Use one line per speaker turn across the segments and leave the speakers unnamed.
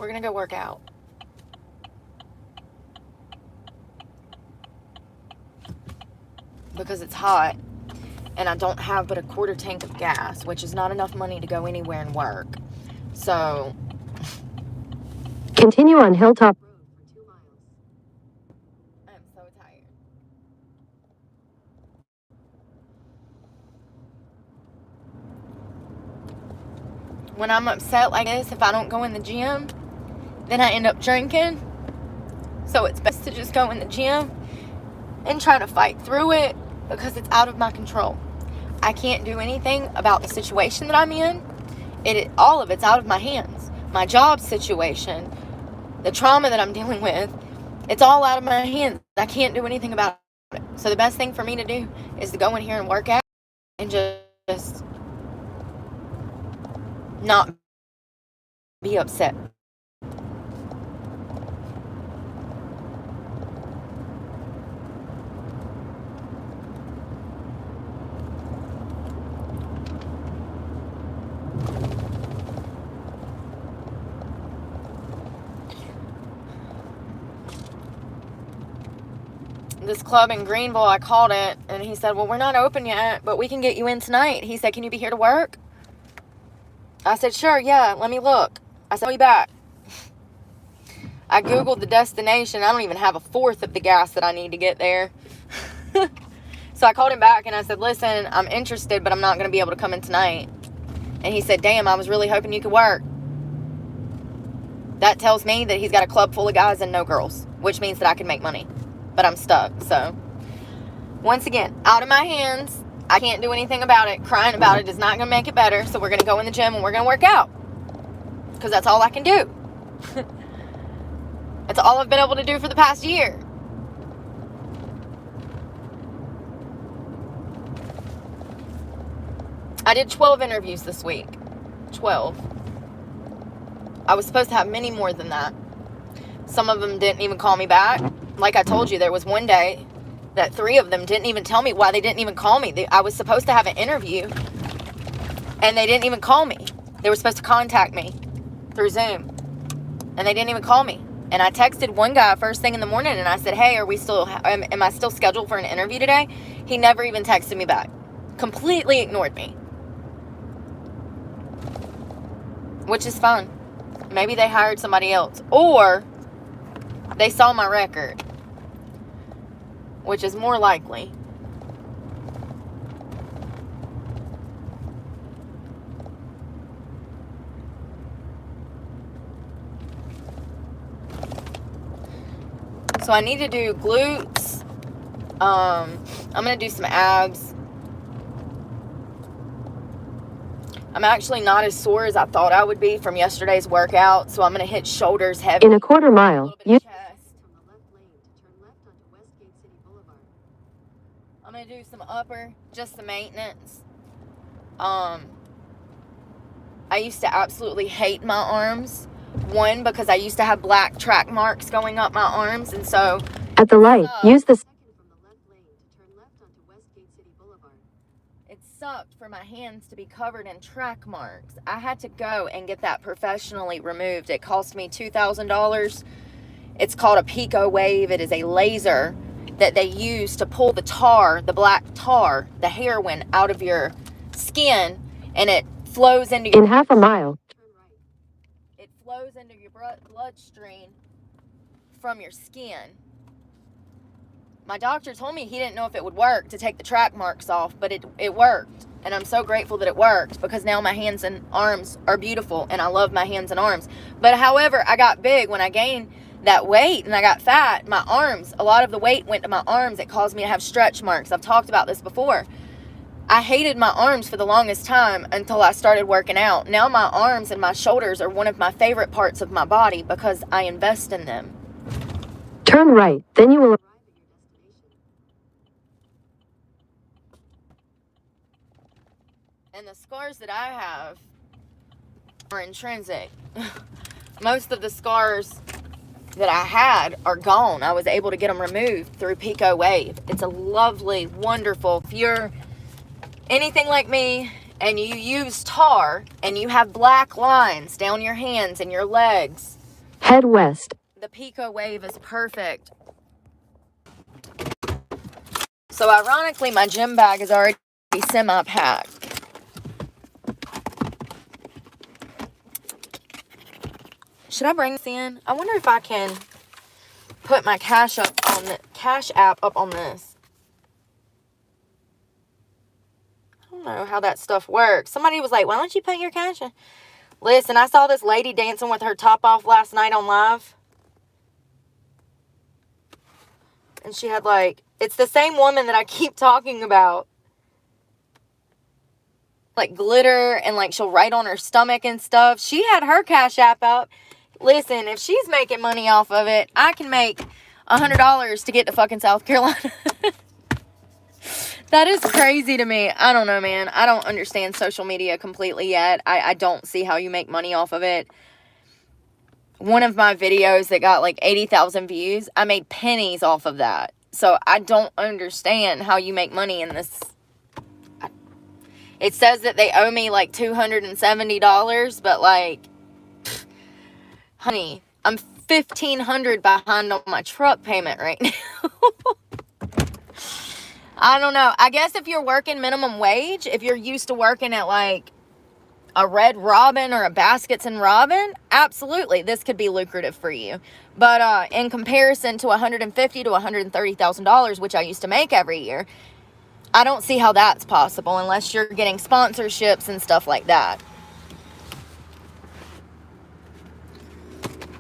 We're going to go work out. Because it's hot and I don't have but a quarter tank of gas, which is not enough money to go anywhere and work. So
continue on Hilltop Road for 2 miles.
I'm so tired. When I'm upset like this, if I don't go in the gym, then I end up drinking. So it's best to just go in the gym and try to fight through it because it's out of my control. I can't do anything about the situation that I'm in. All of it's out of my hands. My job situation, the trauma that I'm dealing with, it's all out of my hands. I can't do anything about it. So the best thing for me to do is to go in here and work out and just not be upset. This club in Greenville, I called it, and he said, well, we're not open yet, but we can get you in tonight. He said, can you be here to work? I said, sure, yeah, let me look. I said, I'll be back. I Googled the destination. I don't even have a fourth of the gas that I need to get there. So I called him back, and I said, listen, I'm interested, but I'm not going to be able to come in tonight. And he said, damn, I was really hoping you could work. That tells me that he's got a club full of guys and no girls, which means that I can make money. But I'm stuck. So once again, out of my hands. I can't do anything about it. Crying about it is not going to make it better. So we're going to go in the gym and we're going to work out. Because that's all I can do. That's all I've been able to do for the past year. I did 12 interviews this week. 12. I was supposed to have many more than that. Some of them didn't even call me back. Like I told you, there was one day that 3 of them didn't even tell me why they didn't even call me. I was supposed to have an interview, and they didn't even call me. They were supposed to contact me through Zoom, and they didn't even call me. And I texted one guy first thing in the morning, and I said, hey, am I still scheduled for an interview today? He never even texted me back. Completely ignored me. Which is fine. Maybe they hired somebody else. Or they saw my record. Which is more likely. So I need to do glutes. I'm going to do some abs. I'm actually not as sore as I thought I would be from yesterday's workout. So I'm going to hit shoulders heavy.
In a quarter mile,
chest. I'm going to do some upper, just some maintenance. I used to absolutely hate my arms. One, because I used to have black track marks going up my arms. And so
at the light, use the second from the left lane to turn left onto Westgate City Boulevard.
It sucked for my hands to be covered in track marks. I had to go and get that professionally removed. It cost me $2,000. It's called a Pico Wave. It is a laser that they use to pull the tar, the black tar, the heroin out of your skin, and it flows into your...
In half a mile.
It flows into your bloodstream from your skin. My doctor told me he didn't know if it would work to take the track marks off, but it worked. And I'm so grateful that it worked, because now my hands and arms are beautiful, and I love my hands and arms. But however, I got big when I gained that weight and I got fat. My arms, a lot of the weight went to my arms. It caused me to have stretch marks. I've talked about this before. I hated my arms for the longest time until I started working out. Now my arms and my shoulders are one of my favorite parts of my body because I invest in them.
Turn right, then you will arrive at your destination.
And the scars that I have are intrinsic. Most of the scars that I had are gone. I was able to get them removed through Pico Wave. It's a lovely, wonderful... If you're anything like me and you use tar and you have black lines down your hands and your legs,
Head west.
The Pico Wave is perfect. So ironically, my gym bag is already semi-packed. Should I bring this in? I wonder if I can put my Cash App up on this. I don't know how that stuff works. Somebody was like, why don't you put your Cash App? Listen, I saw this lady dancing with her top off last night on live. And she had like, it's the same woman that I keep talking about. Like glitter and like she'll write on her stomach and stuff. She had her Cash App up. Listen, if she's making money off of it, I can make $100 to get to fucking South Carolina. That is crazy to me. I don't know, man. I don't understand social media completely yet. I don't see how you make money off of it. One of my videos that got like 80,000 views, I made pennies off of that. So I don't understand how you make money in this. It says that they owe me like $270, but like, honey, I'm $1,500 behind on my truck payment right now. I don't know. I guess if you're working minimum wage, if you're used to working at like a Red Robin or a Baskets and Robin, absolutely, this could be lucrative for you. But in comparison to $150,000 to $130,000, which I used to make every year, I don't see how that's possible unless you're getting sponsorships and stuff like that.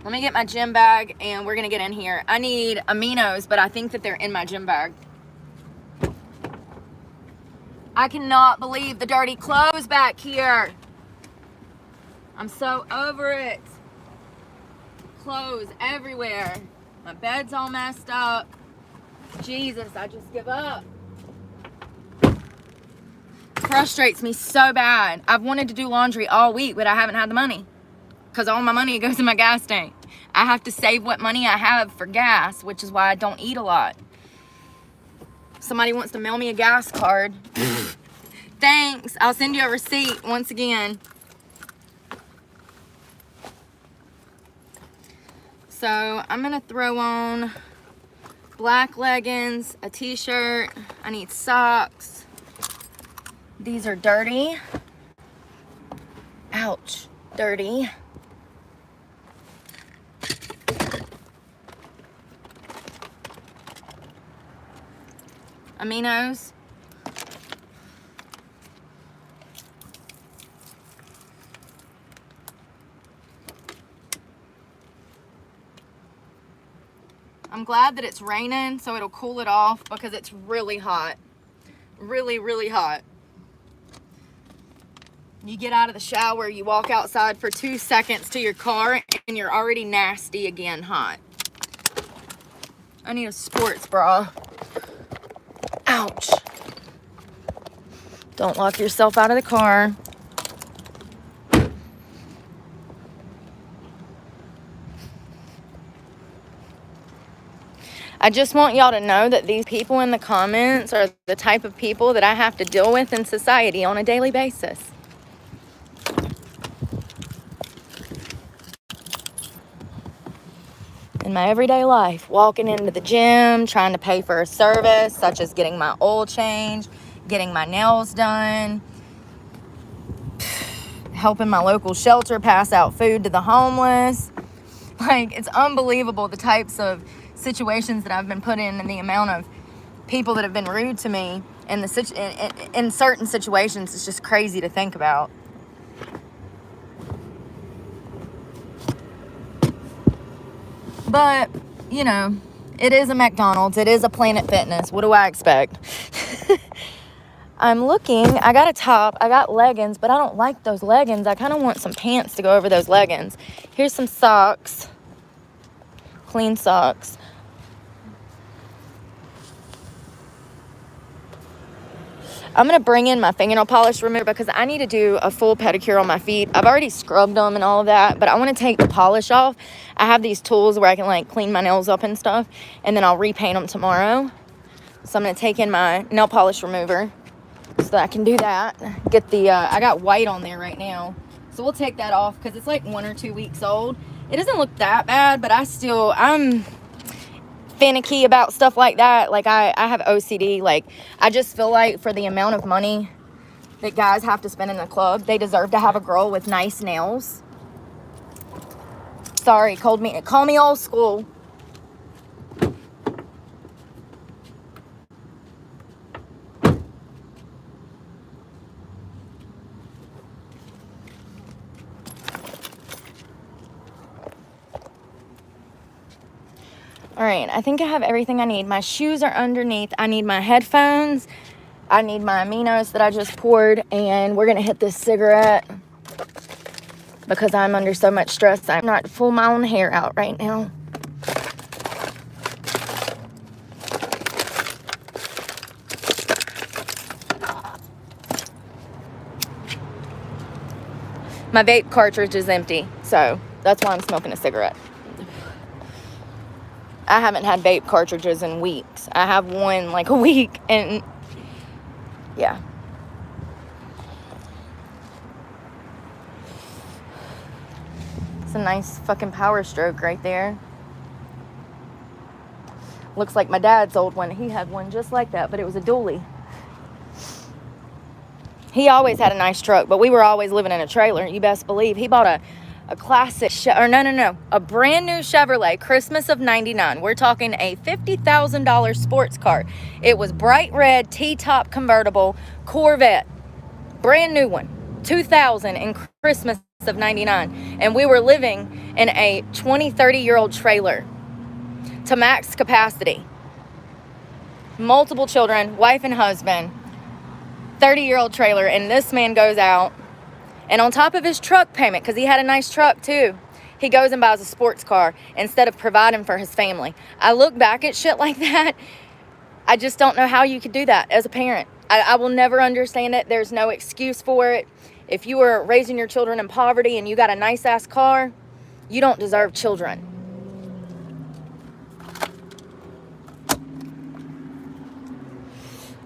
Let me get my gym bag and we're going to get in here. I need aminos, but I think that they're in my gym bag. I cannot believe the dirty clothes back here. I'm so over it. Clothes everywhere. My bed's all messed up. Jesus, I just give up. Frustrates me so bad. I've wanted to do laundry all week, but I haven't had the money. Because all my money goes in my gas tank. I have to save what money I have for gas, which is why I don't eat a lot. Somebody wants to mail me a gas card. Thanks. I'll send you a receipt once again. So I'm going to throw on black leggings, a t-shirt. I need socks. These are dirty. Ouch. Dirty. Aminos. I'm glad that it's raining so it'll cool it off because it's really hot. Really, really hot. You get out of the shower, you walk outside for 2 seconds to your car and you're already nasty again hot. I need a sports bra. Ouch. Don't lock yourself out of the car. I just want y'all to know that these people in the comments are the type of people that I have to deal with in society on a daily basis. In my everyday life, walking into the gym, trying to pay for a service, such as getting my oil changed, getting my nails done, helping my local shelter pass out food to the homeless. Like, it's unbelievable the types of situations that I've been put in and the amount of people that have been rude to me in certain situations. It's just crazy to think about. But, you know, it is a McDonald's. It is a Planet Fitness. What do I expect? I'm looking. I got a top. I got leggings, but I don't like those leggings. I kind of want some pants to go over those leggings. Here's some socks. Clean socks. I'm going to bring in my fingernail polish remover because I need to do a full pedicure on my feet. I've already scrubbed them and all of that, but I want to take the polish off. I have these tools where I can like clean my nails up and stuff, and then I'll repaint them tomorrow. So I'm going to take in my nail polish remover so that I can do that. Get the, I got white on there right now. So we'll take that off because it's like 1 or 2 weeks old. It doesn't look that bad, but I'm finicky about stuff like that. Like, I have OCD. Like, I just feel like for the amount of money that guys have to spend in the club, they deserve to have a girl with nice nails. Sorry, call me old school. All right, I think I have everything I need. My shoes are underneath. I need my headphones. I need my aminos that I just poured, and we're gonna hit this cigarette because I'm under so much stress. I'm not pull my own hair out right now. My vape cartridge is empty, so that's why I'm smoking a cigarette. I haven't had vape cartridges in weeks. I have one like a week, and yeah. It's a nice fucking Power Stroke right there. Looks like my dad's old one. He had one just like that, but it was a dually. He always had a nice truck, but we were always living in a trailer. You best believe. He bought a classic, a brand new Chevrolet, Christmas of '99. We're talking a $50,000 sports car. It was bright red, T-top convertible, Corvette. Brand new one, 2000 in Christmas of '99. And we were living in a 30-year-old trailer to max capacity. Multiple children, wife and husband, 30-year-old trailer, and this man goes out, and on top of his truck payment, because he had a nice truck too, he goes and buys a sports car instead of providing for his family. I look back at shit like that, I just don't know how you could do that as a parent. I will never understand it. There's no excuse for it. If you were raising your children in poverty and you got a nice ass car, you don't deserve children.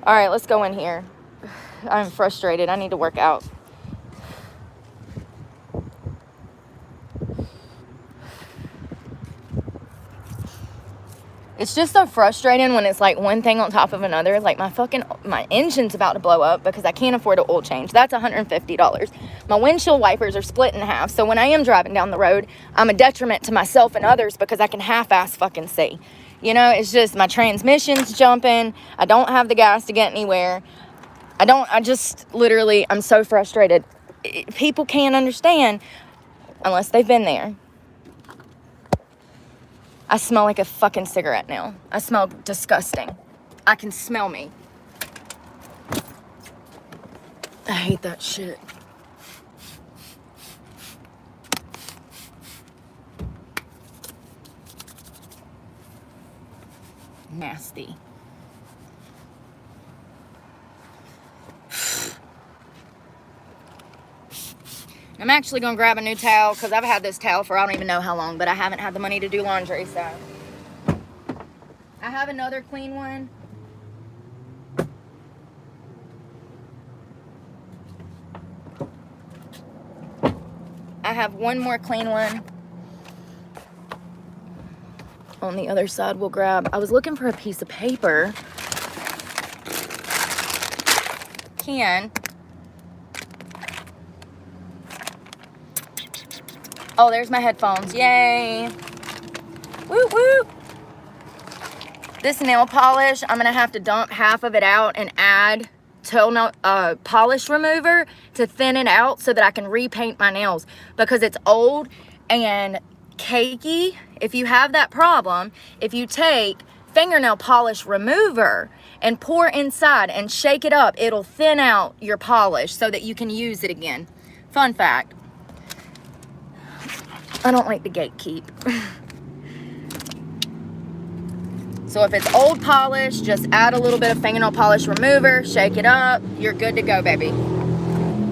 All right, let's go in here. I'm frustrated. I need to work out. It's just so frustrating when it's like one thing on top of another. Like my engine's about to blow up because I can't afford an oil change. That's $150. My windshield wipers are split in half. So when I am driving down the road, I'm a detriment to myself and others because I can half-ass fucking see. You know, it's just my transmission's jumping. I don't have the gas to get anywhere. I'm so frustrated. People can't understand unless they've been there. I smell like a fucking cigarette now. I smell disgusting. I can smell me. I hate that shit. Nasty. I'm actually going to grab a new towel because I've had this towel for I don't even know how long, but I haven't had the money to do laundry, so. I have another clean one. I have one more clean one. On the other side, we'll grab. I was looking for a piece of paper. Oh, there's my headphones. Yay. Woo woo. This nail polish, I'm going to have to dump half of it out and add polish remover to thin it out so that I can repaint my nails because it's old and cakey. If you have that problem, if you take fingernail polish remover and pour inside and shake it up, it'll thin out your polish so that you can use it again. Fun fact. I don't like the gatekeep. So if it's old polish, just add a little bit of fingernail polish remover, shake it up, you're good to go, baby.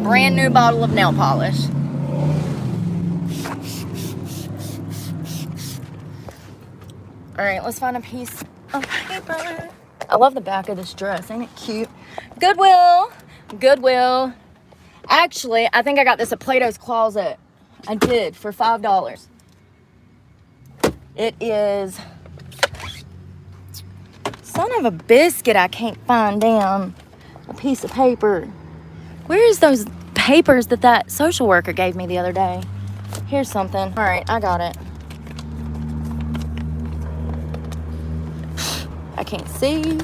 Brand new bottle of nail polish. All right, let's find a piece of paper. I love the back of this dress. Ain't it cute? Goodwill. Actually, I think I got this at Plato's Closet. I did, for $5. It is... Son of a biscuit, I can't find down a piece of paper. Where's those papers that social worker gave me the other day? Here's something. All right, I got it. I can't see.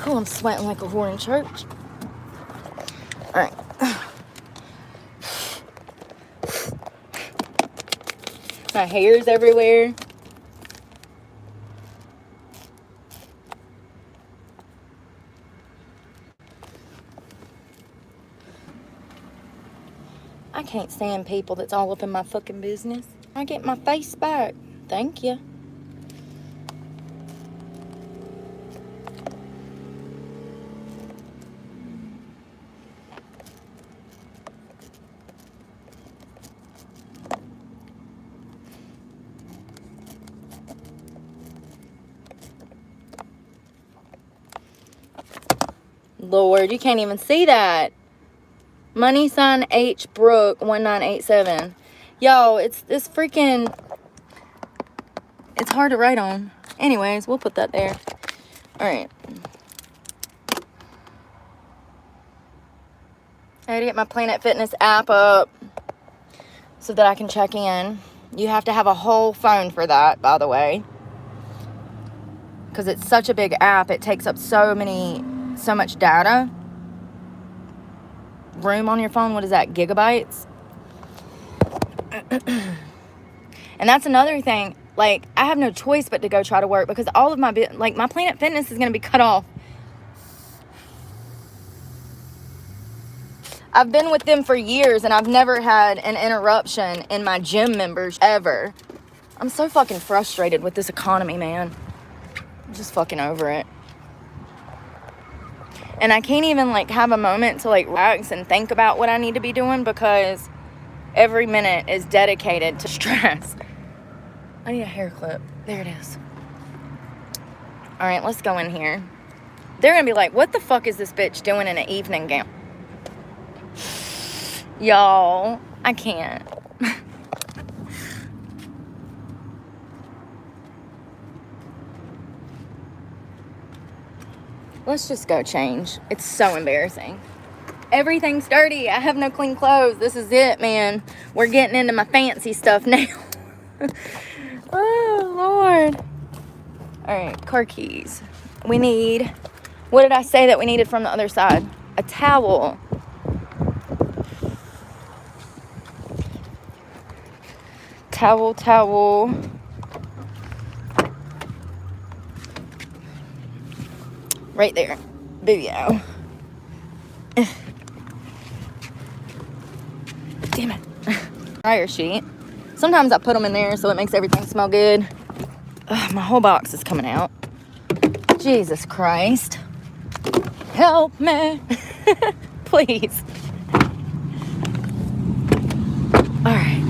Oh, I'm sweating like a whore in church. All right. My hair's everywhere. I can't stand people that's all up in my fucking business. I get my face back. Thank you. Lord, you can't even see that. Money sign H Brook 1987. Yo, it's freaking... It's hard to write on. Anyways, we'll put that there. Alright. I gotta get my Planet Fitness app up so that I can check in. You have to have a whole phone for that, by the way. Because it's such a big app. It takes up so much data. Room on your phone, what is that, gigabytes? And that's another thing. Like, I have no choice but to go try to work because all of my Planet Fitness is going to be cut off. I've been with them for years and I've never had an interruption in my gym members ever. I'm so fucking frustrated with this economy, man. I'm just fucking over it. And I can't even, like, have a moment to, like, relax and think about what I need to be doing because every minute is dedicated to stress. I need a hair clip. There it is. All right, let's go in here. They're going to be like, what the fuck is this bitch doing in an evening gown? Y'all, I can't. Let's just go change. It's so embarrassing. Everything's dirty. I have no clean clothes. This is it, man. We're getting into my fancy stuff now. Oh, Lord. All right, car keys. We need... What did I say that we needed from the other side? A towel. Towel. Right there. Booyah. Damn it. Dryer sheet. Sometimes I put them in there so it makes everything smell good. Ugh, my whole box is coming out. Jesus Christ. Help me. Please. All right.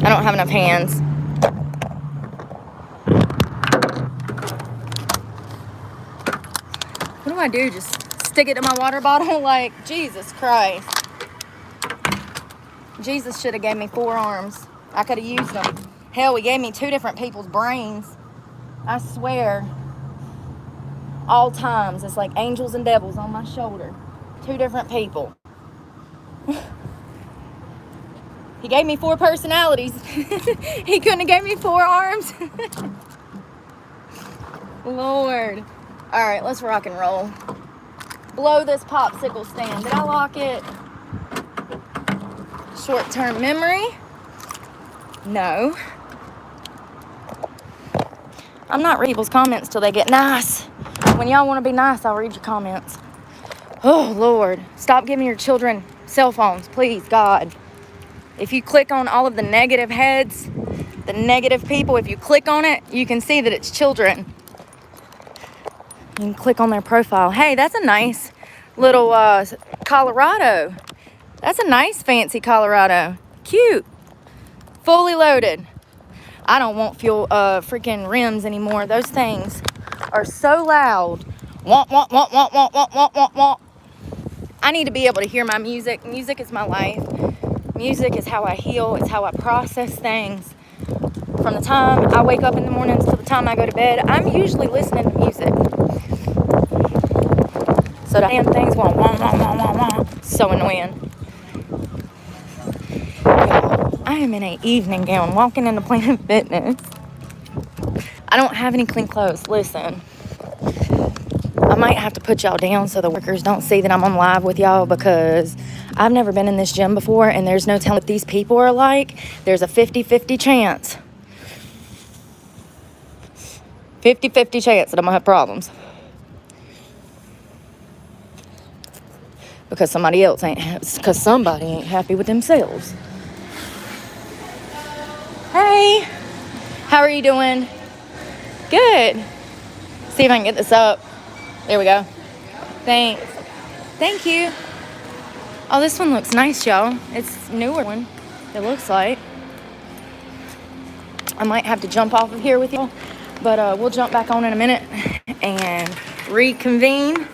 I don't have enough hands. What do I do? Just stick it in my water bottle? Like, Jesus Christ. Jesus should have gave me 4 arms. I could have used them. Hell, he gave me 2 different people's brains. I swear. All times. It's like angels and devils on my shoulder. 2 different people. He gave me 4 personalities. He couldn't have gave me 4 arms. Lord. All right, let's rock and roll. Blow this popsicle stand. Did I lock it? Short-term memory? No. I'm not reading people's comments till they get nice. When y'all want to be nice, I'll read your comments. Oh, Lord. Stop giving your children cell phones, please, God. If you click on all of the negative heads, the negative people, if you click on it, you can see that it's children. You can click on their profile. Hey, that's a nice little Colorado. That's a nice fancy Colorado. Cute. Fully loaded. I don't want fuel freaking rims anymore. Those things are so loud. Womp, womp, womp, womp, womp, womp, womp, womp, womp. I need to be able to hear my music. Music is my life. Music is how I heal. It's how I process things. From the time I wake up in the mornings to the time I go to bed, I'm usually listening to music. So the damn things going wah, wah, wah, wah, wah. So annoying. I am in an evening gown walking into Planet Fitness. I don't have any clean clothes. Listen, I might have to put y'all down so the workers don't see that I'm on live with y'all, because I've never been in this gym before and there's no telling what these people are like. There's a 50-50 chance. 50-50 chance that I'm gonna have problems. Because somebody ain't happy with themselves. Hey, how are you doing? Good. See if I can get this up. There we go. Thanks. Thank you. Oh, this one looks nice, y'all. It's a newer one, it looks like. I might have to jump off of here with y'all, but we'll jump back on in a minute and reconvene.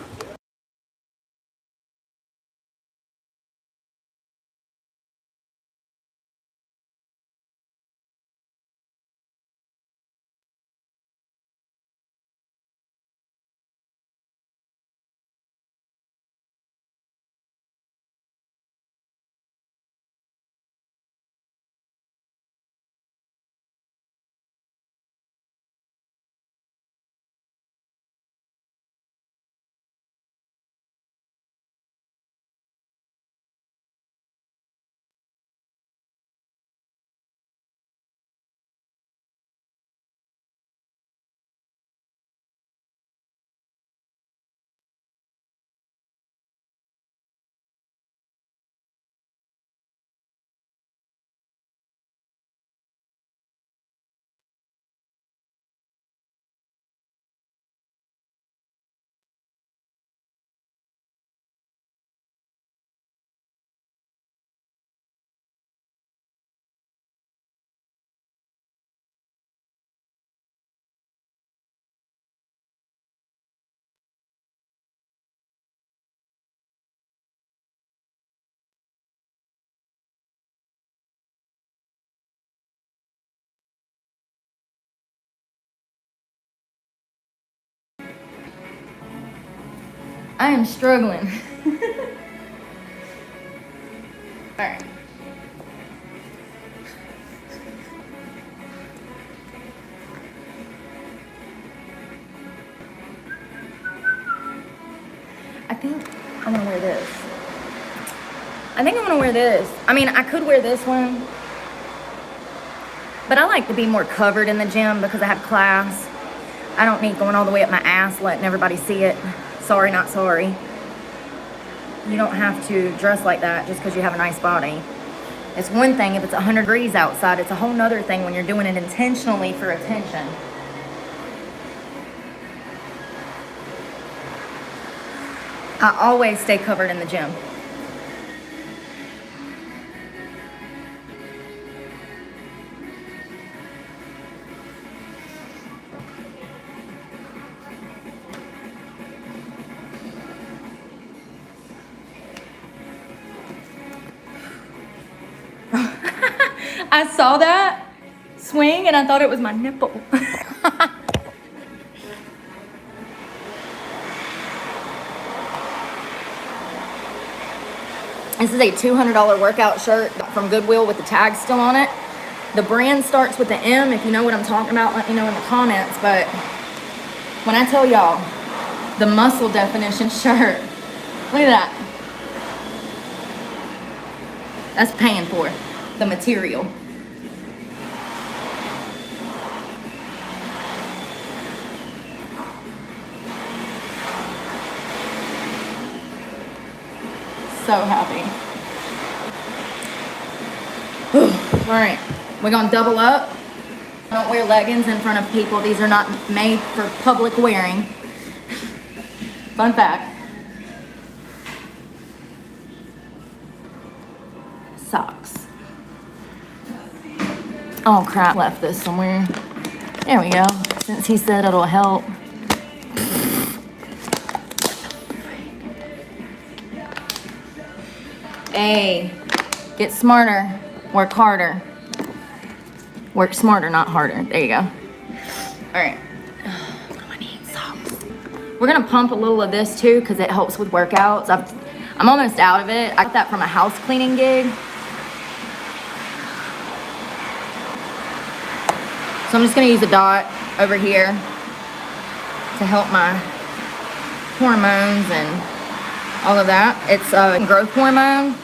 I am struggling. All right. I think I'm gonna wear this. I mean, I could wear this one, but I like to be more covered in the gym because I have class. I don't need going all the way up my ass, letting everybody see it. Sorry, not sorry. You don't have to dress like that just because you have a nice body. It's one thing if it's 100 degrees outside. It's a whole nother thing when you're doing it intentionally for attention. I always stay covered in the gym. I saw that swing and I thought it was my nipple. This is a $200 workout shirt from Goodwill with the tag still on it. The brand starts with the M. If you know what I'm talking about, let me know in the comments. But when I tell y'all, the muscle definition shirt, look at that. That's paying for the material. So happy. All right, we're gonna double up. I don't wear leggings in front of people. These are not made for public wearing. Fun fact. Socks. Oh crap, left this somewhere. There we go. Since he said it'll help. Hey, get smarter, work harder. Work smarter, not harder. There you go. All right. We're gonna pump a little of this too because it helps with workouts. I'm almost out of it. I got that from a house cleaning gig. So I'm just gonna use a dot over here to help my hormones and all of that. It's a growth hormone.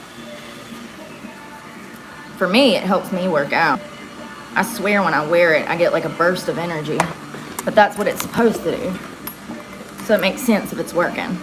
For me, it helps me work out. I swear when I wear it, I get like a burst of energy. But that's what it's supposed to do. So it makes sense if it's working.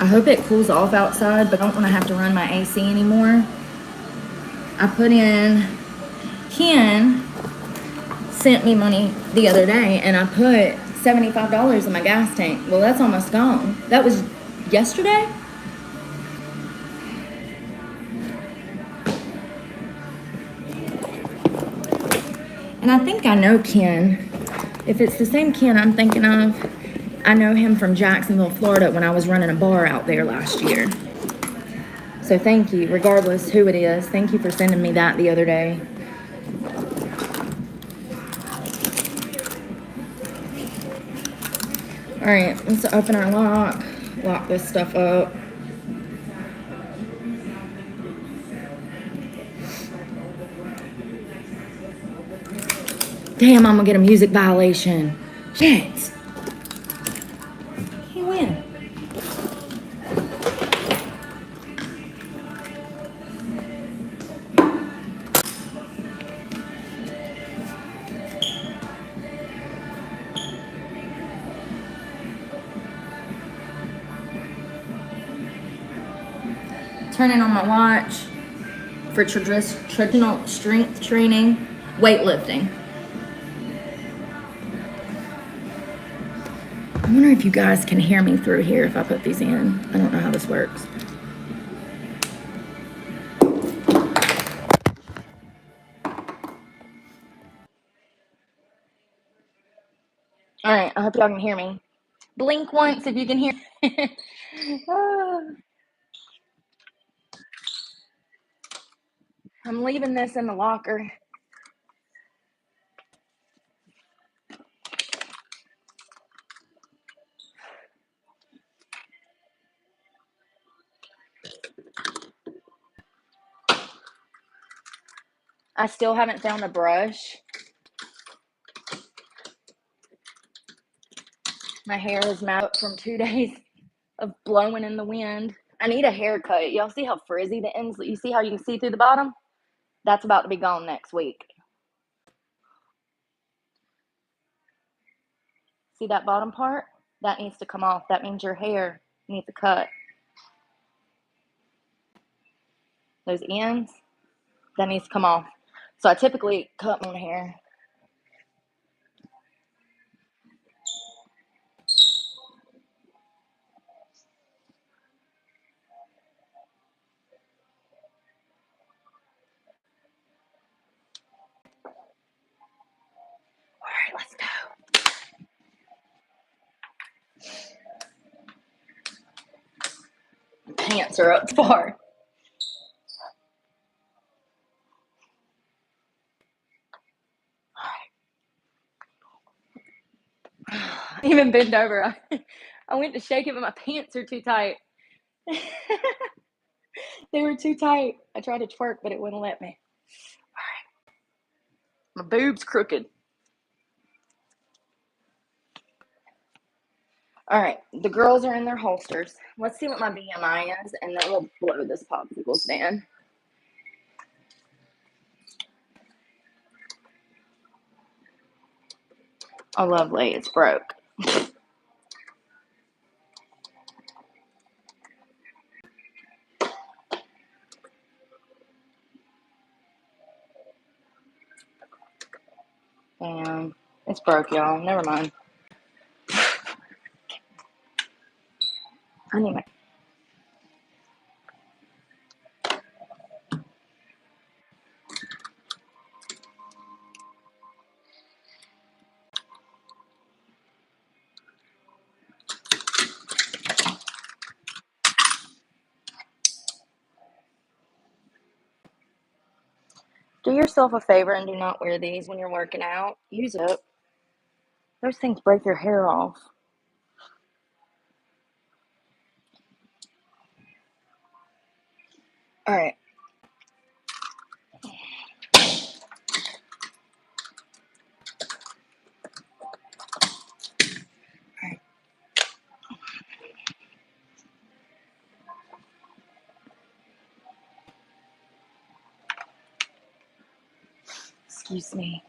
I hope it cools off outside, but I don't want to have to run my AC anymore. I put in, Ken sent me money the other day and I put $75 in my gas tank. Well, that's almost gone. That was yesterday? And I think I know Ken. If it's the same Ken I'm thinking of, I know him from Jacksonville, Florida when I was running a bar out there last year. So thank you, regardless who it is. Thank you for sending me that the other day. All right, let's open our lock this stuff up. Damn, I'm gonna get a music violation. Shit. He win. Turning on my watch for traditional strength training, weightlifting. I wonder if you guys can hear me through here if I put these in. I don't know how this works. All right, I hope y'all can hear me. Blink once if you can hear. I'm leaving this in the locker. I still haven't found a brush. My hair is matted from 2 days of blowing in the wind. I need a haircut. Y'all see how frizzy the ends? You see how you can see through the bottom? That's about to be gone next week. See that bottom part? That needs to come off. That means your hair needs a cut. Those ends, that needs to come off. So I typically cut my hair. All right, let's go. Pants are up far. I even bend over. I went to shake it, but my pants are too tight. They were too tight. I tried to twerk, but it wouldn't let me. All right. My boob's crooked. All right, the girls are in their holsters. Let's see what my BMI is, and then we'll blow this popsicle stand. Oh, lovely. It's broke. broke, y'all. Never mind. I need my. Do yourself a favor and do not wear these when you're working out. Use it. Those things break your hair off. All right. Excuse me.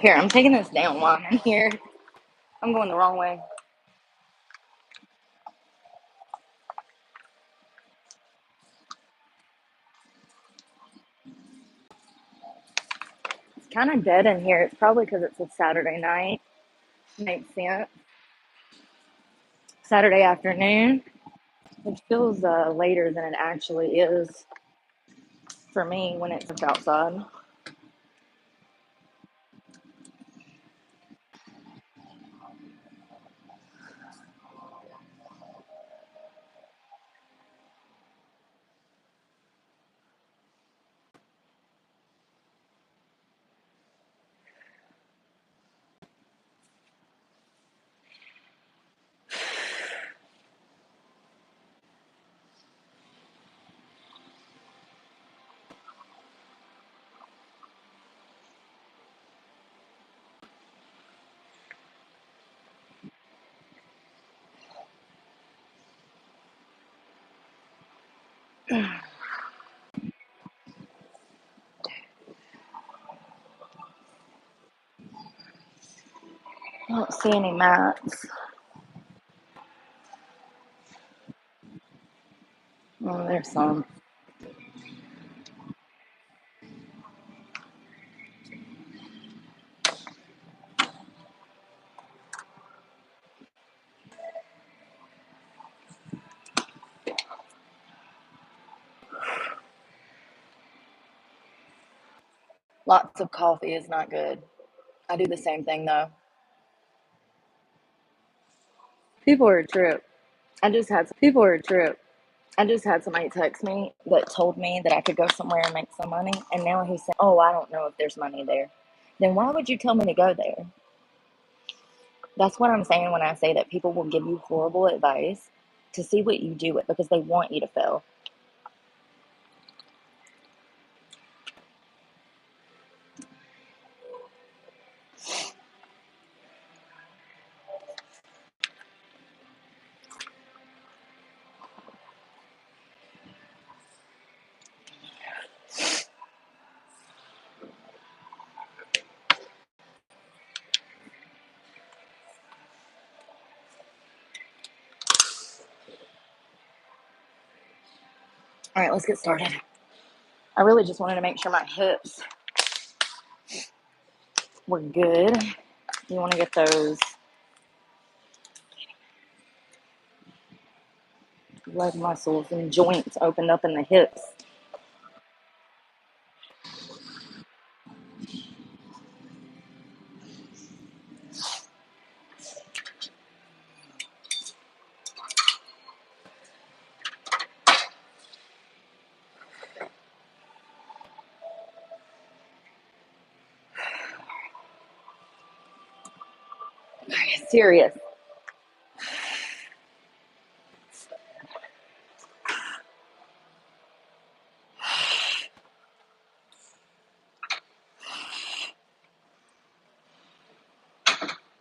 Here, I'm taking this down while I'm in here. I'm going the wrong way. It's kind of dead in here. It's probably because it's a Saturday night. Makes sense. Saturday afternoon, which feels later than it actually is for me when it's outside. I don't see any mats. Oh, there's some. Lots of coffee is not good. I do the same thing though. People are a trip. People are a trip. I just had somebody text me that told me that I could go somewhere and make some money, and now he's saying, "Oh, I don't know if there's money there." Then why would you tell me to go there? That's what I'm saying when I say that people will give you horrible advice to see what you do it because they want you to fail. All right, let's get started. I really just wanted to make sure my hips were good. You want to get those leg muscles and joints opened up in the hips. Serious.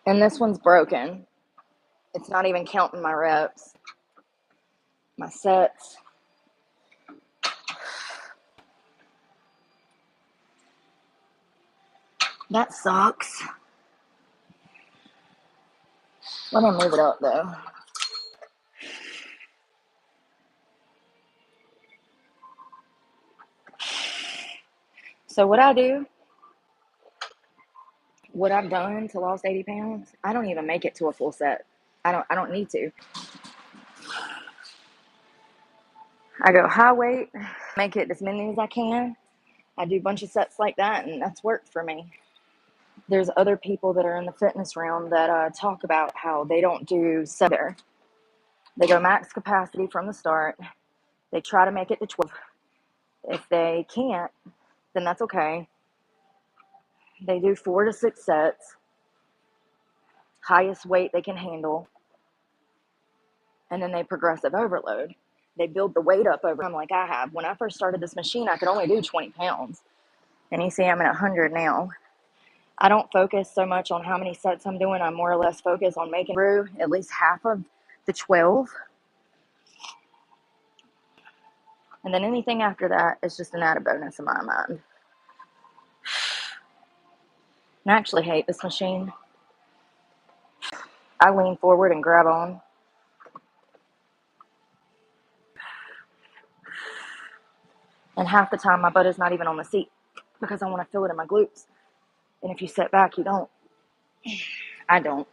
And this one's broken. It's not even counting my reps, my sets. That sucks. Let me move it up though. So what I do what I've done to lost 80 pounds, I don't even make it to a full set. I don't need to. I go high weight, make it as many as I can. I do a bunch of sets like that, and that's worked for me. There's other people that are in the fitness realm that talk about how they don't do seven. They go max capacity from the start. They try to make it to 12. If they can't, then that's okay. They do 4 to 6 sets, highest weight they can handle, and then they progressive overload. They build the weight up over time like I have. When I first started this machine, I could only do 20 pounds. And you see I'm at 100 now. I don't focus so much on how many sets I'm doing. I'm more or less focused on making through at least half of the 12. And then anything after that is just an added bonus in my mind. And I actually hate this machine. I lean forward and grab on. And half the time my butt is not even on the seat because I want to feel it in my glutes. And if you sit back, you don't. I don't.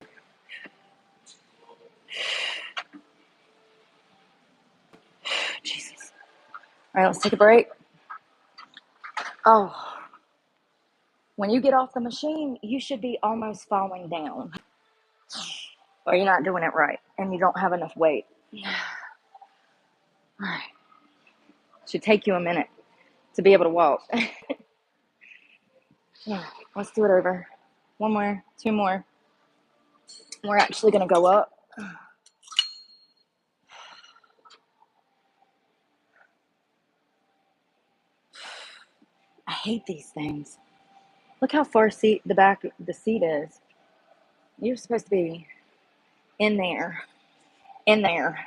Jesus. All right, let's take a break. Oh, when you get off the machine, you should be almost falling down. Or you're not doing it right and you don't have enough weight. All right. Should take you a minute to be able to walk. Yeah, let's do it over. One more, 2 more. We're actually going to go up. I hate these things. Look how far the back of the seat is. You're supposed to be in there. In there.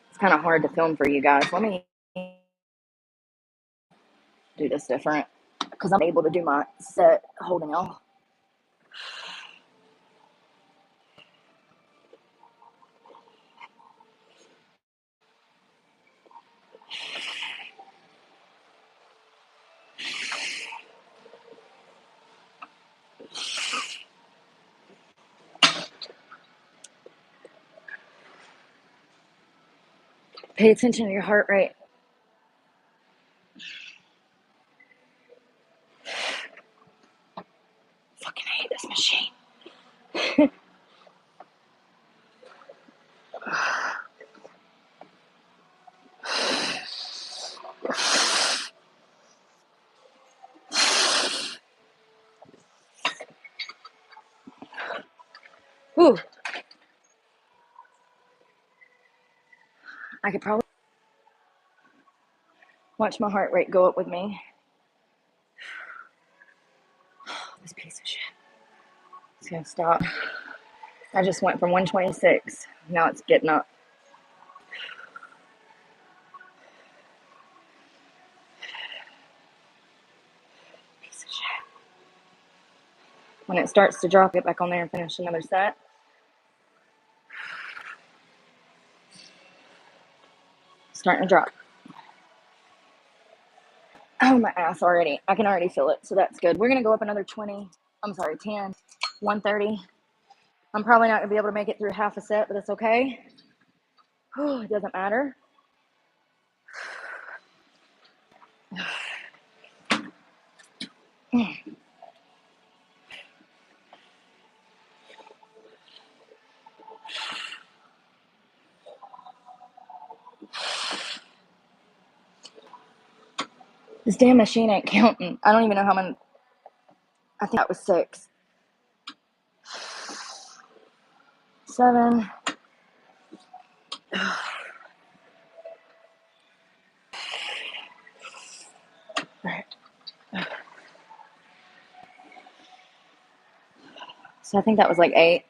It's kind of hard to film for you guys. Let me do this different because I'm able to do my set holding on. Pay attention to your heart rate. Fucking hate this machine. Whew. I could probably watch my heart rate go up with me. This piece of shit. It's gonna stop. I just went from 126. Now it's getting up. Piece of shit. When it starts to drop, get back on there and finish another set. Starting to drop. Oh, my ass already. I can already feel it, so that's good. We're going to go up another 20. I'm sorry, 10. 130. I'm probably not going to be able to make it through half a set, but that's okay. It doesn't matter. This damn machine ain't counting. I don't even know how many. I think that was 6. 7. Right. So I think that was like 8.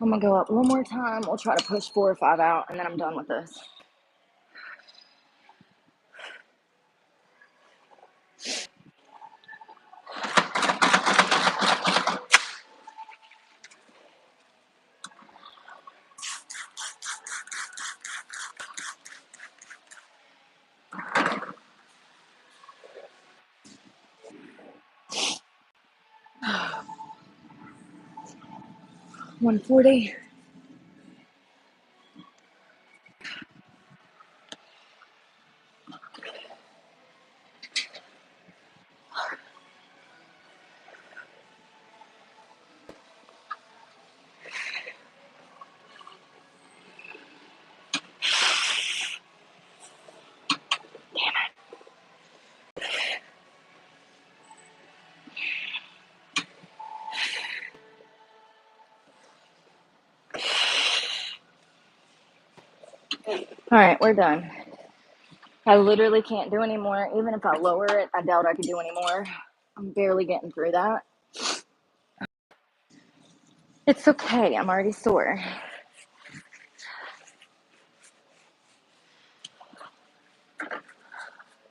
I'm going to go up one more time. We'll try to push 4 or 5 out, and then I'm done with this. 140. All right, we're done. I literally can't do any more. Even if I lower it, I doubt I could do any more. I'm barely getting through that. It's okay. I'm already sore.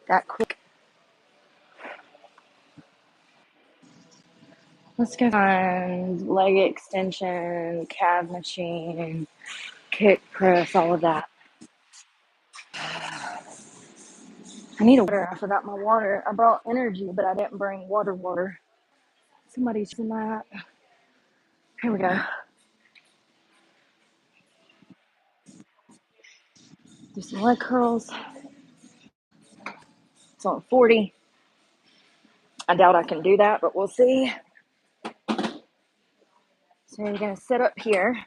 That quick. Let's go find leg extension, calf machine, kick press, all of that. I need a water. I forgot my water. I brought energy, but I didn't bring water. Somebody's in that. Here we go. Do some leg curls. It's on 40. I doubt I can do that, but we'll see. So you're going to sit up here.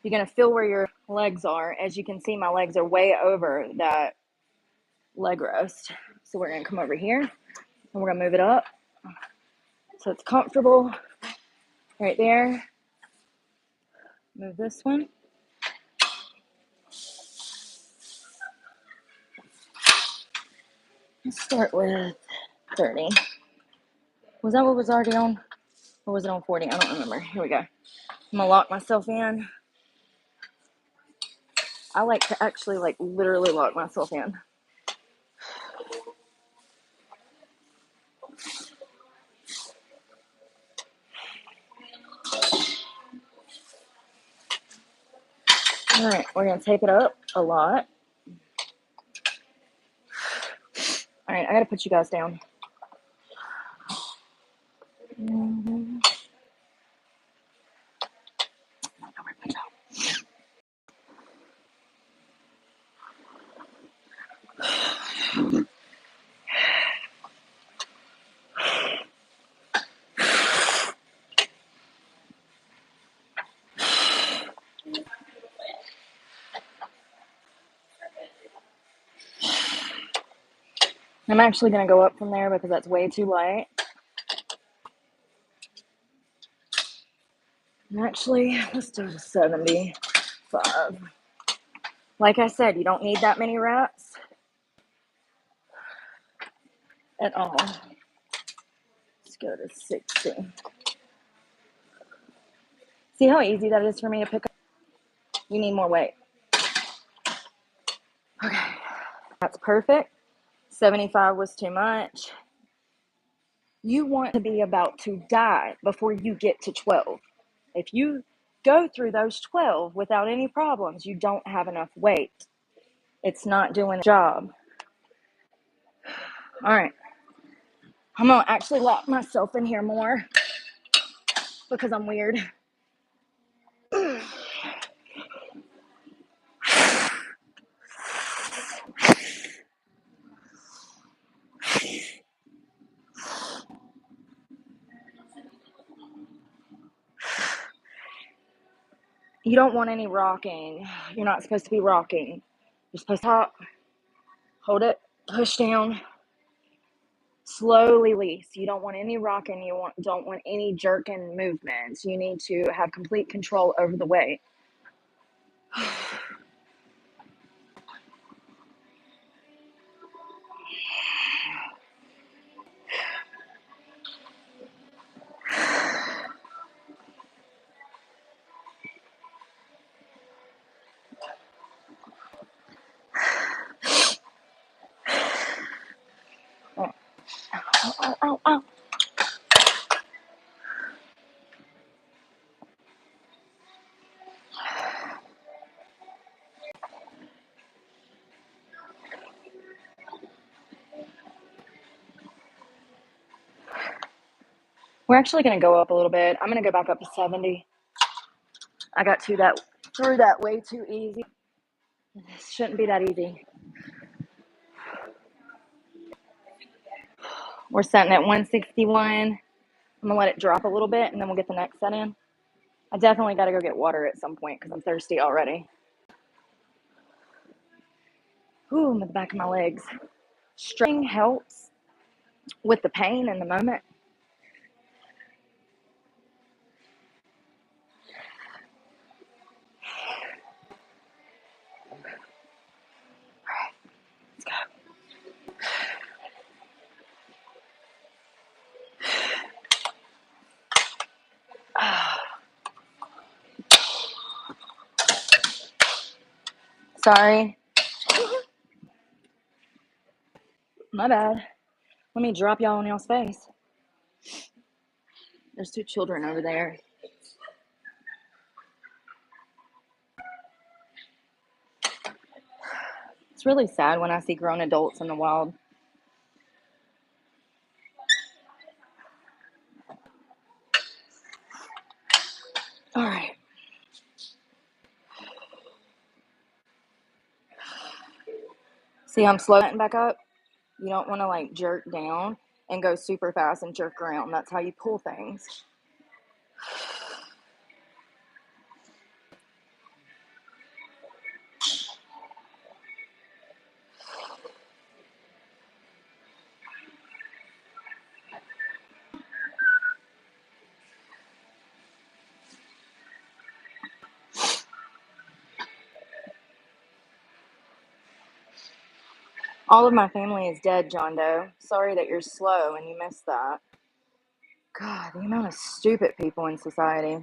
You're going to feel where your legs are. As you can see, my legs are way over that leg rest. So we're going to come over here and we're going to move it up so it's comfortable right there. Move this one. Let's start with 30. Was that what was already on? Or was it on 40? I don't remember. Here we go. I'm going to lock myself in. I like to actually literally lock myself in. All right, we're going to take it up a lot. All right, I got to put you guys down. I'm actually going to go up from there because that's way too light. Actually, let's do 75. Like I said, you don't need that many reps at all. Let's go to 60. See how easy that is for me to pick up? You need more weight. Okay, that's perfect. 75 was too much. You want to be about to die before you get to 12. If you go through those 12 without any problems, you don't have enough weight. It's not doing the job. All right. I'm going to actually lock myself in here more because I'm weird. You don't want any rocking. You're not supposed to be rocking. You're supposed to hop, hold it, push down, slowly release. You don't want any rocking. You don't want any jerking movements. You need to have complete control over the weight. Ow. We're actually going to go up a little bit. I'm going to go back up to 70. I got through that way too easy. This shouldn't be that easy. We're setting at 161. I'm gonna let it drop a little bit and then we'll get the next set in. I definitely gotta go get water at some point because I'm thirsty already. Ooh, I'm at the back of my legs. Stretching helps with the pain in the moment. Let's go. Sorry. My bad. Let me drop y'all on y'all's face. There's 2 children over there. It's really sad when I see grown adults in the wild. All right. See, I'm slowing back up. You don't want to like jerk down and go super fast and jerk around. That's how you pull things. All of my family is dead, John Doe. Sorry that you're slow and you missed that. God, the amount of stupid people in society.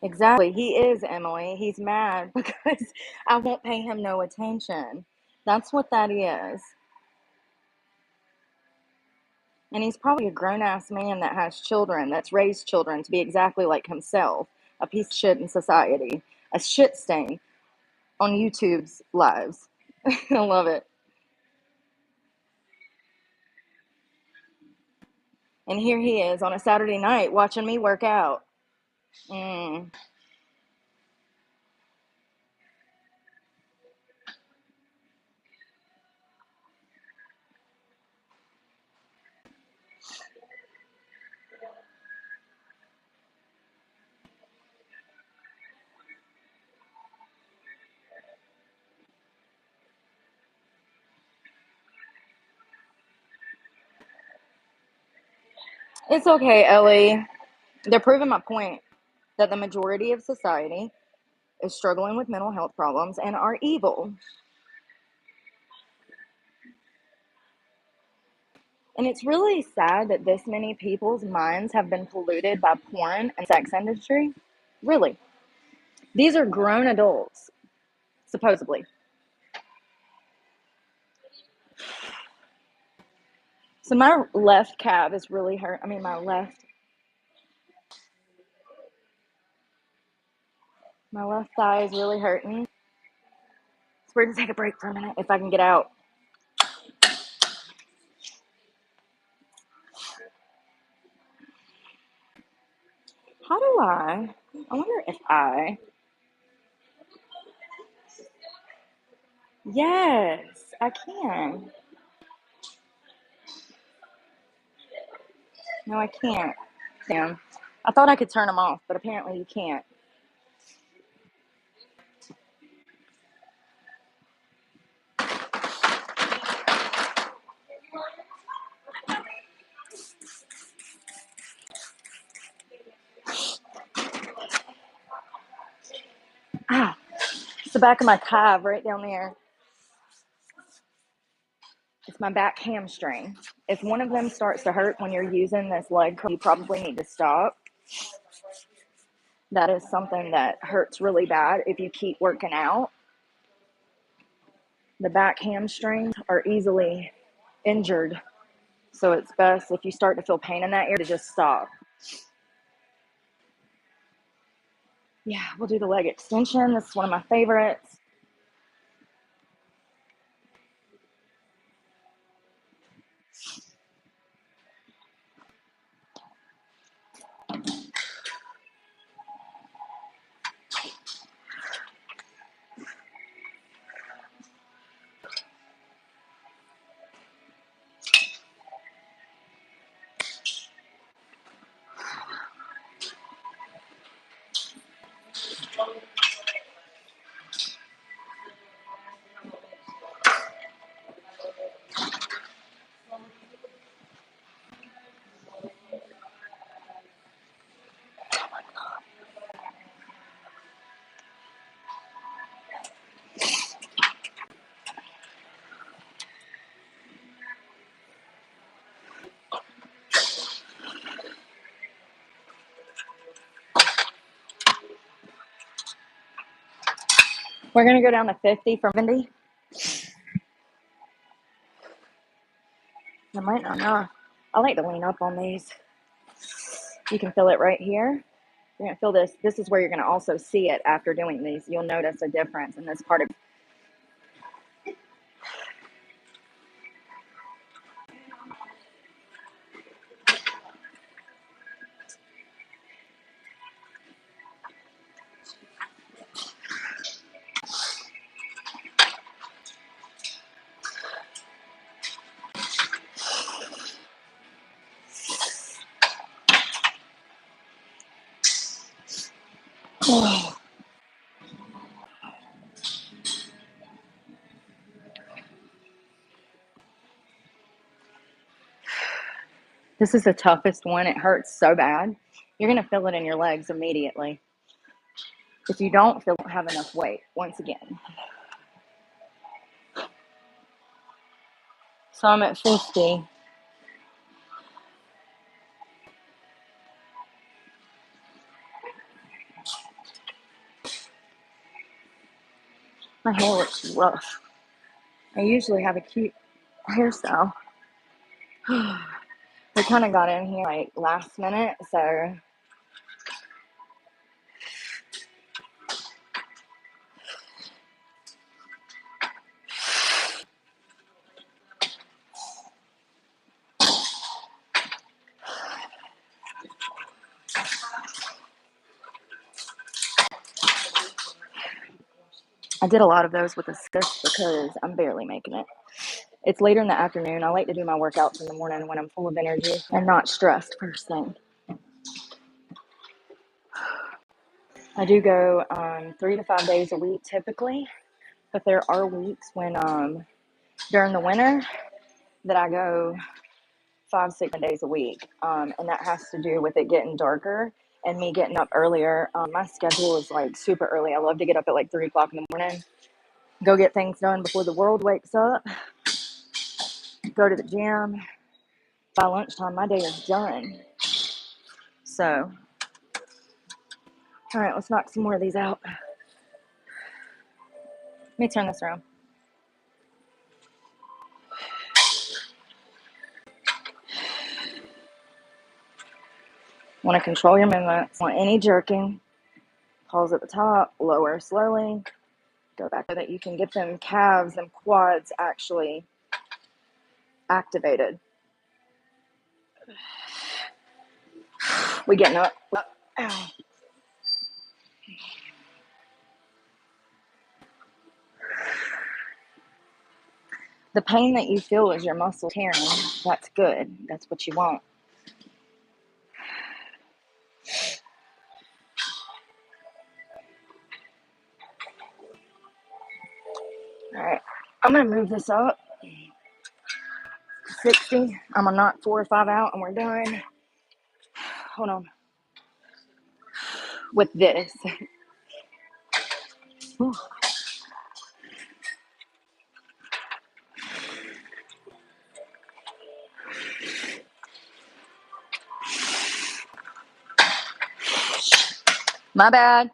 Exactly. He is, Emily. He's mad because I won't pay him no attention. That's what that is. And he's probably a grown ass man that has children, that's raised children to be exactly like himself. A piece of shit in society. A shit stain on YouTube's lives. I love it. And here he is on a Saturday night watching me work out. It's okay, Ellie. They're proving my point that the majority of society is struggling with mental health problems and are evil. And it's really sad that this many people's minds have been polluted by porn and sex industry. Really. These are grown adults, supposedly. So my left calf is really hurt. I mean, my left thigh is really hurting. So we're gonna take a break for a minute if I can get out. How do I wonder if yes, I can. No, I can't. Damn. I thought I could turn them off, but apparently you can't. Ah, it's the back of my calf right down there. It's my back hamstring. If one of them starts to hurt when you're using this leg curl, you probably need to stop. That is something that hurts really bad if you keep working out. The back hamstrings are easily injured. So it's best if you start to feel pain in that area to just stop. Yeah, we'll do the leg extension. This is one of my favorites.
We're going to go down to 50 from 70. I might not know. I like to lean up on these. You can feel it right here. You're going to feel this. This is where you're going to also see it after doing these. You'll notice a difference in this part of. This is the toughest one. It hurts so bad. You're going to feel it in your legs immediately. If you don't have enough weight, once again. So I'm at 50. My hair looks rough. I usually have a cute hairstyle. We kind of got in here like last minute, so I did a lot of those with assist because I'm barely making it. It's later in the afternoon. I like to do my workouts in the morning when I'm full of energy and not stressed first thing. I do go 3 to 5 days a week typically, but there are weeks when during the winter that I go 5, 6 days a week, and that has to do with it getting darker and me getting up earlier. My schedule is like super early. I love to get up at like 3 o'clock in the morning, go get things done before the world wakes up, go to the gym. By lunchtime, my day is done. So, all right, let's knock some more of these out. Let me turn this around. Want to control your movements. Want any jerking. Pause at the top, lower slowly. Go back so that you can get them calves and quads actually activated. We getting up. Ow. The pain that you feel is your muscle tearing. That's good. That's what you want. All right. I'm going to move this up. 60. I'm going to knock 4 or 5 out and we're done. Hold on. With this. My bad.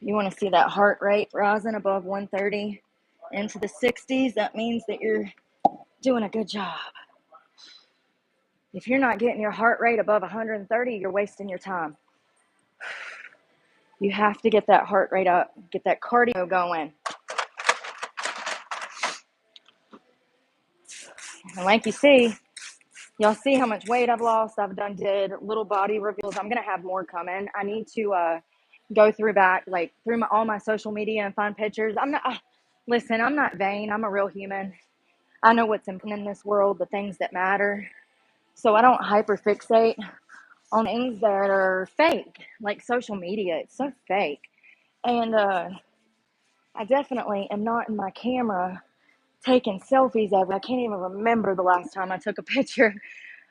You want to see that heart rate rising above 130 into the 60s. That means that you're doing a good job. If you're not getting your heart rate above 130, you're wasting your time. You have to get that heart rate up, get that cardio going. And like you see, y'all see how much weight I've lost. I've did little body reveals. I'm going to have more coming. I need to go through all my social media and find pictures. Listen, I'm not vain. I'm a real human. I know what's important in this world, the things that matter. So I don't hyperfixate on things that are fake, like social media. It's so fake. And I definitely am not in my camera taking selfies ever. I can't even remember the last time I took a picture.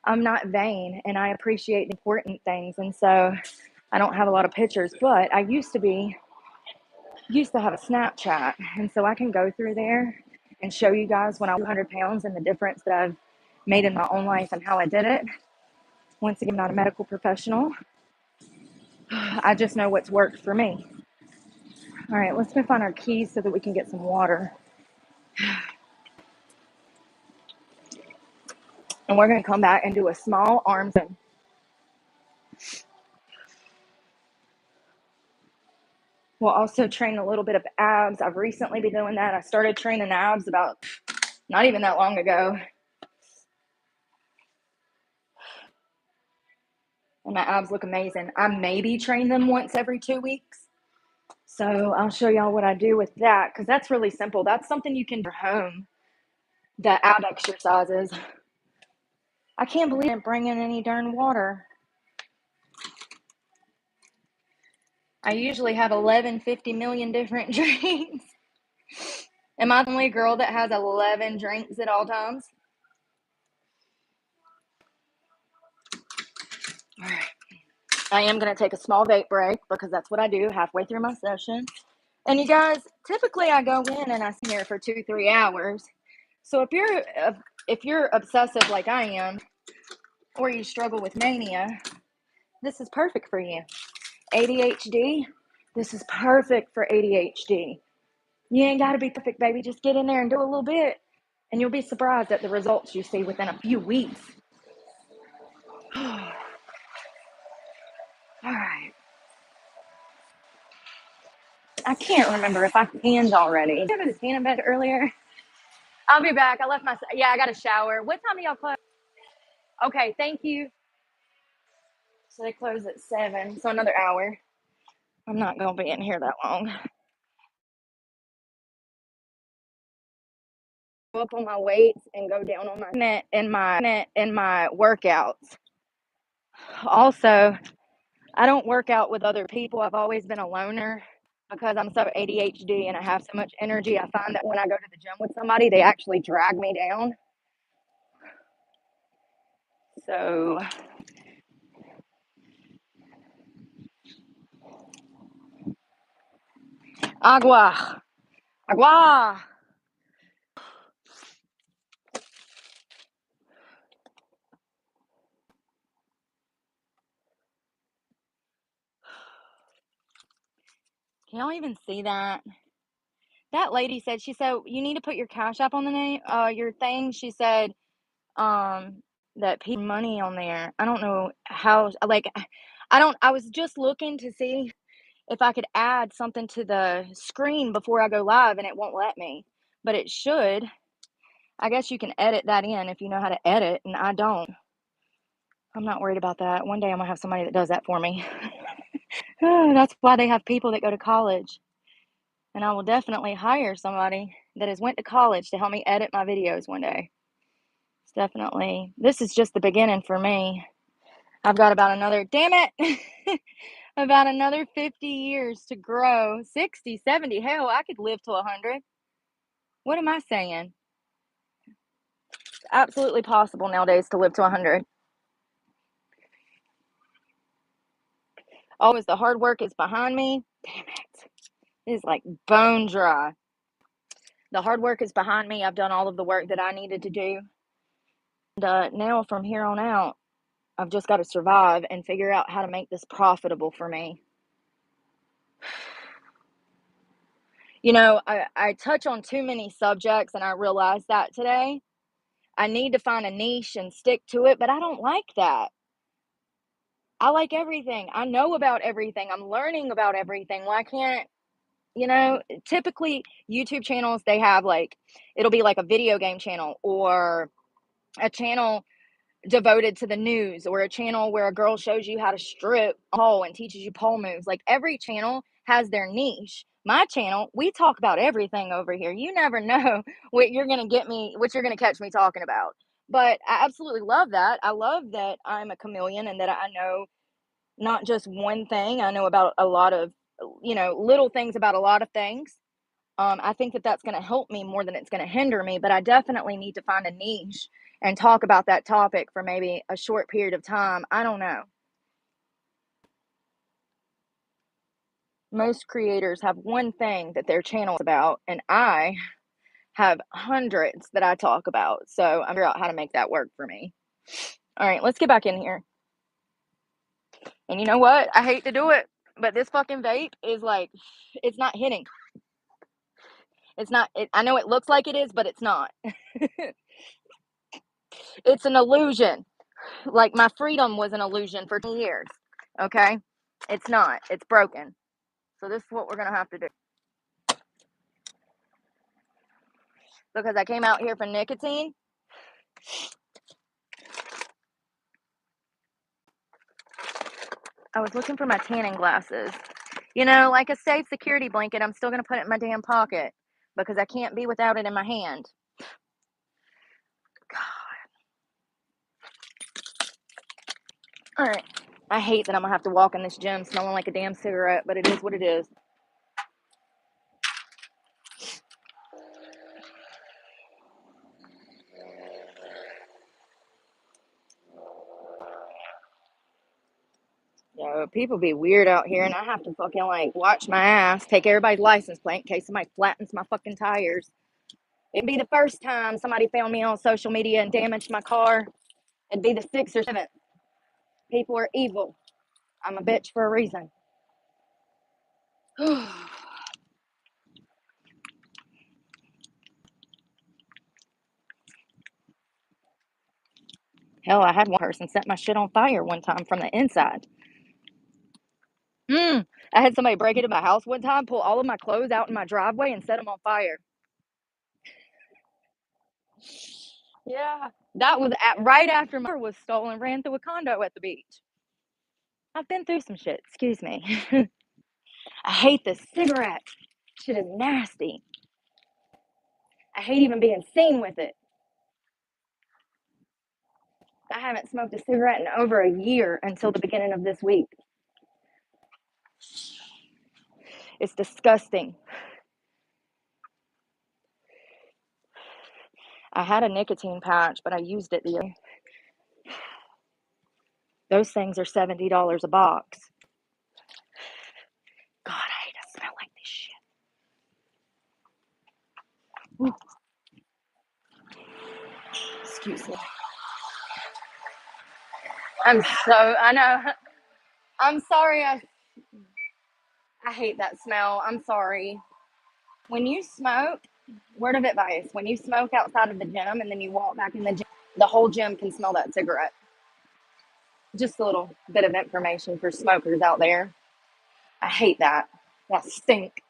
I'm not vain and I appreciate the important things. And so I don't have a lot of pictures, but I used to have a Snapchat. And so I can go through there and show you guys when I was 100 pounds and the difference that I've made in my own life and how I did it. Once again, I'm not a medical professional. I just know what's worked for me. All right, let's go find our keys so that we can get some water. And we're going to come back and do a small arms in. We'll also train a little bit of abs. I've recently been doing that. I started training abs about not even that long ago. And my abs look amazing. I maybe train them once every 2 weeks. So I'll show y'all what I do with that, because that's really simple. That's something you can do at home, the ab exercises. I can't believe I didn't bring in any darn water. I usually have 50 million different drinks. Am I the only girl that has 11 drinks at all times? All right. I am going to take a small vape break because that's what I do halfway through my session. And you guys, typically I go in and I sit here for 2-3 hours. So if you're obsessive like I am, or you struggle with mania, this is perfect for you. ADHD, this is perfect for ADHD. You ain't got to be perfect, baby. Just get in there and do a little bit, and you'll be surprised at the results you see within a few weeks. All right. I can't remember if I canned already. Did I have a tan in bed earlier? I'll be back. I left my, I got a shower. What time do y'all close? Okay, thank you. So they close at 7, so another hour. I'm not going to be in here that long. Go up on my weights and go down on my net in my workouts. Also, I don't work out with other people. I've always been a loner because I'm so ADHD and I have so much energy. I find that when I go to the gym with somebody, they actually drag me down. So agua. Can y'all even see that? That lady said, she said, you need to put your Cash App on the name, your thing. She said, that people money on there. I don't know how, like, I was just looking to see if I could add something to the screen before I go live and it won't let me, but it should. I guess you can edit that in if you know how to edit, and I don't. I'm not worried about that. One day I'm gonna have somebody that does that for me. That's why they have people that go to college. And I will definitely hire somebody that has went to college to help me edit my videos one day. It's definitely, this is just the beginning for me. I've got about another, damn it, about another 50 years to grow. 60, 70, hell, I could live to 100. What am I saying? It's absolutely possible nowadays to live to 100. Oh, as the hard work is behind me, damn it. It is like bone dry. The hard work is behind me. I've done all of the work that I needed to do. And now from here on out, I've just got to survive and figure out how to make this profitable for me. You know, I touch on too many subjects, and I realized that today. I need to find a niche and stick to it, but I don't like that. I like everything. I know about everything. I'm learning about everything. Why can't, typically YouTube channels, they have like, it'll be like a video game channel or a channel devoted to the news or a channel where a girl shows you how to strip pole and teaches you pole moves. Like every channel has their niche. My channel, we talk about everything over here. You never know what you're going to catch me talking about. But I absolutely love that. I love that I'm a chameleon and that I know not just one thing. I know about a lot of, little things about a lot of things. I think that that's going to help me more than it's going to hinder me, but I definitely need to find a niche and talk about that topic for maybe a short period of time. I don't know. Most creators have one thing that their channel is about, and I have hundreds that I talk about. So I'm figuring out how to make that work for me. All right, let's get back in here. And you know what? I hate to do it, but this fucking vape is like, it's not hitting. It's not, I know it looks like it is, but it's not. It's an illusion. Like my freedom was an illusion for 20 years. Okay? It's not. It's broken. So this is what we're going to have to do. Because I came out here for nicotine. I was looking for my tanning glasses. You know, like a safe security blanket, I'm still going to put it in my damn pocket because I can't be without it in my hand. God. All right. I hate that I'm going to have to walk in this gym smelling like a damn cigarette, but it is what it is. Yo, people be weird out here, and I have to fucking like watch my ass, take everybody's license plate in case somebody flattens my fucking tires. It'd be the first time somebody found me on social media and damaged my car. It'd be the 6th or 7th. People are evil. I'm a bitch for a reason. Hell, I had one person set my shit on fire one time from the inside. I had somebody break into my house one time, pull all of my clothes out in my driveway, and set them on fire. Yeah, that was right after my car was stolen, ran through a condo at the beach. I've been through some shit. Excuse me. I hate this cigarette. Shit is nasty. I hate even being seen with it. I haven't smoked a cigarette in over a year until the beginning of this week. It's disgusting. I had a nicotine patch, but I used it the other day. Those things are $70 a box. God, I hate to smell like this shit. Ooh. Excuse me. I know. I'm sorry. I hate that smell. I'm sorry. When you smoke, word of advice, when you smoke outside of the gym and then you walk back in the gym, the whole gym can smell that cigarette. Just a little bit of information for smokers out there. I hate that. That stink.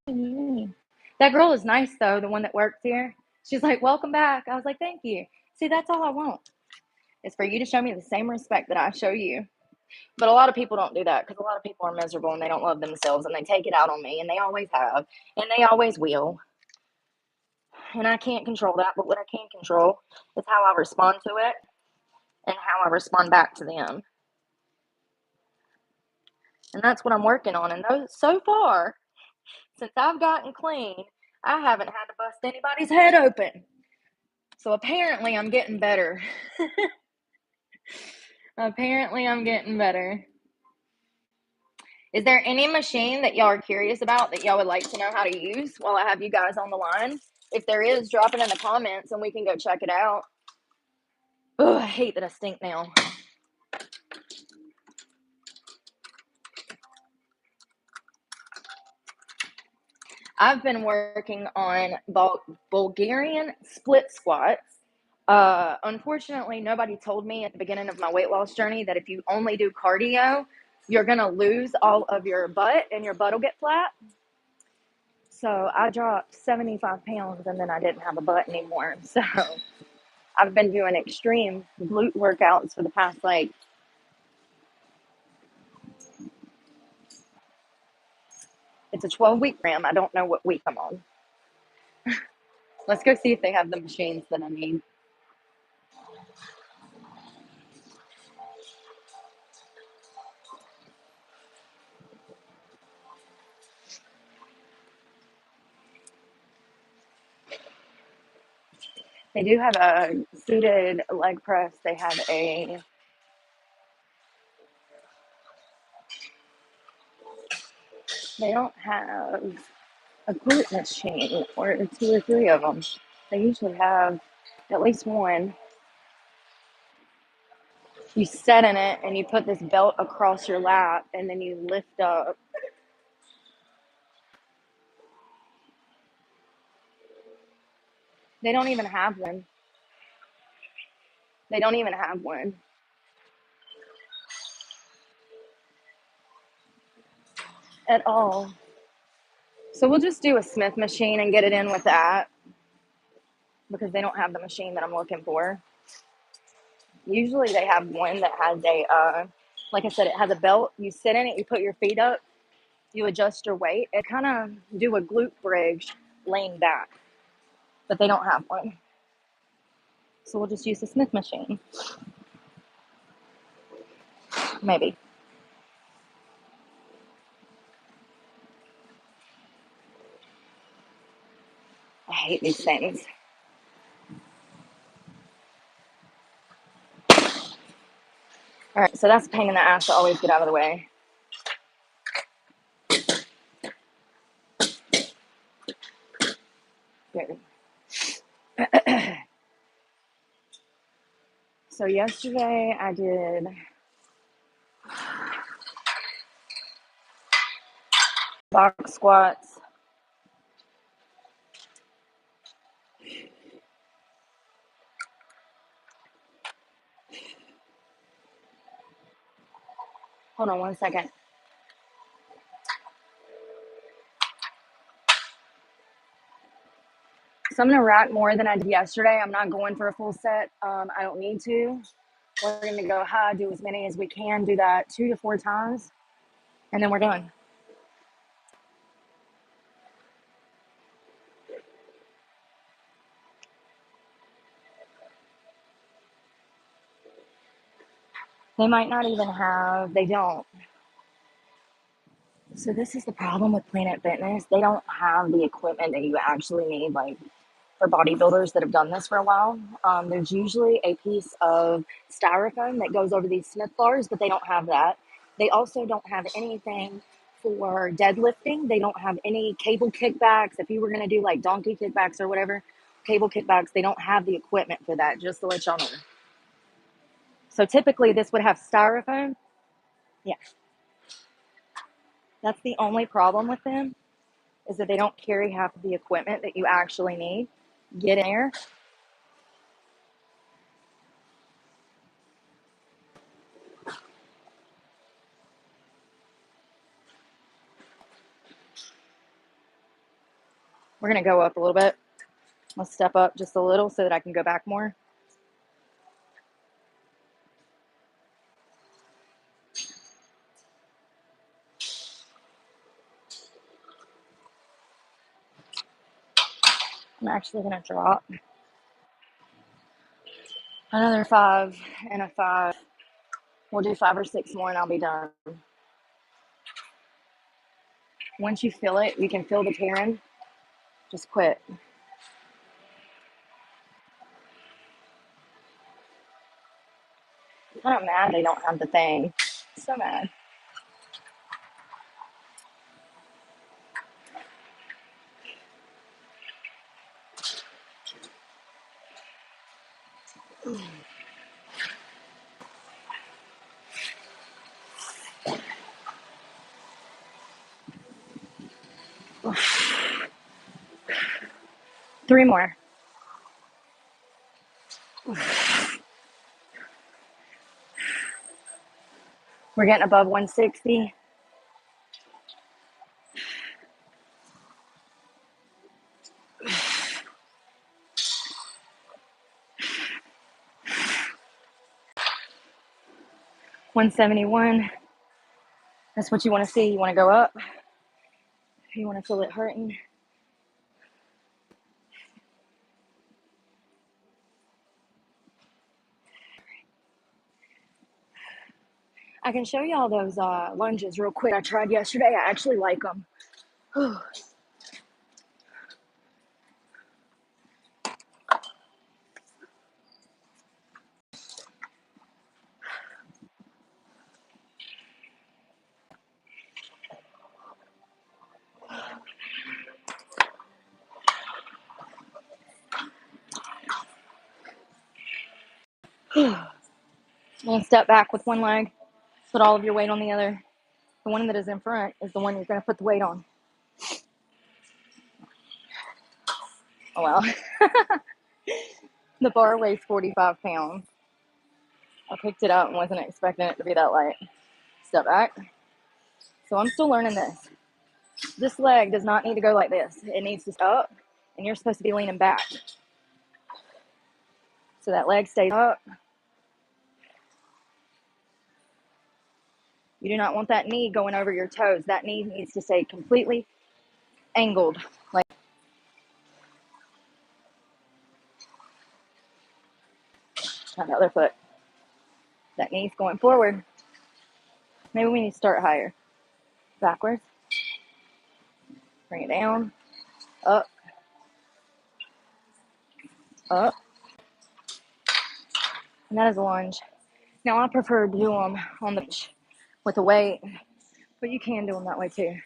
That girl is nice though, the one that works here. She's like, welcome back. I was like, thank you. See, that's all I want. Is for you to show me the same respect that I show you. But a lot of people don't do that because a lot of people are miserable and they don't love themselves and they take it out on me, and they always have and they always will. And I can't control that, but what I can control is how I respond to it and how I respond back to them. And that's what I'm working on. And those, so far, since I've gotten clean, I haven't had to bust anybody's head open. So apparently I'm getting better. Apparently I'm getting better. Is there any machine that y'all are curious about that y'all would like to know how to use while I have you guys on the line? If there is, drop it in the comments and we can go check it out. Oh, I hate that I stink now. I've been working on Bulgarian split squats. Unfortunately, nobody told me at the beginning of my weight loss journey that if you only do cardio, you're going to lose all of your butt and your butt will get flat. So I dropped 75 pounds and then I didn't have a butt anymore. So I've been doing extreme glute workouts for the past it's a 12-week program. I don't know what week I'm on. Let's go see if they have the machines that I need. They do have a seated leg press. They have they don't have a glute machine or two or three of them. They usually have at least one. You sit in it and you put this belt across your lap and then you lift up. They don't even have one. They don't even have one at all. So we'll just do a Smith machine and get it in with that because they don't have the machine that I'm looking for. Usually they have one that has like I said, it has a belt. You sit in it, you put your feet up, you adjust your weight. It kind of do a glute bridge laying back, but they don't have one. So we'll just use the Smith machine. Maybe. I hate these things. All right, so that's a pain in the ass to always get out of the way. Good. So yesterday I did box squats. Hold on one second. So I'm gonna rack more than I did yesterday. I'm not going for a full set. I don't need to. We're gonna go high, do as many as we can, do that 2 to 4 times, and then we're done. They might not even have, they don't. So this is the problem with Planet Fitness. They don't have the equipment that you actually need, like for bodybuilders that have done this for a while. There's usually a piece of styrofoam that goes over these Smith bars, but they don't have that. They also don't have anything for deadlifting. They don't have any cable kickbacks. If you were going to do like donkey kickbacks or whatever, cable kickbacks, they don't have the equipment for that, just to let y'all know. So typically this would have styrofoam. Yeah, that's the only problem with them is that they don't carry half of the equipment that you actually need. Get in there. We're going to go up a little bit. Let's step up just a little so that I can go back more. I'm actually going to drop another 5 and a 5. We'll do 5 or 6 more and I'll be done. Once you feel it, you can feel the tearing. Just quit. I'm kind of mad they don't have the thing. So mad. Three more. We're getting above 160. $171. That's what you want to see. You want to go up. You want to feel it hurting. I can show y'all those lunges real quick. I tried yesterday. I actually like them. I'm going to step back with one leg, put all of your weight on the other. The one that is in front is the one you're going to put the weight on. Oh, well. The bar weighs 45 pounds. I picked it up and wasn't expecting it to be that light. Step back. So I'm still learning this. This leg does not need to go like this. It needs to stay up, and you're supposed to be leaning back. So that leg stays up. You do not want that knee going over your toes. That knee needs to stay completely angled. Like the other foot. That knee's going forward. Maybe we need to start higher. Backwards. Bring it down. Up. Up. And that is a lunge. Now I prefer to do them on the bench with a weight, but you can do them that way too.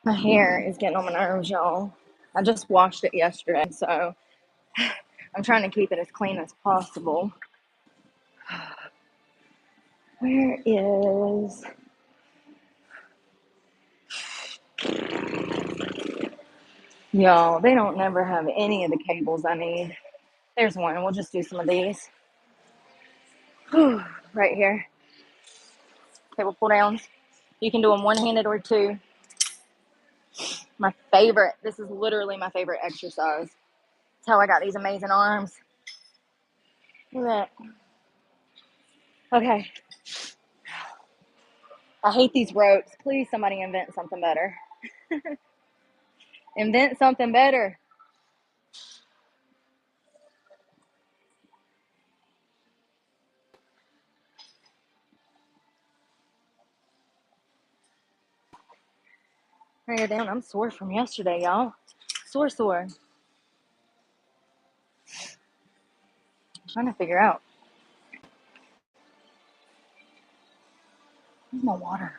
My hair is getting on my nerves, y'all. I just washed it yesterday, so I'm trying to keep it as clean as possible. Where is... Y'all, they don't never have any of the cables I need. There's one. We'll just do some of these. Right here. Cable pull downs. You can do them one-handed or two. My favorite. This is literally my favorite exercise. That's how I got these amazing arms. Look at that. Okay. I hate these ropes. Please, somebody invent something better. Invent something better. Bring her down. I'm sore from yesterday, y'all. Sore. I'm trying to figure out. Where's my water?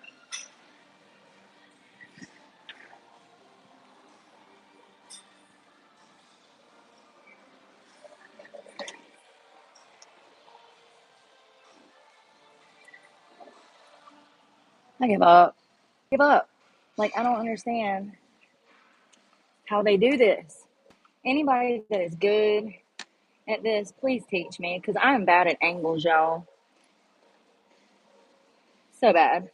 I give up. Give up. Like, I don't understand how they do this. Anybody that is good at this, please teach me, because I'm bad at angles, y'all. So bad.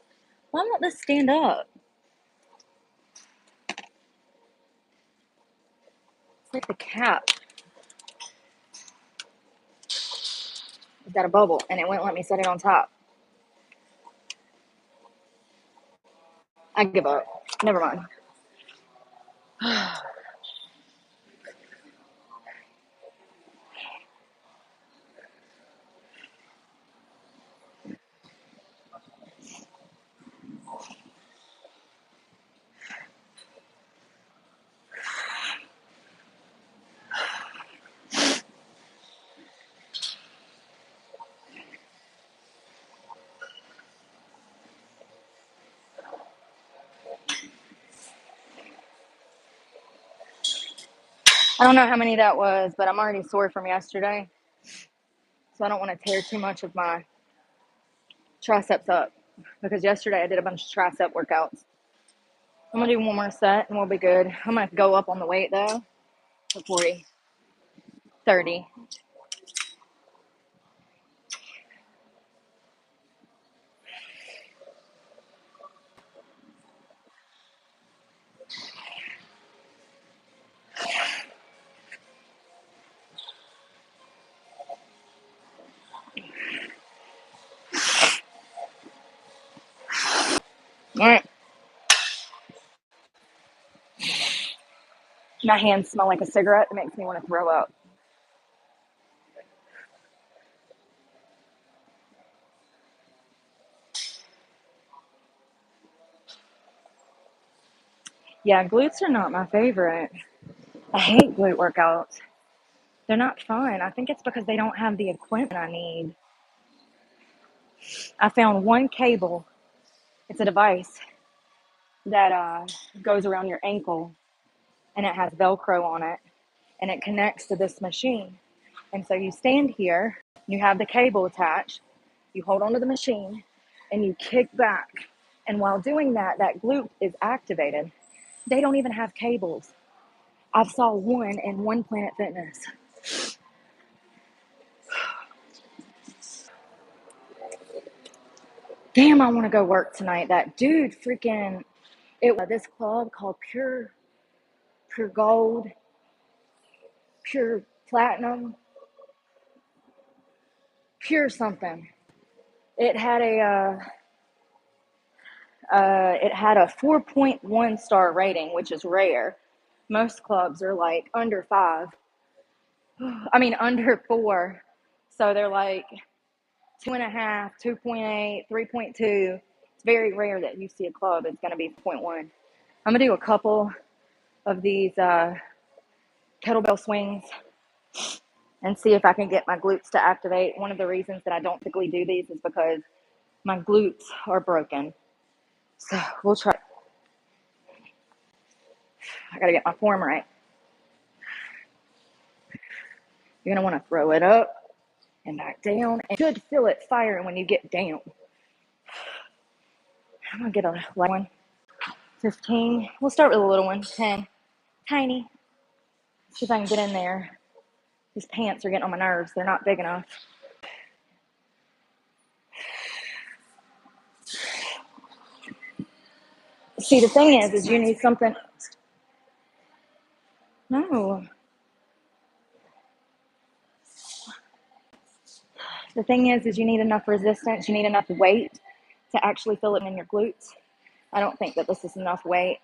Why won't this stand up? It's like the cap. It's got a bubble, and it wouldn't let me set it on top. I give up. Never mind. I don't know how many that was, but I'm already sore from yesterday. So I don't want to tear too much of my triceps up, because yesterday I did a bunch of tricep workouts. I'm going to do one more set and we'll be good. I'm going to go up on the weight though to 40, 30. All right. My hands smell like a cigarette. It makes me want to throw up. Yeah, glutes are not my favorite. I hate glute workouts. They're not fun. I think it's because they don't have the equipment I need. I found one cable. It's a device that goes around your ankle, and it has Velcro on it, and it connects to this machine. And so you stand here, you have the cable attached, you hold onto the machine, and you kick back. And while doing that, that glute is activated. They don't even have cables. I saw one in One Planet Fitness. Damn, I want to go work tonight. That dude freaking, it was this club called Pure Gold, Pure Platinum, Pure something. It had a 4.1 star rating, which is rare. Most clubs are like under 5. I mean under 4. So they're like 2.5, 2.8, 3.2. It's very rare that you see a club that's going to be 0.1. I'm gonna do a couple of these kettlebell swings and see if I can get my glutes to activate. One of the reasons that I don't typically do these is because my glutes are broken. So we'll try. I gotta get my form right. You're gonna want to throw it up and back down. And you should feel it firing when you get down. I'm gonna get a light one. 15. We'll start with a little one. 10. Tiny. See if I can get in there. These pants are getting on my nerves. They're not big enough. See, the thing is you need something. No. The thing is you need enough resistance. You need enough weight to actually feel it in your glutes. I don't think that this is enough weight.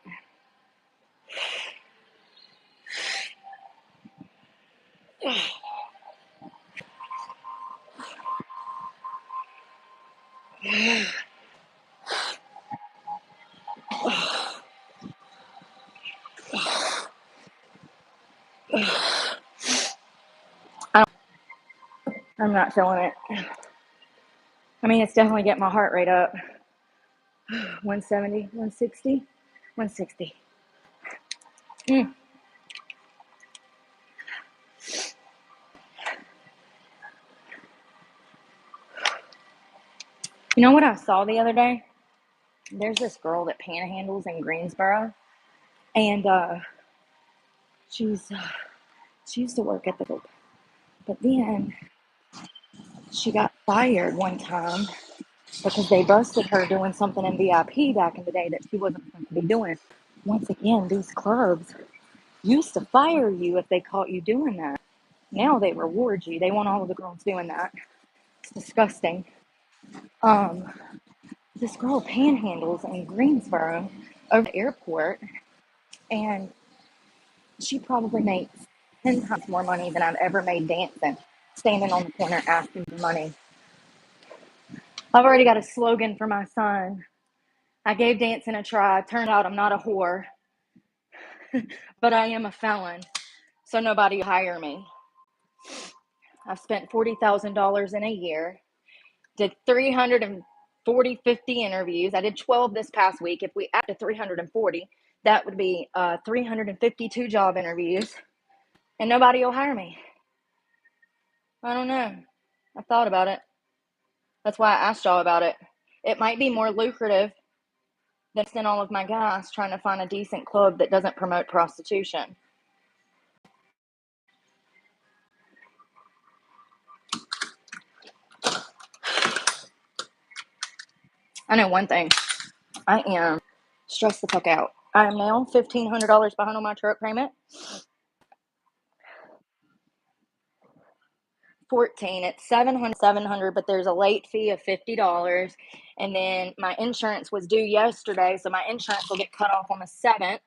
I'm not feeling it. I mean, it's definitely getting my heart rate up. 170, 160, 160. You know what I saw the other day? There's this girl that panhandles in Greensboro, and she used to work at the group, but then she got fired one time because they busted her doing something in VIP back in the day that she wasn't supposed to be doing. Once again, these clubs used to fire you if they caught you doing that. Now they reward you. They want all of the girls doing that. It's disgusting. This girl panhandles in Greensboro over the airport, and she probably makes 10 times more money than I've ever made dancing, standing on the corner asking for money. I've already got a slogan for my son. I gave dancing a try. Turned out I'm not a whore, but I am a felon, so nobody will hire me. I've spent $40,000 in a year, did 50 interviews. I did 12 this past week. If we add to 340, that would be 352 job interviews, and nobody will hire me. I don't know. I thought about it. That's why I asked y'all about it. It might be more lucrative than spending all of my gas trying to find a decent club that doesn't promote prostitution. I know one thing. I am stressed the fuck out. I am now $1,500 behind on my truck payment. 14. It's 700, but there's a late fee of $50. And then my insurance was due yesterday, so my insurance will get cut off on the 7th.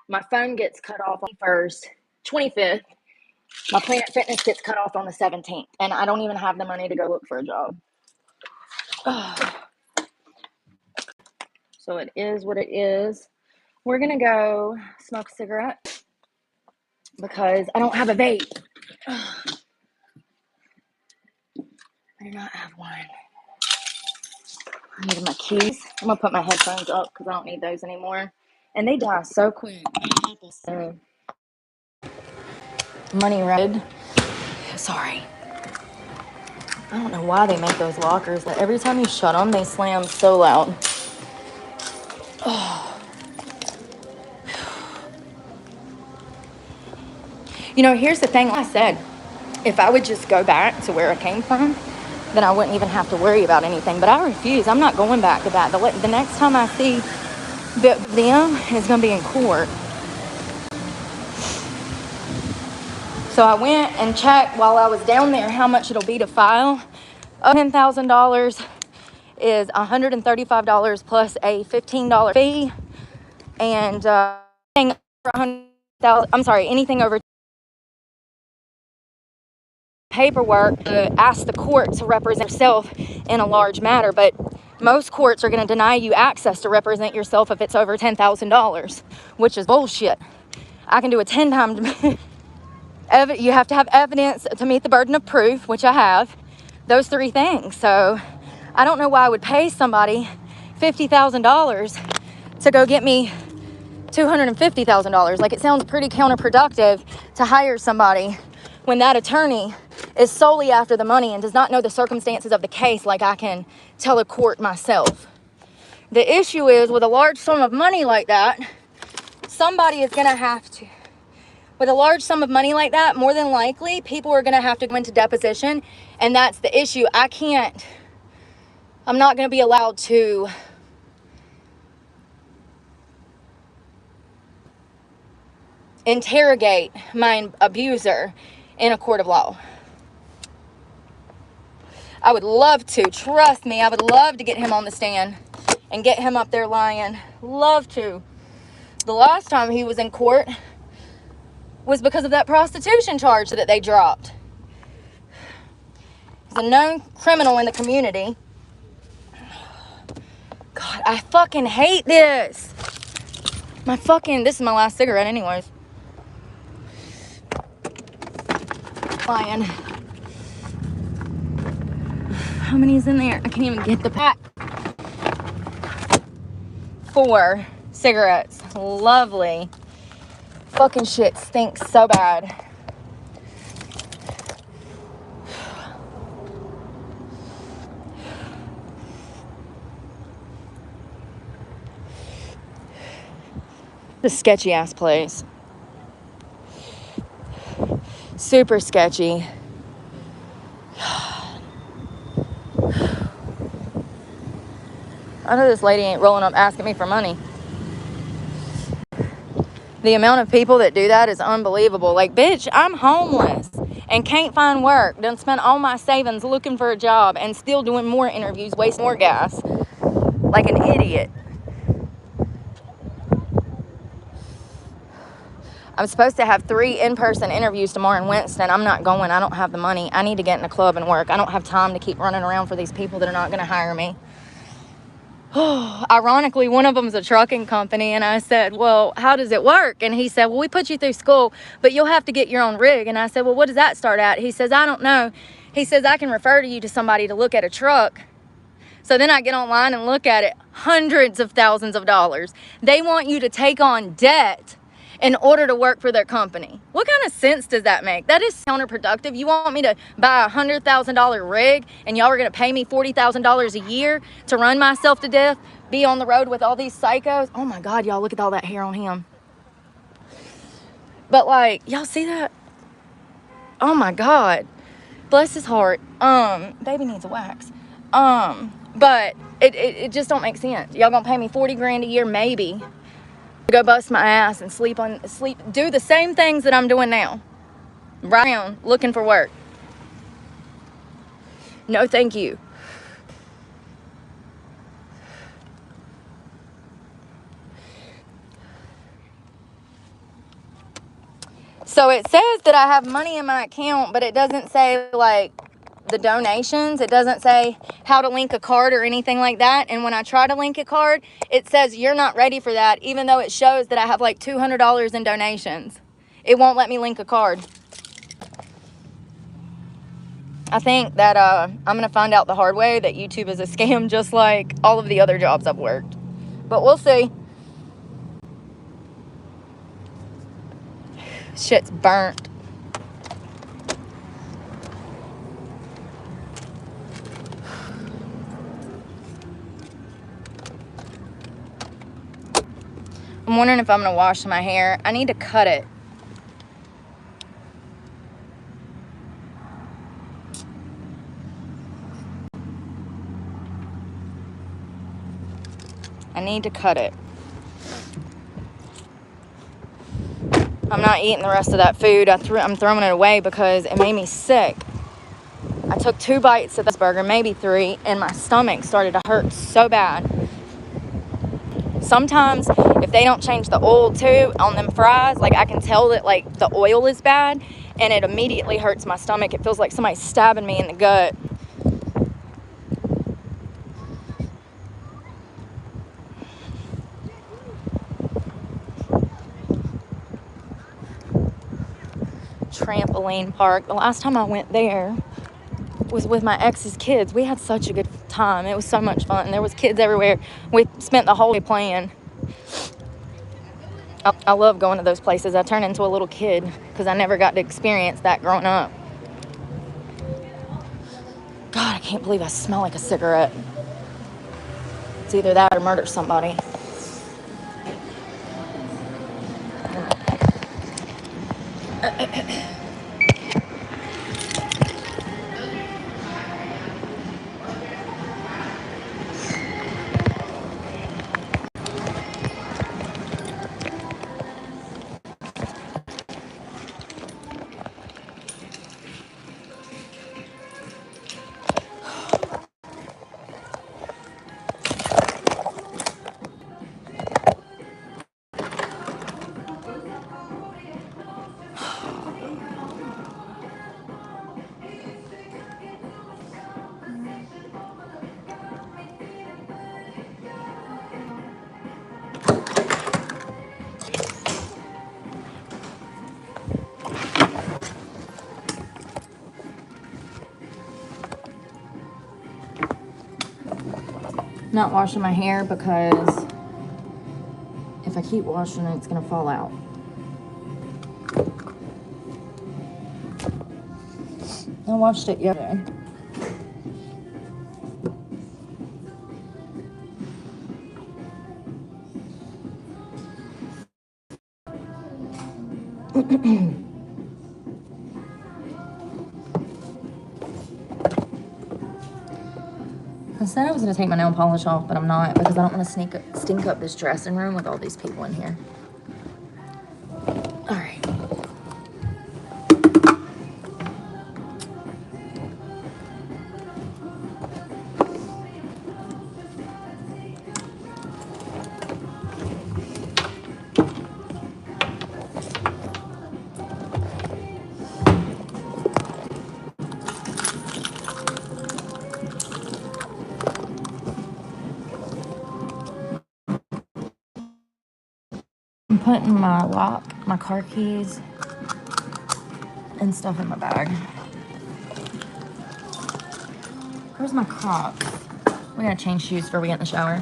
My phone gets cut off on 1st, 25th. My Planet Fitness gets cut off on the 17th. And I don't even have the money to go look for a job. So it is what it is. We're going to go smoke a cigarette because I don't have a vape. I do not have one. I need my keys. I'm going to put my headphones up because I don't need those anymore. And they die so quick. Money red. Sorry. I don't know why they make those lockers. But every time you shut them, they slam so loud. Oh. You know, here's the thing. Like I said, if I would just go back to where I came from, then I wouldn't even have to worry about anything. But I refuse. I'm not going back to that. The next time I see them is going to be in court. So I went and checked while I was down there how much it'll be to file. $10,000 is $135 plus a $15 fee. And anything over $100,000, I'm sorry, anything over paperwork, ask the court to represent yourself in a large matter. But most courts are going to deny you access to represent yourself if it's over $10,000, which is bullshit. I can do a 10 times. You have to have evidence to meet the burden of proof, which I have. Those 3 things. So I don't know why I would pay somebody $50,000 to go get me $250,000. Like, it sounds pretty counterproductive to hire somebody when that attorney is solely after the money and does not know the circumstances of the case like I can tell a court myself. The issue is, with a large sum of money like that, somebody is going to have to, with a large sum of money like that, more than likely, people are going to have to go into deposition. And that's the issue. I'm not going to be allowed to interrogate my abuser in a court of law. I would love to. Trust me, I would love to get him on the stand and get him up there lying. Love to. The last time he was in court was because of that prostitution charge that they dropped. He's a known criminal in the community. God, I fucking hate this. This is my last cigarette anyways. Lying. How many is in there? I can't even get the pack. 4 cigarettes. Lovely. Fucking shit stinks so bad. This sketchy ass place. Super sketchy. I know this lady ain't rolling up asking me for money. The amount of people that do that is unbelievable. Like, bitch, I'm homeless and can't find work. Done spent all my savings looking for a job and still doing more interviews, waste more gas. Like an idiot. I'm supposed to have 3 in-person interviews tomorrow in Winston. I'm not going. I don't have the money. I need to get in a club and work. I don't have time to keep running around for these people that are not going to hire me. Ironically, one of them is a trucking company, and I said, well, how does it work? And he said, well, we put you through school, but you'll have to get your own rig. And I said, well, what does that start at? He says, I don't know. He says, I can refer you to somebody to look at a truck. So then I get online and look at it. Hundreds of thousands of dollars. They want you to take on debt in order to work for their company. What kind of sense does that make? That is counterproductive. You want me to buy a $100,000 rig and y'all are going to pay me $40,000 a year to run myself to death, be on the road with all these psychos? Oh my God, y'all, look at all that hair on him. But like, y'all see that? Oh my God. Bless his heart. Baby needs a wax. But it just don't make sense. Y'all gonna pay me 40 grand a year, maybe, to go bust my ass and do the same things that I'm doing now. Right around looking for work. No, thank you. So it says that I have money in my account, but it doesn't say like the donations. It doesn't say how to link a card or anything like that. And when I try to link a card, it says you're not ready for that, even though it shows that I have like $200 in donations. It won't let me link a card. I think that I'm going to find out the hard way that YouTube is a scam, just like all of the other jobs I've worked. But we'll see. Shit's burnt. I'm wondering if I'm going to wash my hair. I need to cut it. I need to cut it. I'm not eating the rest of that food. I'm throwing it away because it made me sick. I took 2 bites of this burger, maybe 3, and my stomach started to hurt so bad. Sometimes if they don't change the oil too on them fries, like I can tell that like the oil is bad and it immediately hurts my stomach. It feels like somebody's stabbing me in the gut. Trampoline park. The last time I went there was with my ex's kids. We had such a good time. It was so much fun. There was kids everywhere. We spent the whole day playing. I love going to those places. I turn into a little kid because I never got to experience that growing up. God, I can't believe I smell like a cigarette. It's either that or murder somebody. Not washing my hair because if I keep washing it, it's gonna fall out. I washed it yesterday. I said I was gonna take my nail polish off, but I'm not because I don't want to stink up this dressing room with all these people in here. All right. I'm putting my lock, my car keys, and stuff in my bag. Where's my Crocs? We gotta change shoes before we get in the shower.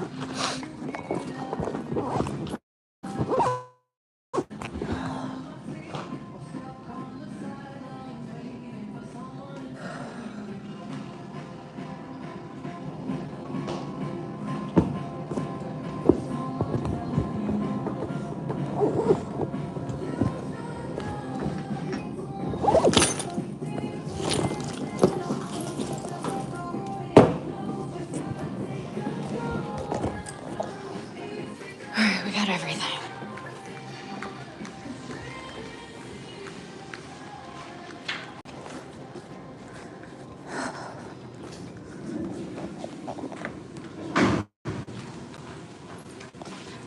All right, we got everything.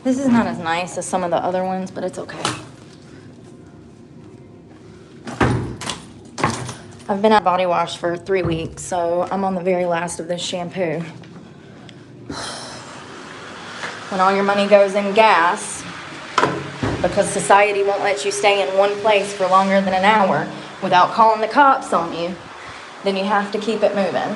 This is not as nice as some of the other ones, but it's okay. I've been out of body wash for 3 weeks, so I'm on the very last of this shampoo. When all your money goes in gas, because society won't let you stay in one place for longer than an hour without calling the cops on you, then you have to keep it moving.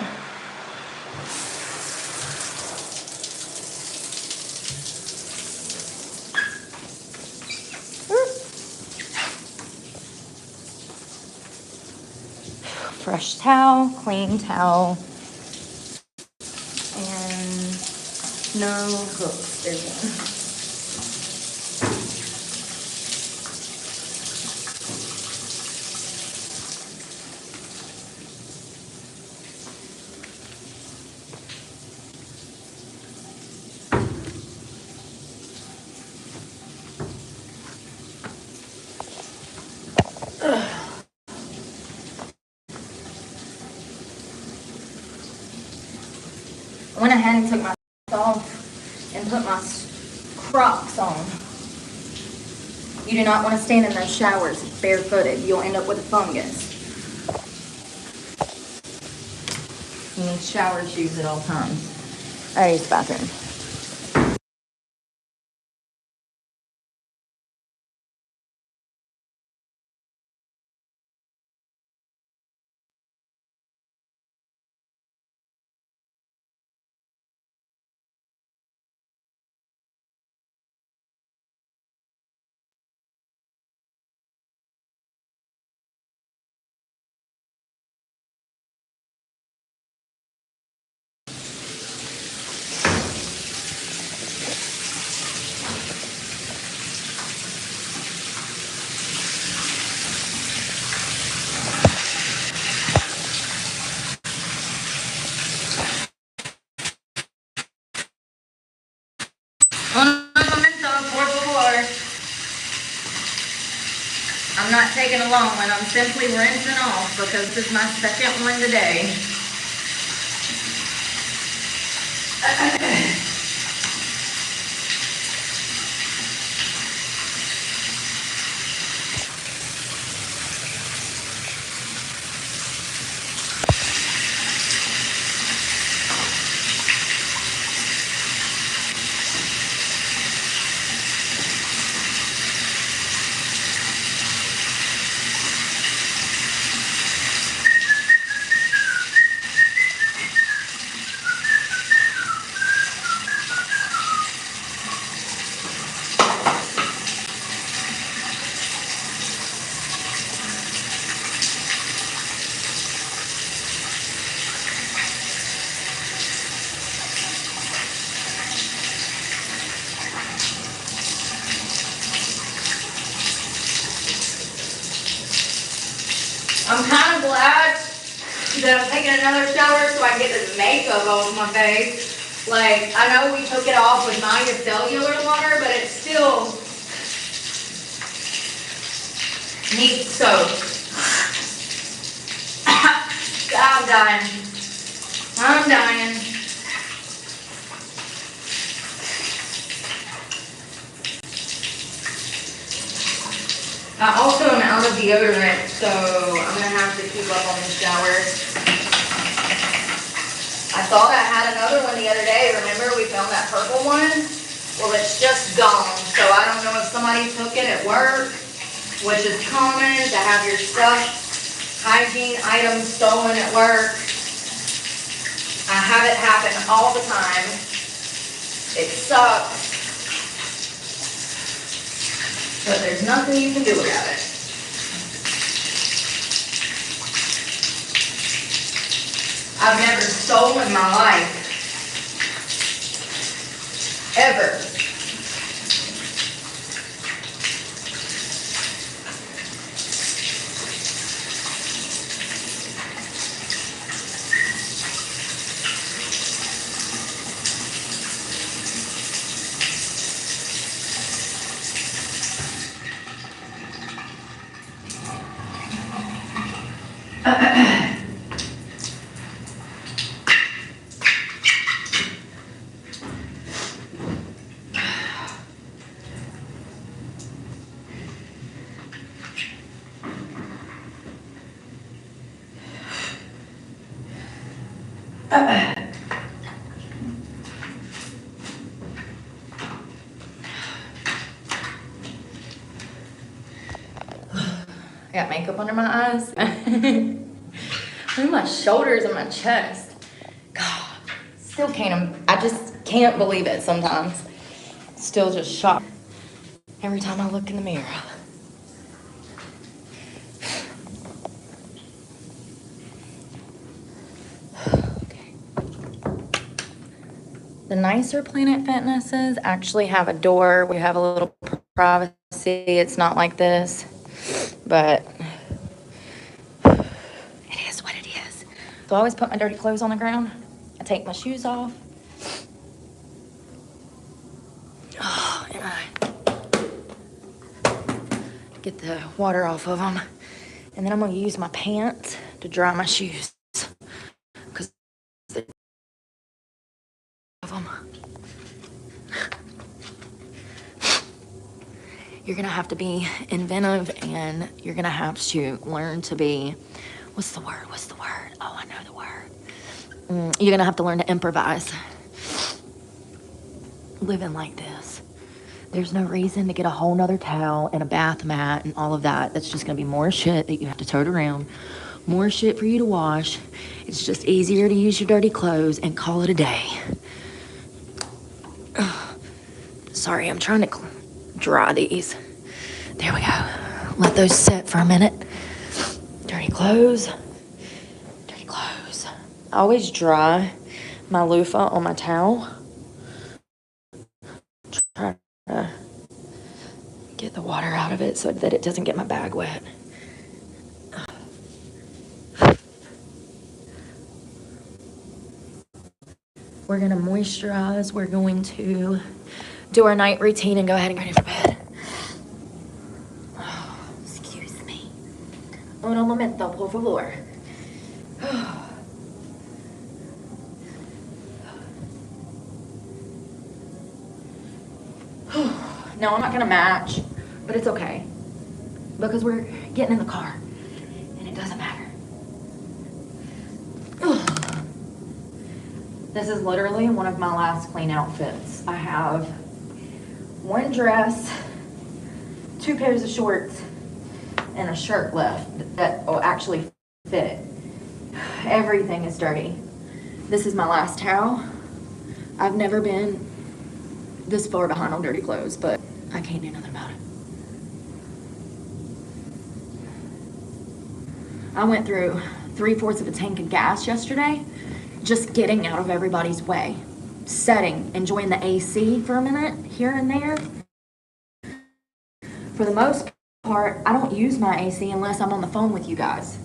Fresh towel, clean towel, and no hooks. There's one. I went ahead and took my off and put my Crocs on. You do not want to stand in those showers barefooted. You'll end up with a fungus. You need shower shoes at all times. I gotta use the bathroom. I'm not taking a long one. I'm simply rinsing off because this is my second one today. I'm kind of glad that I'm taking another shower so I can get this makeup off my face. Like, I know we took it off with micellar water, but it still needs soap. I'm dying. I'm dying. I also am out of deodorant, so I'm gonna have to keep up on the showers. I thought I had another one the other day. Remember we found that purple one? Well, it's just gone. So I don't know if somebody took it at work, which is common to have your stuff, hygiene items stolen at work. I have it happen all the time. It sucks. But there's nothing you can do about it. I've never stolen my life. Ever.
I got makeup under my eyes. Look at my shoulders and my chest. God, still can't, I just can't believe it sometimes. Still just shocked every time I look in the mirror. Okay. The nicer Planet Fitnesses actually have a door. We have a little privacy. It's not like this, but it is what it is. So I always put my dirty clothes on the ground. I take my shoes off. Oh, and I get the water off of them. And then I'm gonna use my pants to dry my shoes. Because of them. You're gonna have to be inventive, and you're gonna have to learn to be, what's the word? Oh, I know the word. You're gonna have to learn to improvise. Living like this, there's no reason to get a whole nother towel and a bath mat and all of that. That's just gonna be more shit that you have to tote around, more shit for you to wash. It's just easier to use your dirty clothes and call it a day. Sorry, I'm trying to dry these. There we go. Let those sit for a minute. Dirty clothes. Dirty clothes. I always dry my loofah on my towel. Try to get the water out of it so that it doesn't get my bag wet. We're gonna moisturize. We're going to do our night routine and go ahead and get ready for bed. Oh, excuse me. Un momento, por favor. No, I'm not gonna match, but it's okay because we're getting in the car and it doesn't matter. This is literally one of my last clean outfits. I have one dress, 2 pairs of shorts, and a shirt left that will actually fit. Everything is dirty. This is my last towel. I've never been this far behind on dirty clothes, but I can't do nothing about it. I went through 3/4 of a tank of gas yesterday, just getting out of everybody's way, setting, enjoying the AC for a minute here and there. For the most part, I don't use my AC unless I'm on the phone with you guys.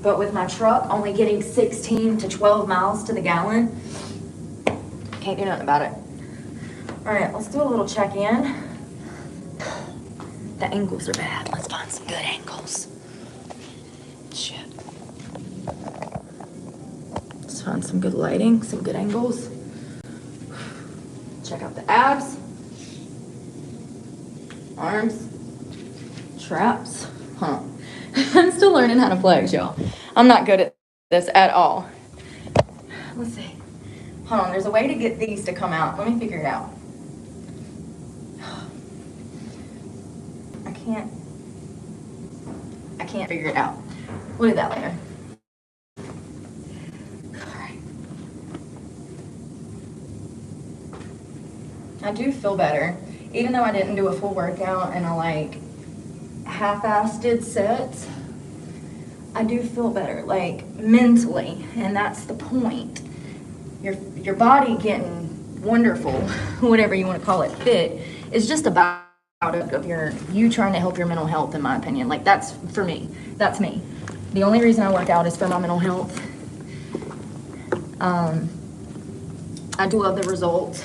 But with my truck only getting 16 to 12 miles to the gallon, can't do nothing about it. All right, let's do a little check-in. The angles are bad. Let's find some good angles. Shit. Let's find some good lighting, some good angles. Check out the abs. Arms. Traps. Huh. I'm still learning how to flex, y'all. I'm not good at this at all. Let's see. Hold on, there's a way to get these to come out. Let me figure it out. I can't figure it out. We'll do that later. Alright. I do feel better. Even though I didn't do a full workout and I like half-assed did sets, I do feel better, like mentally, and that's the point. Your body getting wonderful, whatever you want to call it, fit, is just about of you trying to help your mental health, in my opinion. Like, that's for me. That's me. The only reason I work out is for my mental health. I do love the results,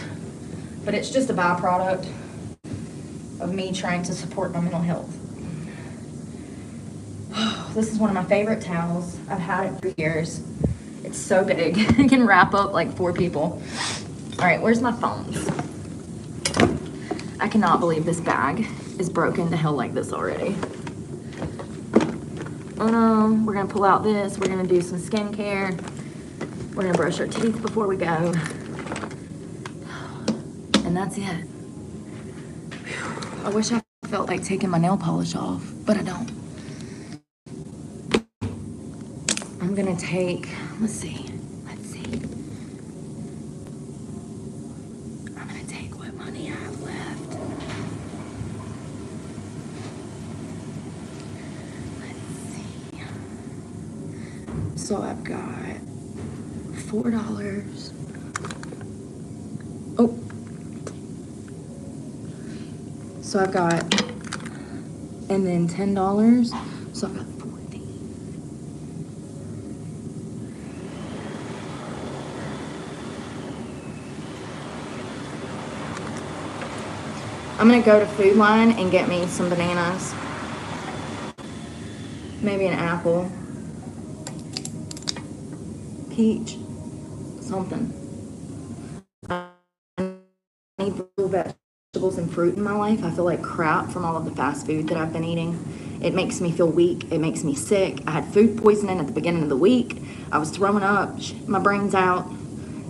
but it's just a byproduct of me trying to support my mental health. This is one of my favorite towels. I've had it for years. It's so big. It can wrap up like 4 people. All right, where's my phones? I cannot believe this bag is broken to hell like this already. We're gonna pull out this. We're gonna do some skincare. We're gonna brush our teeth before we go. And that's it. I wish I felt like taking my nail polish off, but I don't. I'm gonna take, let's see. I'm gonna take what money I have left. Let's see. So I've got $4. Oh. So I've got, and then $10. So I've got 40. I'm gonna go to Food Line and get me some bananas. Maybe an apple. Peach. Something. I need real vegetables and fruit in my life. I feel like crap from all of the fast food that I've been eating. It makes me feel weak. It makes me sick. I had food poisoning at the beginning of the week. I was throwing up. My brain's out.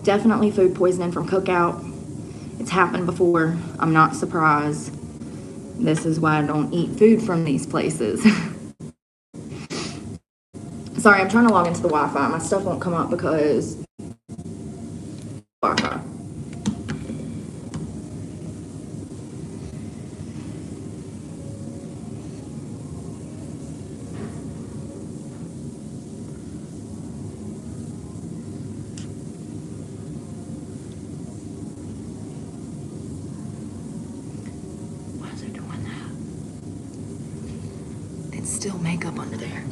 Definitely food poisoning from Cookout. It's happened before. I'm not surprised. This is why I don't eat food from these places. Sorry, I'm trying to log into the Wi-Fi. My stuff won't come up because Wi-Fi. Why is it doing that? It's still makeup under there.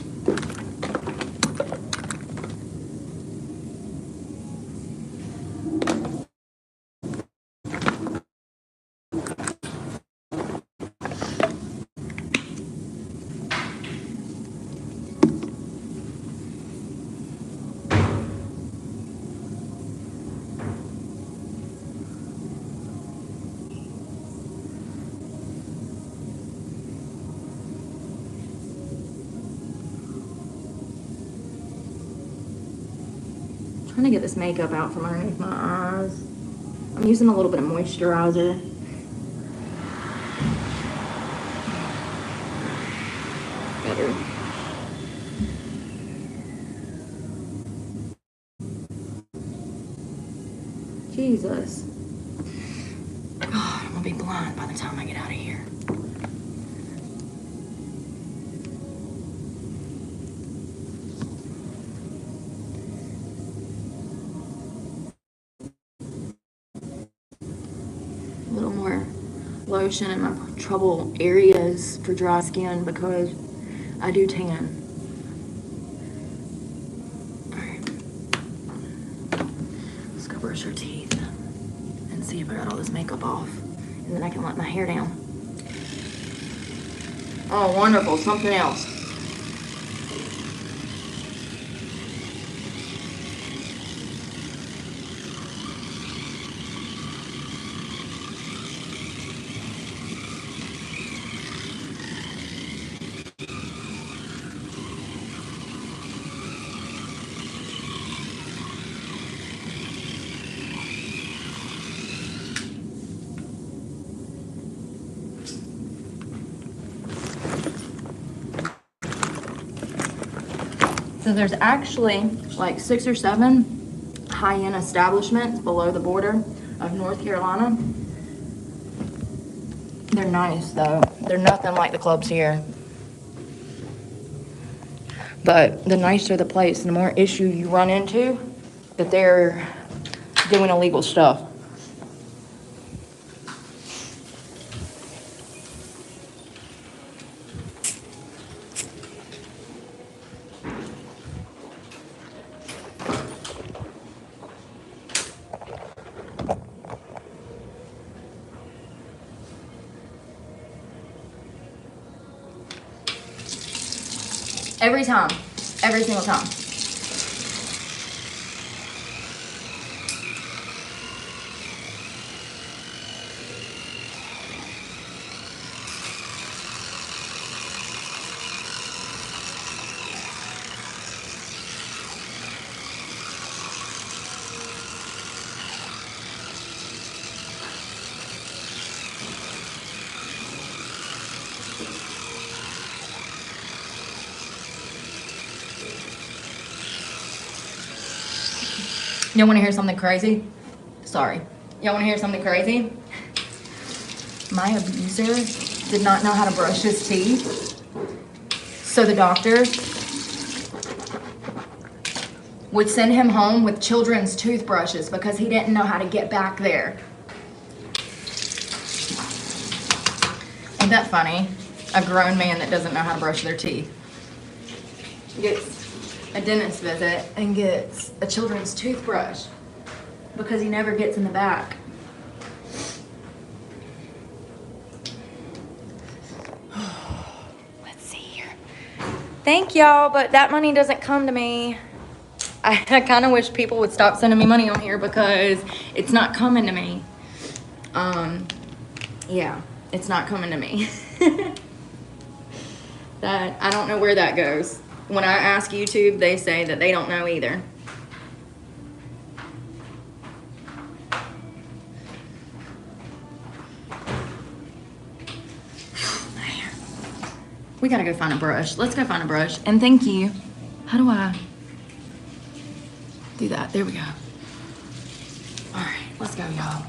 Trying to get this makeup out from underneath my eyes. I'm using a little bit of moisturizer. Better. Jesus. God, I'm gonna be blind by the time I get out of here. A little more lotion in my trouble areas for dry skin because I do tan. Alright. Let's go brush our teeth and see if I got all this makeup off. And then I can let my hair down. Oh, wonderful. Something else. So there's actually like 6 or 7 high-end establishments below the border of North Carolina. They're nice though. They're nothing like the clubs here. But the nicer the place, the more issue you run into that they're doing illegal stuff. Every time. Every single time. Y'all want to hear something crazy? Sorry. Y'all want to hear something crazy? My abuser did not know how to brush his teeth. So the doctor would send him home with children's toothbrushes because he didn't know how to get back there. Ain't that funny? A grown man that doesn't know how to brush their teeth gets a dentist visit and gets a children's toothbrush because he never gets in the back. Let's see here. Thank y'all, but that money doesn't come to me. I kind of wish people would stop sending me money on here because it's not coming to me. Yeah, it's not coming to me. That I don't know where that goes. When I ask YouTube, they say that they don't know either. We gotta go find a brush. Let's go find a brush. And thank you. How do I do that? There we go. All right, let's go, y'all.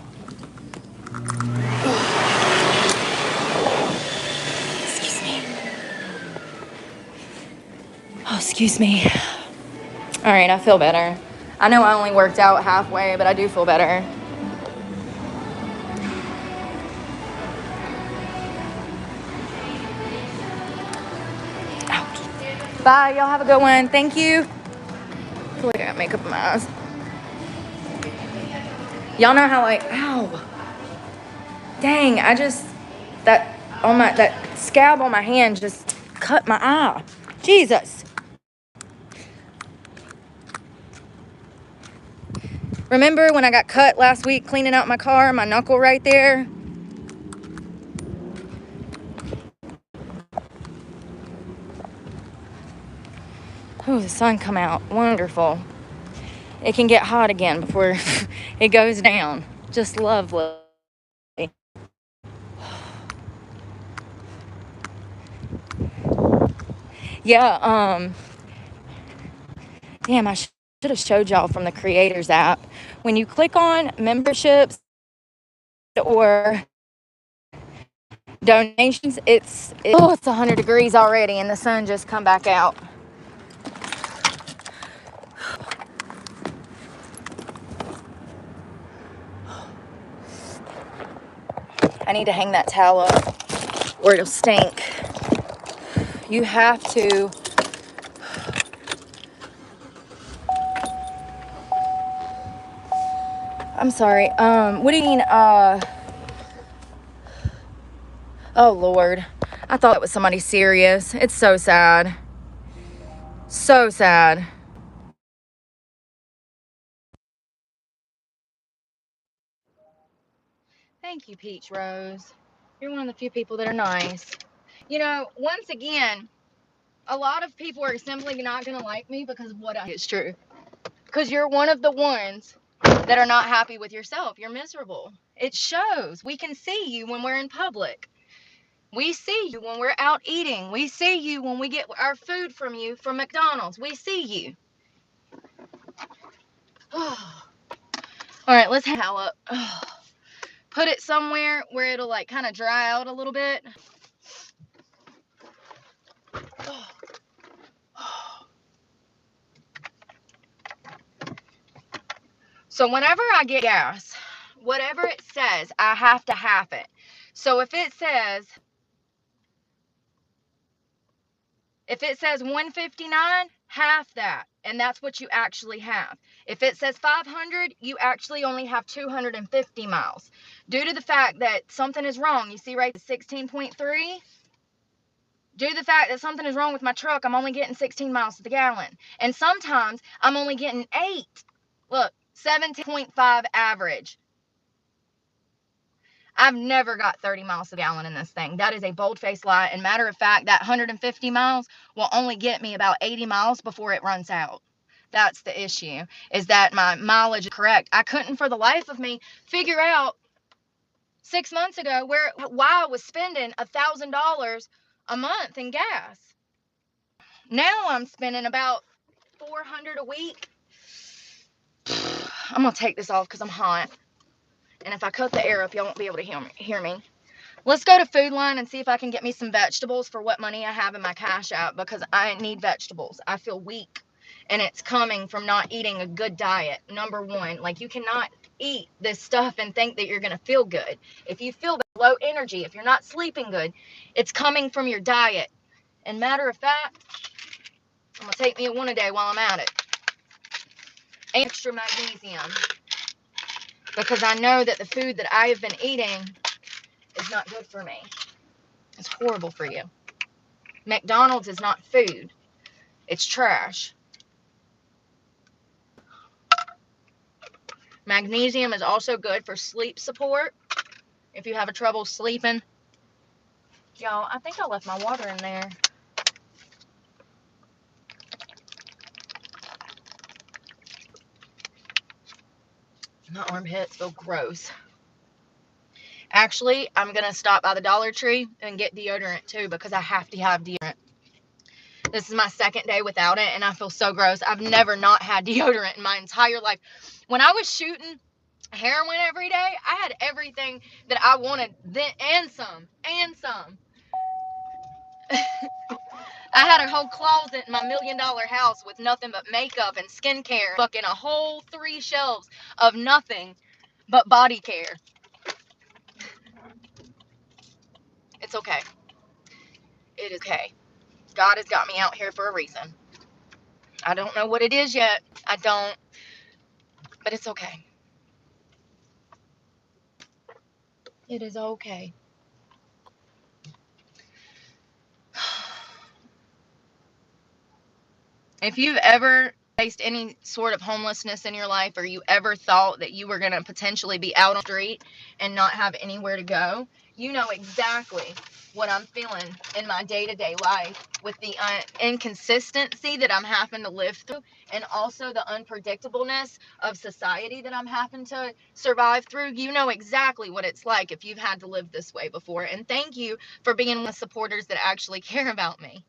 Excuse me. Oh, excuse me. All right, I feel better. I know I only worked out halfway, but I do feel better. Ouch. Bye, y'all have a good one. Thank you. I feel like I got makeup in my eyes. Y'all know how like, ow. Dang, that scab on my hand just cut my eye. Jesus. Remember when I got cut last week cleaning out my car, my knuckle right there? Oh, the sun come out. Wonderful. It can get hot again before it goes down. Just lovely. Yeah, damn, I should have showed y'all from the Creators app. When you click on memberships or donations, it's 100 degrees already and the sun just come back out. I need to hang that towel up or it'll stink. You have to. I'm sorry. What do you mean, oh Lord. I thought it was somebody serious. It's so sad. So sad. Thank you, Peach Rose. You're one of the few people that are nice. You know, once again, a lot of people are simply not going to like me because of what I do. It's true. Because you're one of the ones that are not happy with yourself. You're miserable. It shows. We can see you when we're in public. We see you when we're out eating. We see you when we get our food from you from McDonald's. We see you. All right, let's towel up. Put it somewhere where it'll like kind of dry out a little bit. So whenever I get gas, whatever it says, I have to half it. So if it says $159, half that, and that's what you actually have. If it says 500, you actually only have 250 miles. Due to the fact that something is wrong, you see right, 16.3. Due to the fact that something is wrong with my truck, I'm only getting 16 miles to the gallon. And sometimes I'm only getting 8. Look, 17.5 average. I've never got 30 miles to the gallon in this thing. That is a bold-faced lie. And matter of fact, that 150 miles will only get me about 80 miles before it runs out. That's the issue, is that my mileage is correct. I couldn't for the life of me figure out 6 months ago why I was spending $1,000 a month in gas. Now I'm spending about $400 a week.
I'm going to take this off because I'm hot. And if I cut the air up, y'all won't be able to hear me. Let's go to Food Line and see if I can get me some vegetables for what money I have in my Cash App, because I need vegetables. I feel weak, and it's coming from not eating a good diet. Number one, like, you cannot eat this stuff and think that you're going to feel good. If you feel low energy, if you're not sleeping good, it's coming from your diet. And matter of fact, I'm going to take me one a day while I'm at it. Extra magnesium, because I know that the food that I have been eating is not good for me. It's horrible for you. McDonald's is not food. It's trash. Magnesium is also good for sleep support. If you have trouble sleeping. Y'all, I think I left my water in there. My armpits feel gross. Actually, I'm going to stop by the Dollar Tree and get deodorant too, because I have to have deodorant. This is my second day without it, and I feel so gross. I've never not had deodorant in my entire life. When I was shooting heroin every day, I had everything that I wanted, then and some. I had a whole closet in my $1 million house with nothing but makeup and skincare. Fucking a whole 3 shelves of nothing but body care. It's okay. It is okay. God has got me out here for a reason. I don't know what it is yet. I don't. But it's okay. It is okay. If you've ever faced any sort of homelessness in your life, or you ever thought that you were going to potentially be out on the street and not have anywhere to go, you know exactly what I'm feeling in my day-to-day life, with the inconsistency that I'm having to live through, and also the unpredictableness of society that I'm having to survive through. You know exactly what it's like if you've had to live this way before. And thank you for being one of the supporters that actually care about me.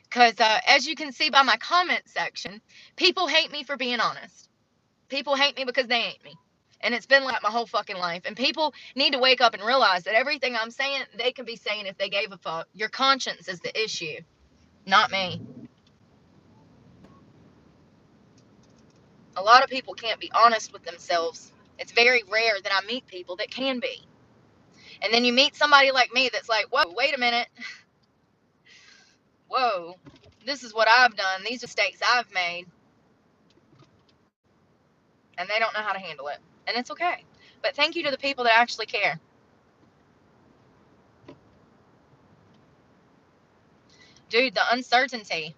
Because as you can see by my comment section, people hate me for being honest. People hate me because they hate me. And it's been like my whole fucking life. And people need to wake up and realize that everything I'm saying, they could be saying if they gave a fuck. Your conscience is the issue, not me. A lot of people can't be honest with themselves. It's very rare that I meet people that can be. And then you meet somebody like me that's like, whoa, wait a minute. Whoa, this is what I've done. These mistakes I've made. And they don't know how to handle it. And it's okay. But thank you to the people that actually care. Dude, the uncertainty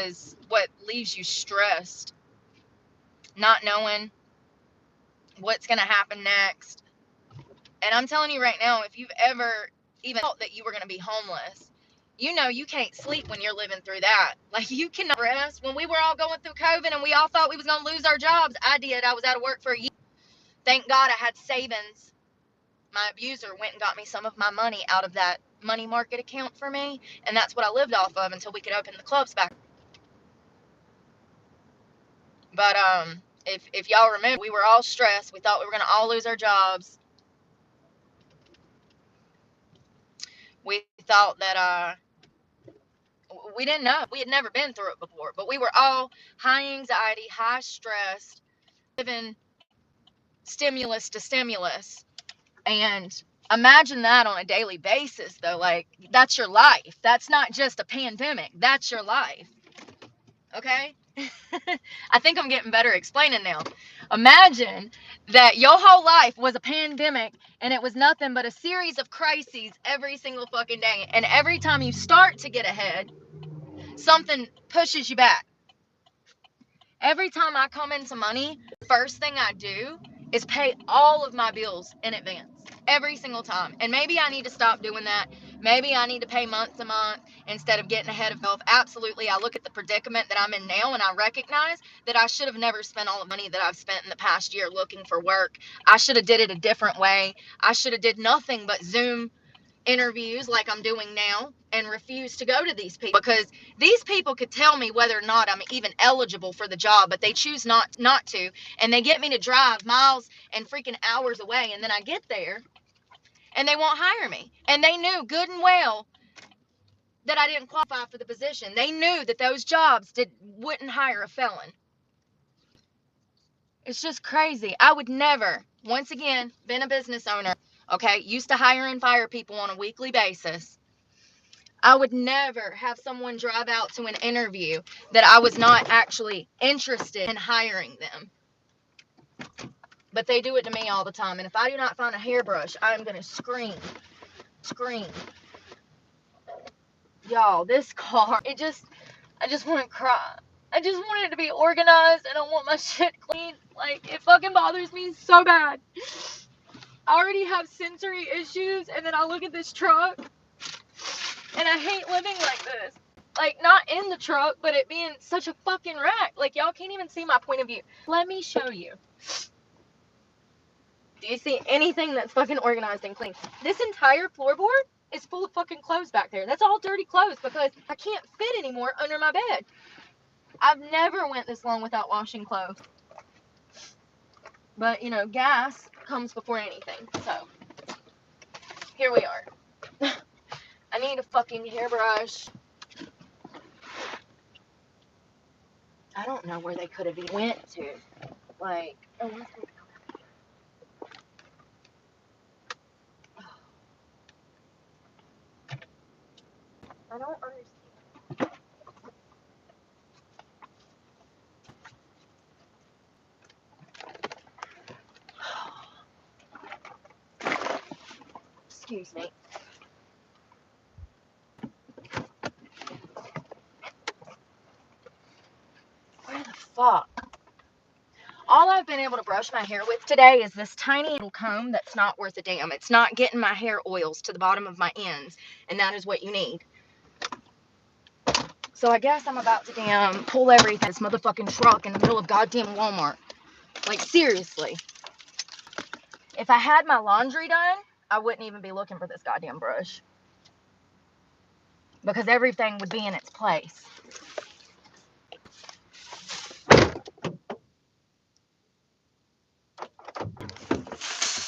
is what leaves you stressed. Not knowing what's going to happen next. And I'm telling you right now, if you've ever even thought that you were going to be homeless, you know you can't sleep when you're living through that. Like, you cannot rest. When we were all going through COVID and we all thought we was going to lose our jobs, I did. I was out of work for a year. Thank God I had savings. My abuser went and got me some of my money out of that money market account for me, and that's what I lived off of until we could open the clubs back. But if y'all remember, we were all stressed. We thought we were going to all lose our jobs. We thought that we didn't know. We had never been through it before, but we were all high anxiety, high stress, living stimulus to stimulus. And imagine that on a daily basis, though. Like, that's your life. That's not just a pandemic. That's your life. Okay? I think I'm getting better explaining now. Imagine that your whole life was a pandemic, and it was nothing but a series of crises every single fucking day. And every time you start to get ahead, something pushes you back. Every time I come into money, the first thing I do is pay all of my bills in advance. Every single time. And maybe I need to stop doing that. Maybe I need to pay month to month instead of getting ahead of myself. Absolutely. I look at the predicament that I'm in now, and I recognize that I should have never spent all the money that I've spent in the past year looking for work. I should have did it a different way. I should have did nothing but Zoom
interviews like I'm doing now and refuse to go to these people, because these people could tell me whether or not I'm even eligible for the job, but they choose not to, and they get me to drive miles and freaking hours away, and then I get there and they won't hire me. And they knew good and well that I didn't qualify for the position. They knew that those jobs wouldn't hire a felon. It's just crazy. I would never, once again, been a business owner, okay, used to hire and fire people on a weekly basis. I would never have someone drive out to an interview that I was not actually interested in hiring them. But they do it to me all the time. And if I do not find a hairbrush, I'm going to scream. Y'all, this car, I just want to cry. I just want it to be organized, and I want my shit clean. Like, it fucking bothers me so bad. I already have sensory issues, and then I look at this truck, and I hate living like this. Like, not in the truck, but it being such a fucking wreck. Like, y'all can't even see my point of view. Let me show you. Do you see anything that's fucking organized and clean? This entire floorboard is full of fucking clothes back there. That's all dirty clothes because I can't fit anymore under my bed. I've never went this long without washing clothes. But, you know, gas comes before anything. So, here we are. I need a fucking hairbrush. I don't know where they could have even went to. Like, oh, I don't understand. Excuse me. Where the fuck? All I've been able to brush my hair with today is this tiny little comb that's not worth a damn. It's not getting my hair oils to the bottom of my ends, and that is what you need. So I guess I'm about to damn pull everything this motherfucking truck in the middle of goddamn Walmart. Like, seriously. If I had my laundry done, I wouldn't even be looking for this goddamn brush. Because everything would be in its place.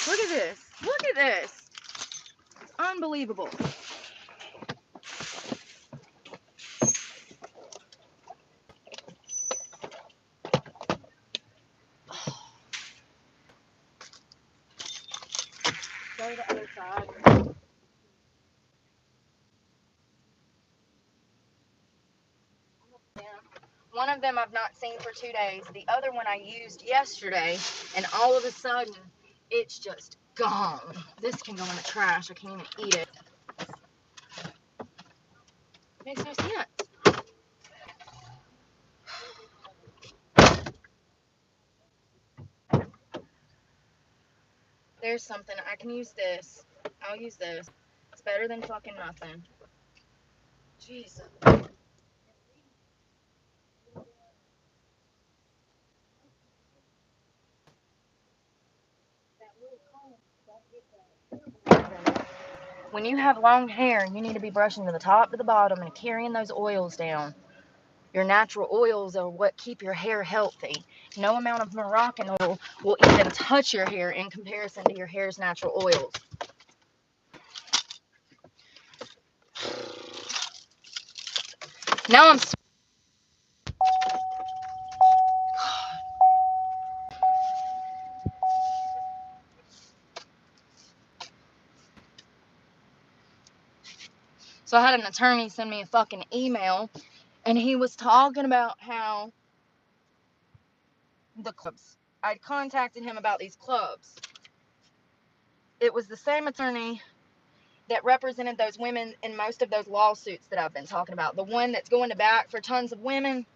Look at this. Look at this. Unbelievable. Go to the other side. One of them I've not seen for 2 days. The other one I used yesterday, and all of a sudden, it's just gone. This can go in the trash. I can't even eat it. Makes no sense. There's something. I can use this. I'll use this. It's better than fucking nothing. Jesus. When you have long hair, you need to be brushing to the top to the bottom and carrying those oils down. Your natural oils are what keep your hair healthy. No amount of Moroccan oil will even touch your hair in comparison to your hair's natural oils. Now I'm... So I had an attorney send me a fucking email, and he was talking about how the clubs. I'd contacted him about these clubs. It was the same attorney that represented those women in most of those lawsuits that I've been talking about. The one that's going to bat for tons of women.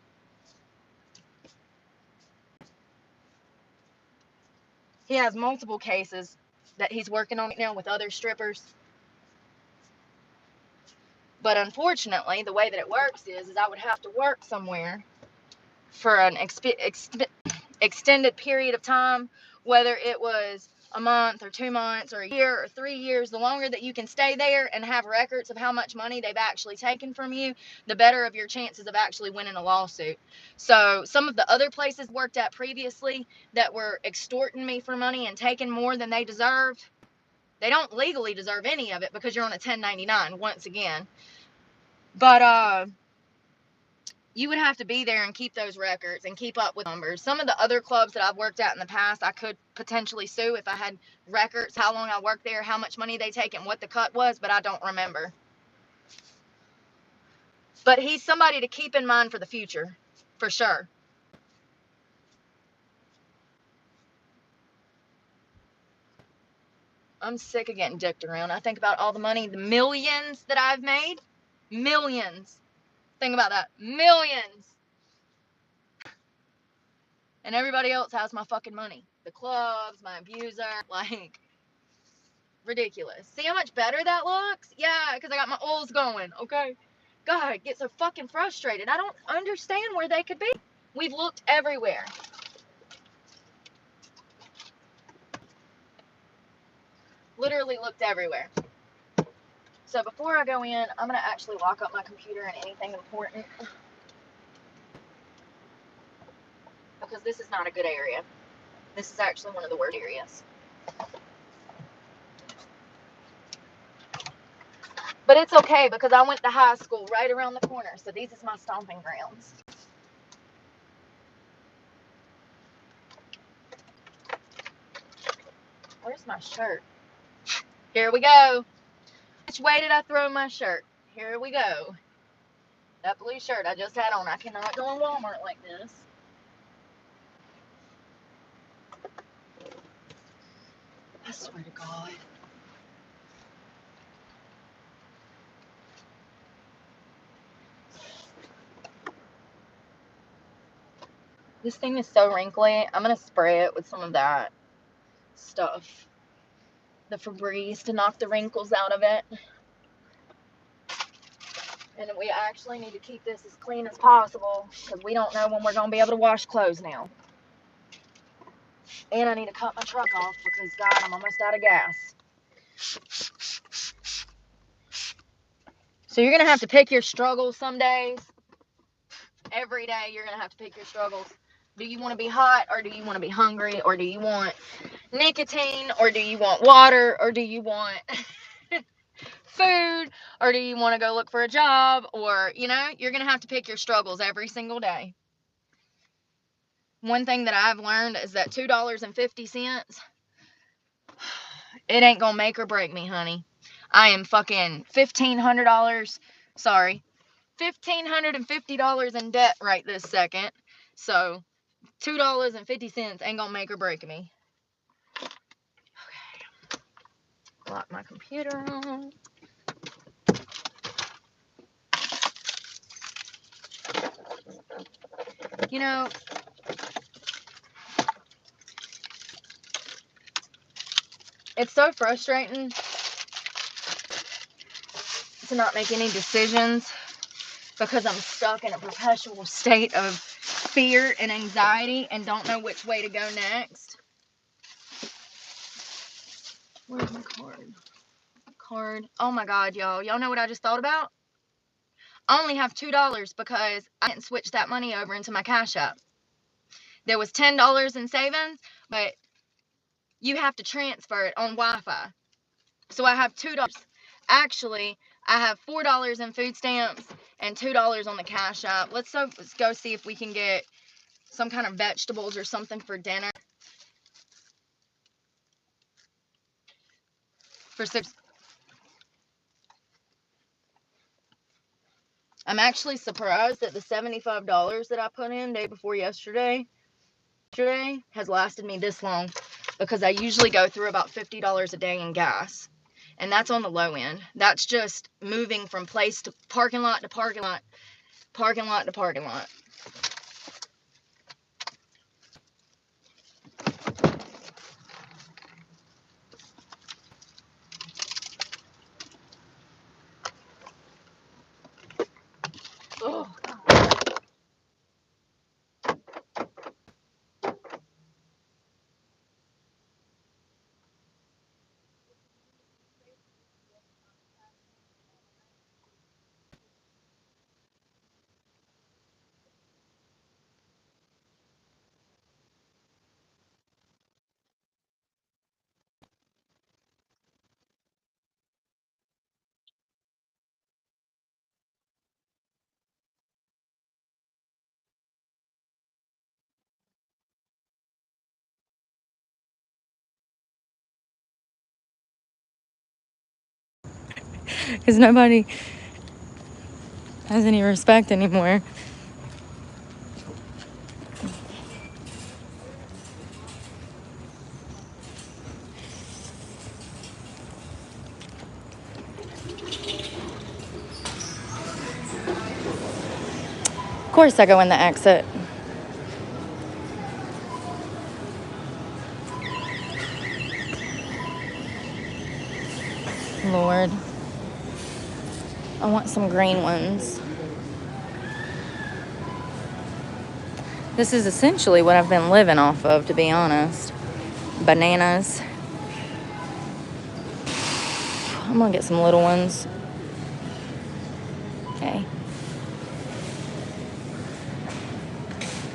He has multiple cases that he's working on right now with other strippers. But unfortunately, the way that it works is I would have to work somewhere for an extended period of time, whether it was a month or 2 months or a year or 3 years, the longer that you can stay there and have records of how much money they've actually taken from you, the better of your chances of actually winning a lawsuit. So some of the other places worked at previously that were extorting me for money and taking more than they deserved, they don't legally deserve any of it because you're on a 1099 once again. But you would have to be there and keep those records and keep up with numbers. Some of the other clubs that I've worked at in the past, I could potentially sue if I had records, how long I worked there, how much money they take, and what the cut was, but I don't remember. But he's somebody to keep in mind for the future, for sure. I'm sick of getting dicked around. I think about all the money, the millions that I've made. Millions. Think about that. Millions. And everybody else has my fucking money. The clubs, my abuser, like, ridiculous. See how much better that looks? Yeah, because I got my oils going, okay? God, I get so fucking frustrated. I don't understand where they could be. We've looked everywhere. Literally looked everywhere. So before I go in, I'm going to actually lock up my computer and anything important. Because this is not a good area. This is actually one of the worst areas. But it's okay because I went to high school right around the corner. So these is my stomping grounds. Where's my shirt? Here we go. Which way did I throw my shirt? Here we go. That blue shirt I just had on. I cannot go in Walmart like this. I swear to God. This thing is so wrinkly. I'm going to spray it with some of that stuff. The Febreze to knock the wrinkles out of it. And we actually need to keep this as clean as possible because we don't know when we're going to be able to wash clothes now. And I need to cut my truck off because, God, I'm almost out of gas. So you're going to have to pick your struggles some days. Every day you're going to have to pick your struggles. Do you want to be hot or do you want to be hungry? Or do you want nicotine or do you want water or do you want food or do you want to go look for a job? Or, you know, you're going to have to pick your struggles every single day. One thing that I've learned is that $2.50, it ain't going to make or break me, honey. I am fucking $1,500, sorry, $1,550 in debt right this second. So $2.50 ain't going to make or break me. Okay. Lock my computer on. You know, it's so frustrating to not make any decisions because I'm stuck in a perpetual state of fear and anxiety and don't know which way to go next. Where's my card? Oh my God, y'all. Y'all know what I just thought about? I only have $2 because I didn't switch that money over into my Cash App. There was $10 in savings, but you have to transfer it on Wi-Fi. So I have $2. Actually, I have $4 in food stamps and $2 on the Cash App. Let's go see if we can get some kind of vegetables or something for dinner. For $6. I'm actually surprised that the $75 that I put in day before yesterday has lasted me this long because I usually go through about $50 a day in gas. And that's on the low end. That's just moving from place to parking lot to parking lot, parking lot to parking lot. Oh,
because nobody has any respect anymore. Of course I go in the exit. Lord. I want some green ones. This is essentially what I've been living off of, to be honest. Bananas. I'm gonna get some little ones. Okay.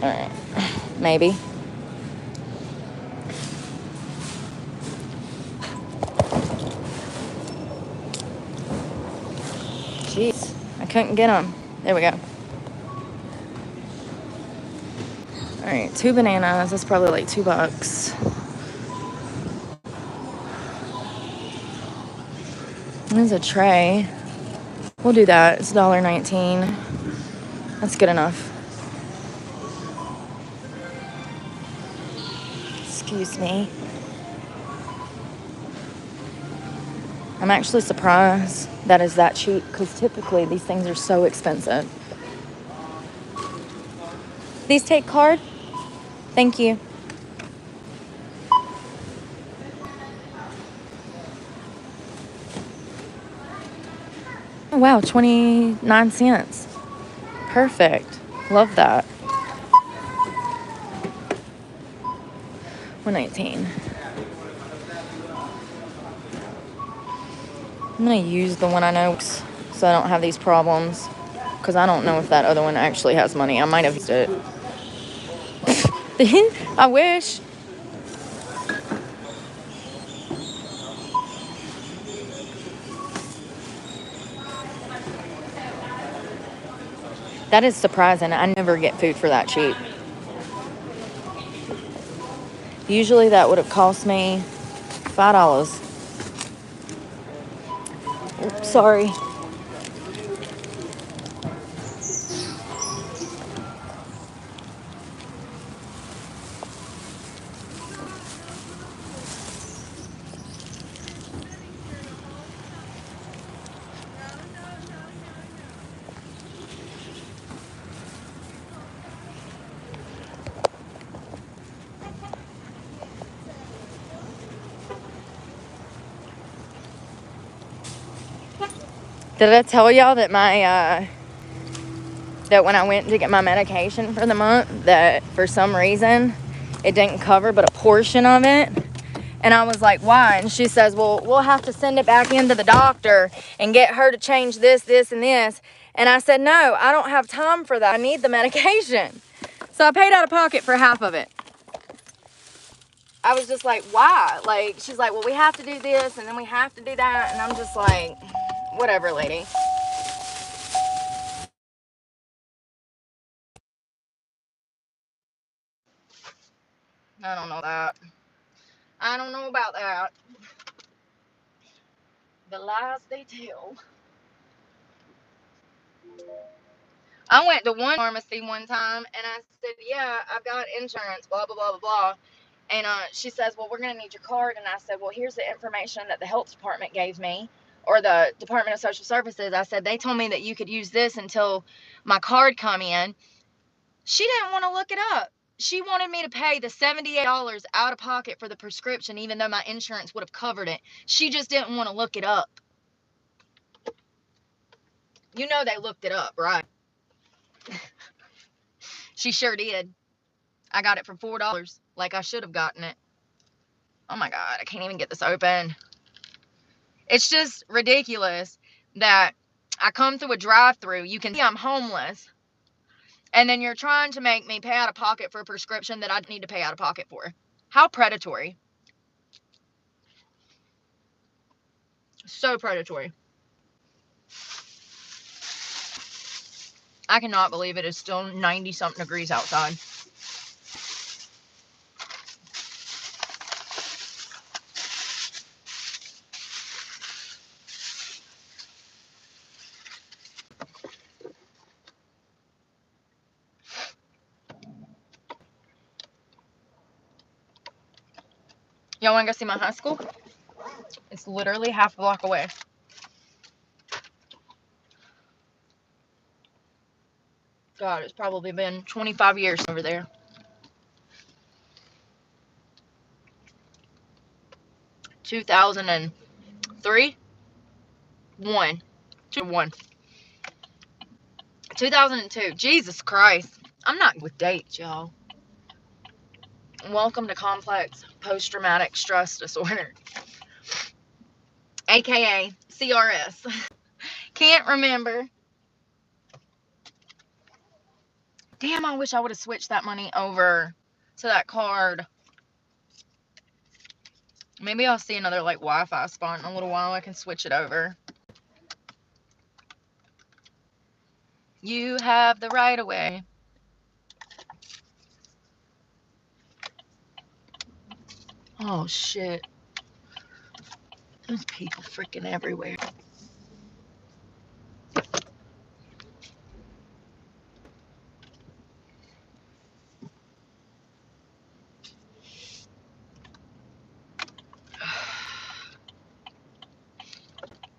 Alright. Maybe. Jeez. I couldn't get them. There we go. Alright, 2 bananas. That's probably like $2. There's a tray. We'll do that. It's $1.19. That's good enough. Excuse me. I'm actually surprised that is that cheap because typically these things are so expensive. These take card? Thank you. Oh, wow, 29 cents. Perfect. Love that. 119. I'm going to use the one I know so I don't have these problems. Because I don't know if that other one actually has money. I might have used it. I wish. That is surprising. I never get food for that cheap. Usually that would have cost me $5. Oops, sorry. Did I tell y'all that that when I went to get my medication for the month, that for some reason it didn't cover but a portion of it? And I was like, why? And she says, well, we'll have to send it back into the doctor and get her to change this, this, and this. And I said, no, I don't have time for that. I need the medication. So I paid out of pocket for half of it. I was just like, why? Like, she's like, well, we have to do this and then we have to do that. And I'm just like, whatever, lady. I don't know that. I don't know about that. The lies they tell. I went to one pharmacy one time and I said, yeah, I've got insurance, blah, blah, blah, blah, blah. And she says, well, we're going to need your card. And I said, well, here's the information that the health department gave me, or the Department of Social Services. I said, they told me that you could use this until my card come in. She didn't want to look it up. She wanted me to pay the $78 out of pocket for the prescription, even though my insurance would have covered it. She just didn't want to look it up. You know they looked it up, right? She sure did. I got it for $4, like I should have gotten it. Oh my God, I can't even get this open. It's just ridiculous that I come through a drive-through. You can see I'm homeless. And then you're trying to make me pay out of pocket for a prescription that I need to pay out of pocket for. How predatory. So predatory. I cannot believe it is still 90-something degrees outside.
Y'all want to go see my high school? It's literally half a block away. God, it's probably been 25 years over there. 2003? 1. 2002. Jesus Christ. I'm not with dates, y'all. Welcome to complex post-traumatic stress disorder. AKA CRS. Can't remember. Damn, I wish I would have switched that money over to that card. Maybe I'll see another like Wi-Fi spot in a little while. I can switch it over. You have the right of way. Oh shit. There's people freaking everywhere.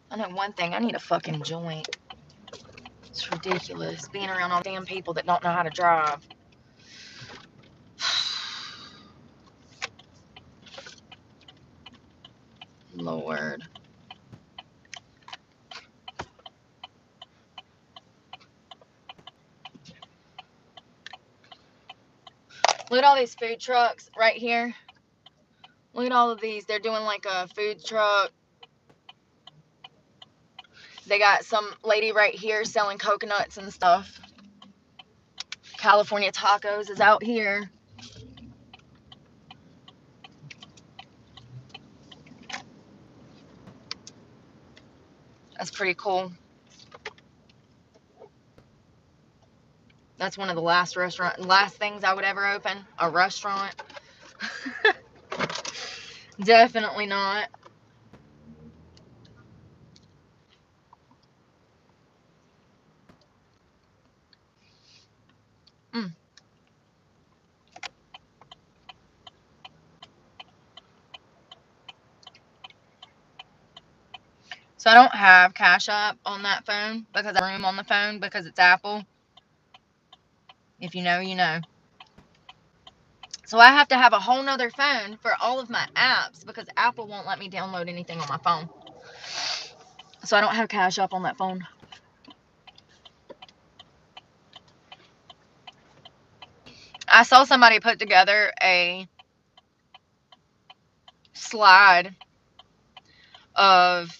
I know one thing, I need a fucking joint. It's ridiculous being around all damn people that don't know how to drive. Lord. Look at all these food trucks right here. Look at all of these. They're doing like a food truck. They got some lady right here selling coconuts and stuff. California Tacos is out here. That's pretty cool. That's one of the last things I would ever open. A restaurant. Definitely not. So I don't have Cash App on that phone because I have room on the phone because it's Apple. If you know, you know. So I have to have a whole nother phone for all of my apps because Apple won't let me download anything on my phone. So I don't have Cash App on that phone. I saw somebody put together a slide of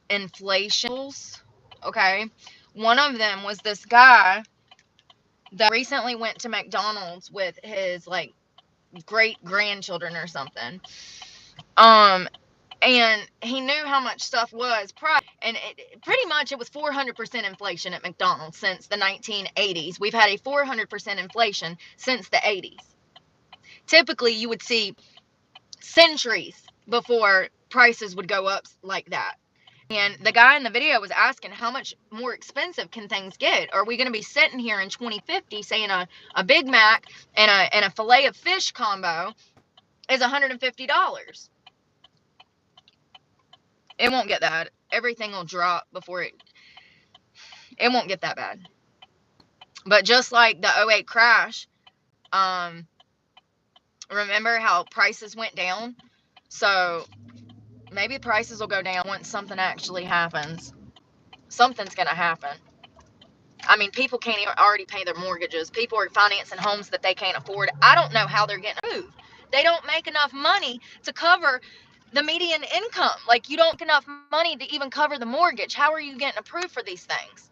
inflations. Okay. One of them was this guy that recently went to McDonald's with his like great grandchildren or something. And he knew how much stuff was priced, and pretty much it was 400% inflation at McDonald's since the 1980s. We've had a 400% inflation since the 80s. Typically, you would see centuries before prices would go up like that. And the guy in the video was asking, how much more expensive can things get? Are we going to be sitting here in 2050 saying a Big Mac and a filet of fish combo is $150? It won't get that. Everything will drop before it won't get that bad. But just like the 08 crash, remember how prices went down? So maybe prices will go down once something actually happens. Something's going to happen. I mean, people can't even already pay their mortgages. People are financing homes that they can't afford. I don't know how they're getting moved. They don't make enough money to cover the median income. Like, you don't get enough money to even cover the mortgage. How are you getting approved for these things?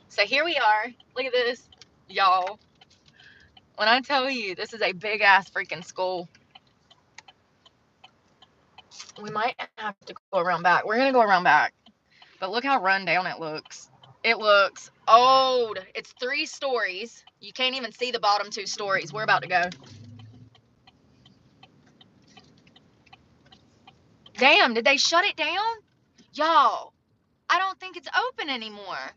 So here we are. Look at this, y'all. When I tell you this is a big ass freaking school, we might have to go around back. We're going to go around back. But look how run down it looks. It looks old. It's 3 stories. You can't even see the bottom 2 stories. We're about to go. Damn, did they shut it down? Y'all, I don't think it's open anymore.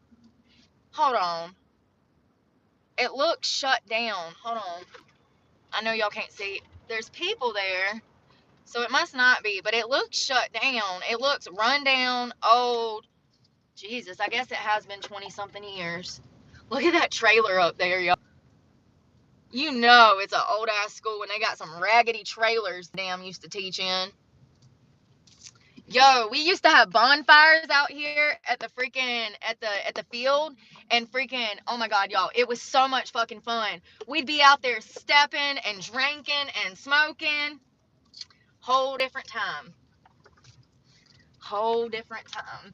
Hold on. It looks shut down. Hold on. I know y'all can't see. There's people there, so it must not be, but it looks shut down. It looks run down, old. Jesus, I guess it has been 20-something years. Look at that trailer up there, y'all. You know it's an old-ass school when they got some raggedy trailers damn used to teach in. Yo, we used to have bonfires out here at the freaking at the field, and freaking, oh my god, y'all, it was so much fucking fun. We'd be out there stepping and drinking and smoking. Whole different time. Whole different time.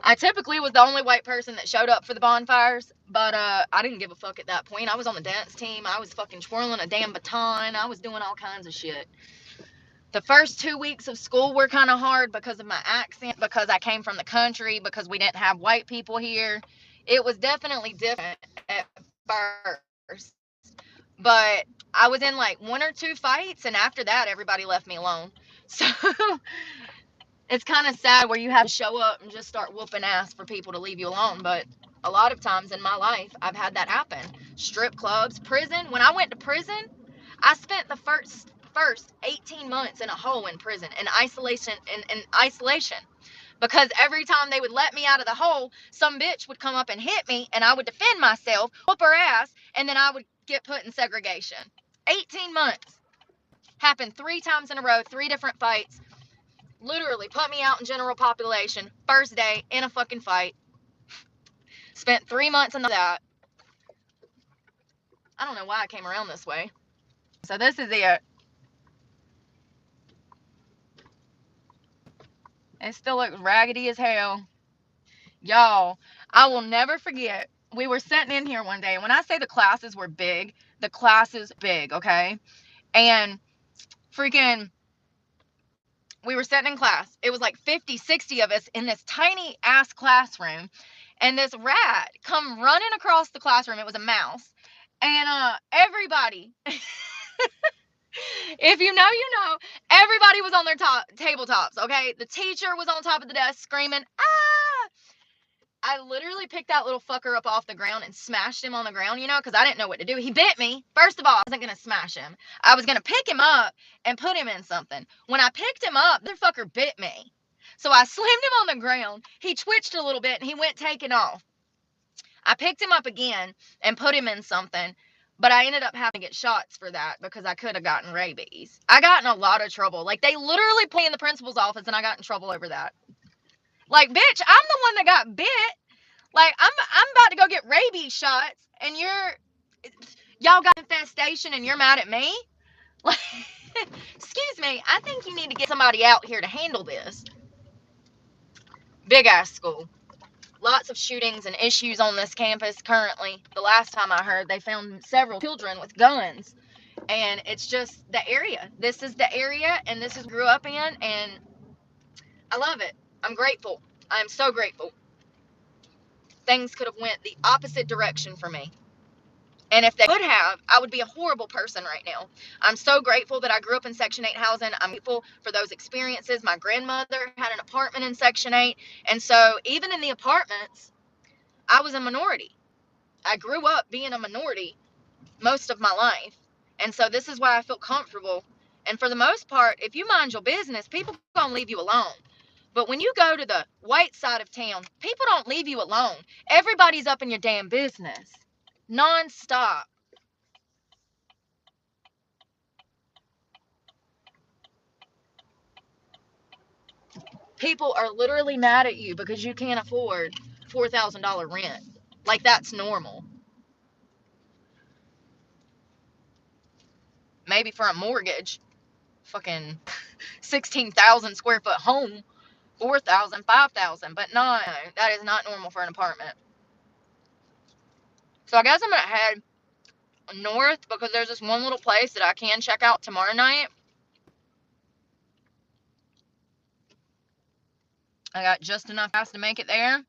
I typically was the only white person that showed up for the bonfires, but I didn't give a fuck at that point. I was on the dance team. I was fucking twirling a damn baton. I was doing all kinds of shit. The first 2 weeks of school were kind of hard because of my accent, because I came from the country, because we didn't have white people here. It was definitely different at first. But I was in like 1 or 2 fights, and after that, everybody left me alone. So it's kind of sad where you have to show up and just start whooping ass for people to leave you alone. But a lot of times in my life, I've had that happen. Strip clubs, prison. When I went to prison, I spent the first 18 months in a hole in prison, in isolation, because every time they would let me out of the hole, some bitch would come up and hit me, and I would defend myself, whoop her ass, and then I would get put in segregation. 18 months. Happened 3 times in a row, 3 different fights. Literally put me out in general population, first day in a fucking fight. Spent 3 months in that. I don't know why I came around this way. So this is it. It still looks raggedy as hell. Y'all, I will never forget. We were sitting in here one day. And when I say the classes were big, the classes big, okay? And freaking, we were sitting in class. It was like 50, 60 of us in this tiny ass classroom. And this rat come running across the classroom. It was a mouse. And everybody, if you know, you know, everybody was on their tabletops, okay? The teacher was on top of the desk screaming, ah! I literally picked that little fucker up off the ground and smashed him on the ground, you know, because I didn't know what to do. He bit me. First of all, I wasn't going to smash him. I was going to pick him up and put him in something. When I picked him up, the fucker bit me. So I slammed him on the ground. He twitched a little bit and he went taking off. I picked him up again and put him in something, but I ended up having to get shots for that because I could have gotten rabies. I got in a lot of trouble. Like, they literally put me in the principal's office and I got in trouble over that. Like, bitch, I'm the one that got bit. Like, I'm about to go get rabies shots, and y'all got infestation and you're mad at me? Like, excuse me, I think you need to get somebody out here to handle this. Big ass school. Lots of shootings and issues on this campus currently. The last time I heard, they found several children with guns. And it's just the area. This is the area, and this is grew up in, and I love it. I'm grateful. I'm so grateful. Things could have went the opposite direction for me. And if they could have, I would be a horrible person right now. I'm so grateful that I grew up in Section 8 housing. I'm grateful for those experiences. My grandmother had an apartment in Section 8. And so even in the apartments, I was a minority. I grew up being a minority most of my life. And so this is why I feel comfortable. And for the most part, if you mind your business, people are going to leave you alone. But when you go to the white side of town, people don't leave you alone. Everybody's up in your damn business. Non-stop. People are literally mad at you because you can't afford $4,000 rent. Like, that's normal. Maybe for a mortgage, fucking 16,000 square foot home, 4,000, 5,000, but no, that is not normal for an apartment. So I guess I'm gonna head north because there's this one little place that I can check out tomorrow night. I got just enough gas to make it there.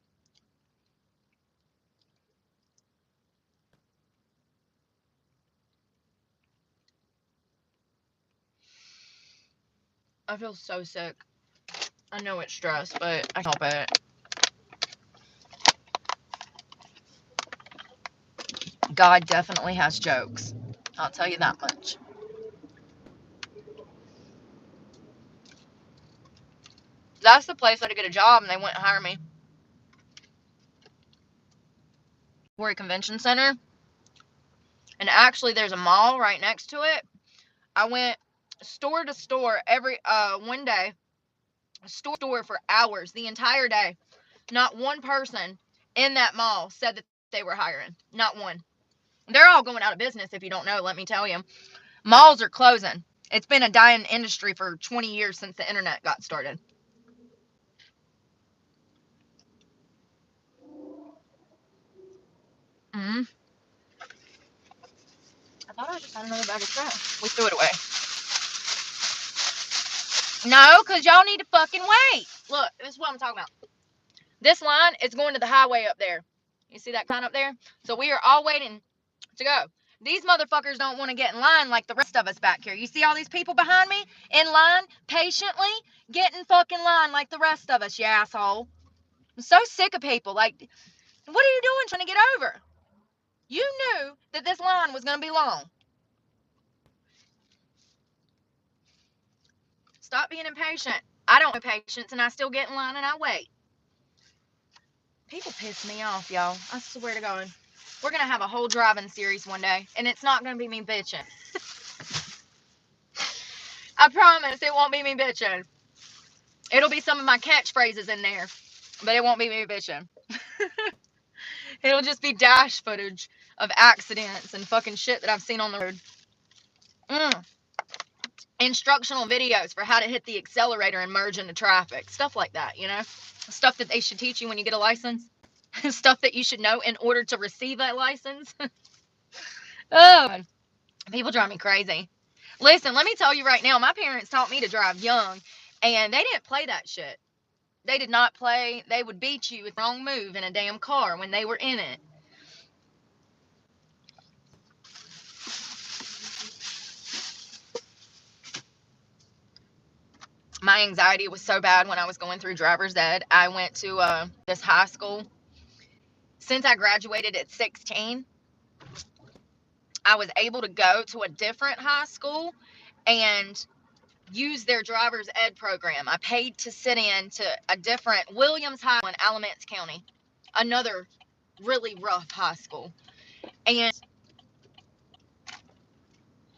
I feel so sick. I know it's stress, but I can't help it. God definitely has jokes. I'll tell you that much. That's the place where to get a job, and they wouldn't hire me. We're a convention center, and actually there's a mall right next to it. I went store to store every one day, store to store for hours, the entire day. Not one person in that mall said that they were hiring. Not one. They're all going out of business, if you don't know, let me tell you. Malls are closing. It's been a dying industry for 20 years since the internet got started. Mm-hmm. I thought I just had another bag of trash. We threw it away. No, because y'all need to fucking wait. Look, this is what I'm talking about. This line is going to the highway up there. You see that sign up there? So we are all waiting to go. These motherfuckers don't want to get in line like the rest of us back here. You see all these people behind me in line, patiently getting fucking line like the rest of us, you asshole. I'm so sick of people. Like, what are you doing trying to get over? You knew that this line was going to be long. Stop being impatient. I don't have patience, and I still get in line and I wait. People piss me off, y'all. I swear to God. We're going to have a whole driving series one day, and it's not going to be me bitching. I promise it won't be me bitching. It'll be some of my catchphrases in there, but it won't be me bitching. It'll just be dash footage of accidents and fucking shit that I've seen on the road. Instructional videos for how to hit the accelerator and merge into traffic. Stuff like that, you know? Stuff that they should teach you when you get a license. Stuff that you should know in order to receive a license. Oh, people drive me crazy. Listen, let me tell you right now, my parents taught me to drive young, and they didn't play that shit. They did not play. They would beat you with the wrong move in a damn car when they were in it. My anxiety was so bad when I was going through driver's ed. I went to this high school. Since I graduated at 16, I was able to go to a different high school and use their driver's ed program. I paid to sit in to a different Williams High in Alamance County, another really rough high school. And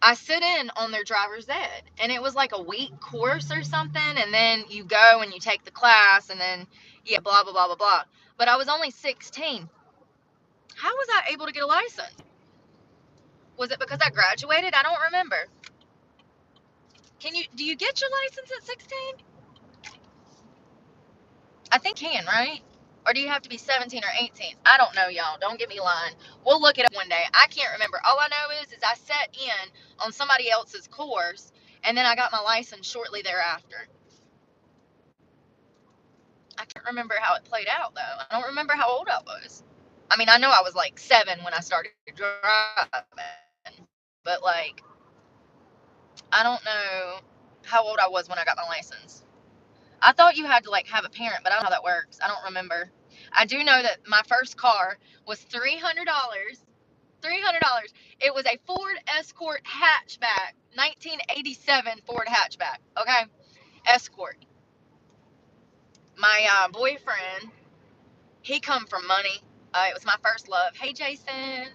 I sit in on their driver's ed, and it was like a week course or something, and then you go and you take the class, and then, yeah, blah, blah, blah, blah, blah. But I was only 16. How was I able to get a license? Was it because I graduated? I don't remember. Do you get your license at 16? I think you can, right? Or do you have to be 17 or 18? I don't know, y'all. Don't get me lying. We'll look it up one day. I can't remember. All I know is I sat in on somebody else's course, and then I got my license shortly thereafter. I can't remember how it played out, though. I don't remember how old I was. I mean, I know I was like 7 when I started driving, but like, I don't know how old I was when I got my license. I thought you had to like have a parent, but I don't know how that works. I don't remember. I do know that my first car was $300. $300. It was a Ford Escort hatchback, 1987 Ford hatchback. Okay, Escort. My boyfriend, he come from money. It was my first love. Hey, Jason.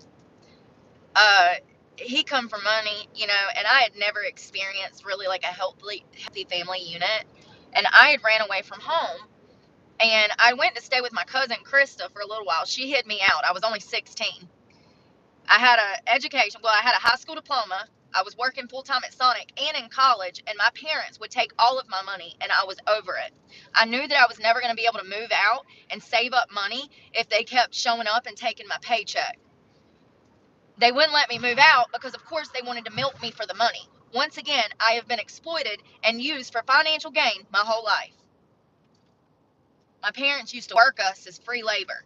He come from money, you know, and I had never experienced really like a healthy family unit, and I had ran away from home. And I went to stay with my cousin Krista for a little while. She hid me out. I was only 16. I had a education. Well, I had a high school diploma. I was working full time at Sonic and in college, and my parents would take all of my money, and I was over it. I knew that I was never going to be able to move out and save up money if they kept showing up and taking my paycheck. They wouldn't let me move out because, of course, they wanted to milk me for the money. Once again, I have been exploited and used for financial gain my whole life. My parents used to work us as free labor.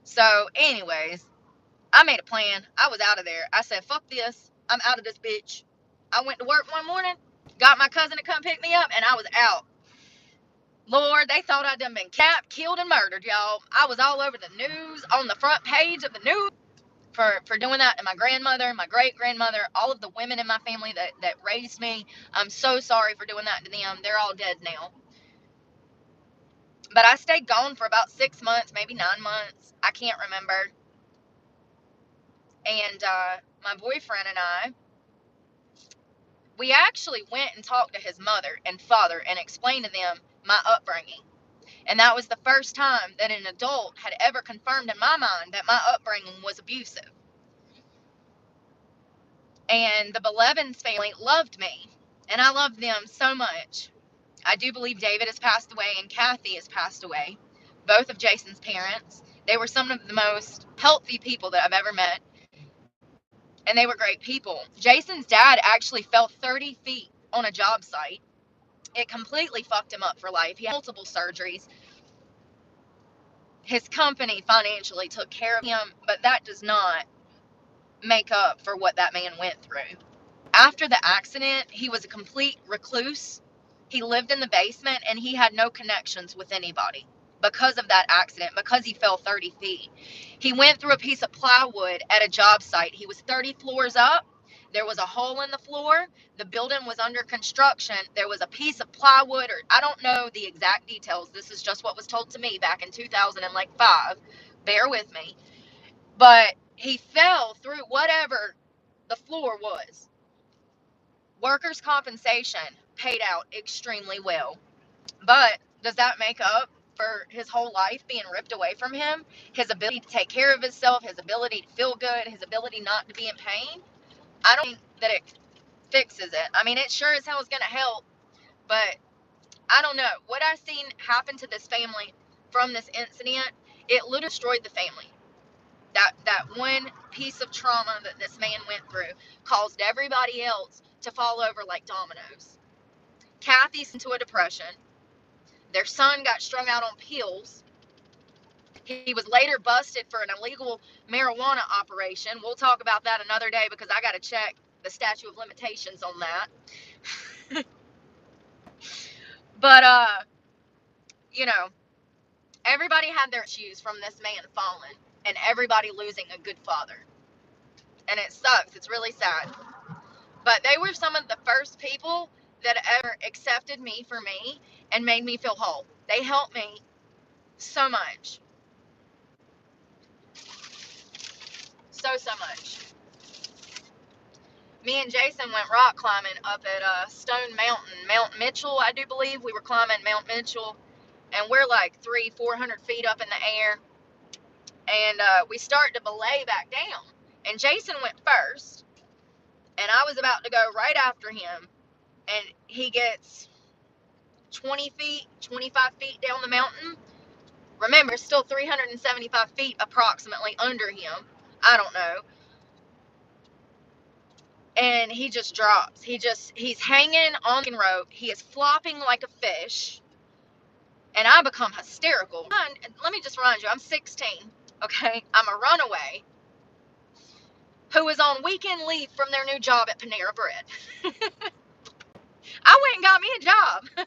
So, anyways, I made a plan. I was out of there. I said, fuck this. I'm out of this bitch. I went to work one morning, got my cousin to come pick me up, and I was out. Lord, they thought I'd done been capped, killed, and murdered, y'all. I was all over the news, on the front page of the news. for doing that to my grandmother, my great grandmother, all of the women in my family that raised me. I'm so sorry for doing that to them. They're all dead now. But I stayed gone for about 6 months, maybe 9 months. I can't remember. And my boyfriend and I, we actually went and talked to his mother and father and explained to them my upbringing. And that was the first time that an adult had ever confirmed in my mind that my upbringing was abusive. And the Belevins family loved me, and I loved them so much. I do believe David has passed away and Kathy has passed away, both of Jason's parents. They were some of the most healthy people that I've ever met, and they were great people. Jason's dad actually fell 30 feet on a job site. It completely fucked him up for life. He had multiple surgeries. His company financially took care of him, but that does not make up for what that man went through. After the accident, he was a complete recluse. He lived in the basement and he had no connections with anybody because of that accident, because he fell 30 feet. He went through a piece of plywood at a job site. He was 30 floors up. There was a hole in the floor. The building was under construction. There was a piece of plywood, or I don't know the exact details. This is just what was told to me back in 2005. Bear with me. But he fell through whatever the floor was. Workers' compensation paid out extremely well. But does that make up for his whole life being ripped away from him? His ability to take care of himself, his ability to feel good, his ability not to be in pain? I don't think that it fixes it. I mean, it sure as hell is going to help, but I don't know. What I've seen happen to this family from this incident, it literally destroyed the family. That one piece of trauma that this man went through caused everybody else to fall over like dominoes. Kathy's into a depression. Their son got strung out on pills. He was later busted for an illegal marijuana operation. We'll talk about that another day because I got to check the statute of limitations on that. But, you know, everybody had their issues from this man falling and everybody losing a good father. And it sucks. It's really sad. But they were some of the first people that ever accepted me for me and made me feel whole. They helped me so much. So much. Me and Jason went rock climbing up at Stone Mountain, Mount Mitchell, I do believe. We were climbing Mount Mitchell, and we're like 300-400 feet up in the air. And we started to belay back down. And Jason went first, and I was about to go right after him. And he gets 20 feet, 25 feet down the mountain. Remember, still 375 feet approximately under him. I don't know. And he just drops. He's hanging on the rope. He is flopping like a fish. And I become hysterical. Let me just remind you, I'm 16, okay? I'm a runaway who is on weekend leave from their new job at Panera Bread. I went and got me a job.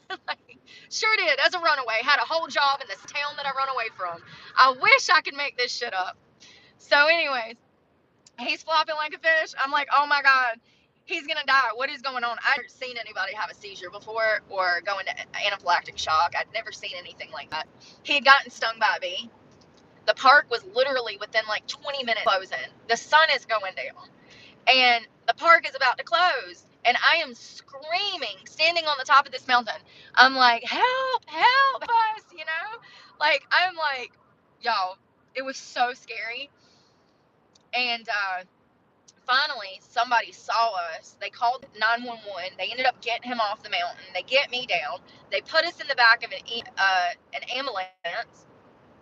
Sure did, as a runaway. Had a whole job in this town that I run away from. I wish I could make this shit up. So anyways, he's flopping like a fish. I'm like, oh my God, he's going to die. What is going on? I've never seen anybody have a seizure before or go into anaphylactic shock. I'd never seen anything like that. He had gotten stung by a bee. The park was literally within like 20 minutes closing. The sun is going down. And the park is about to close. And I am screaming, standing on the top of this mountain. I'm like, help us, you know? Like, I'm like, y'all, it was so scary. And finally, somebody saw us. They called 911. They ended up getting him off the mountain. They get me down. They put us in the back of an ambulance.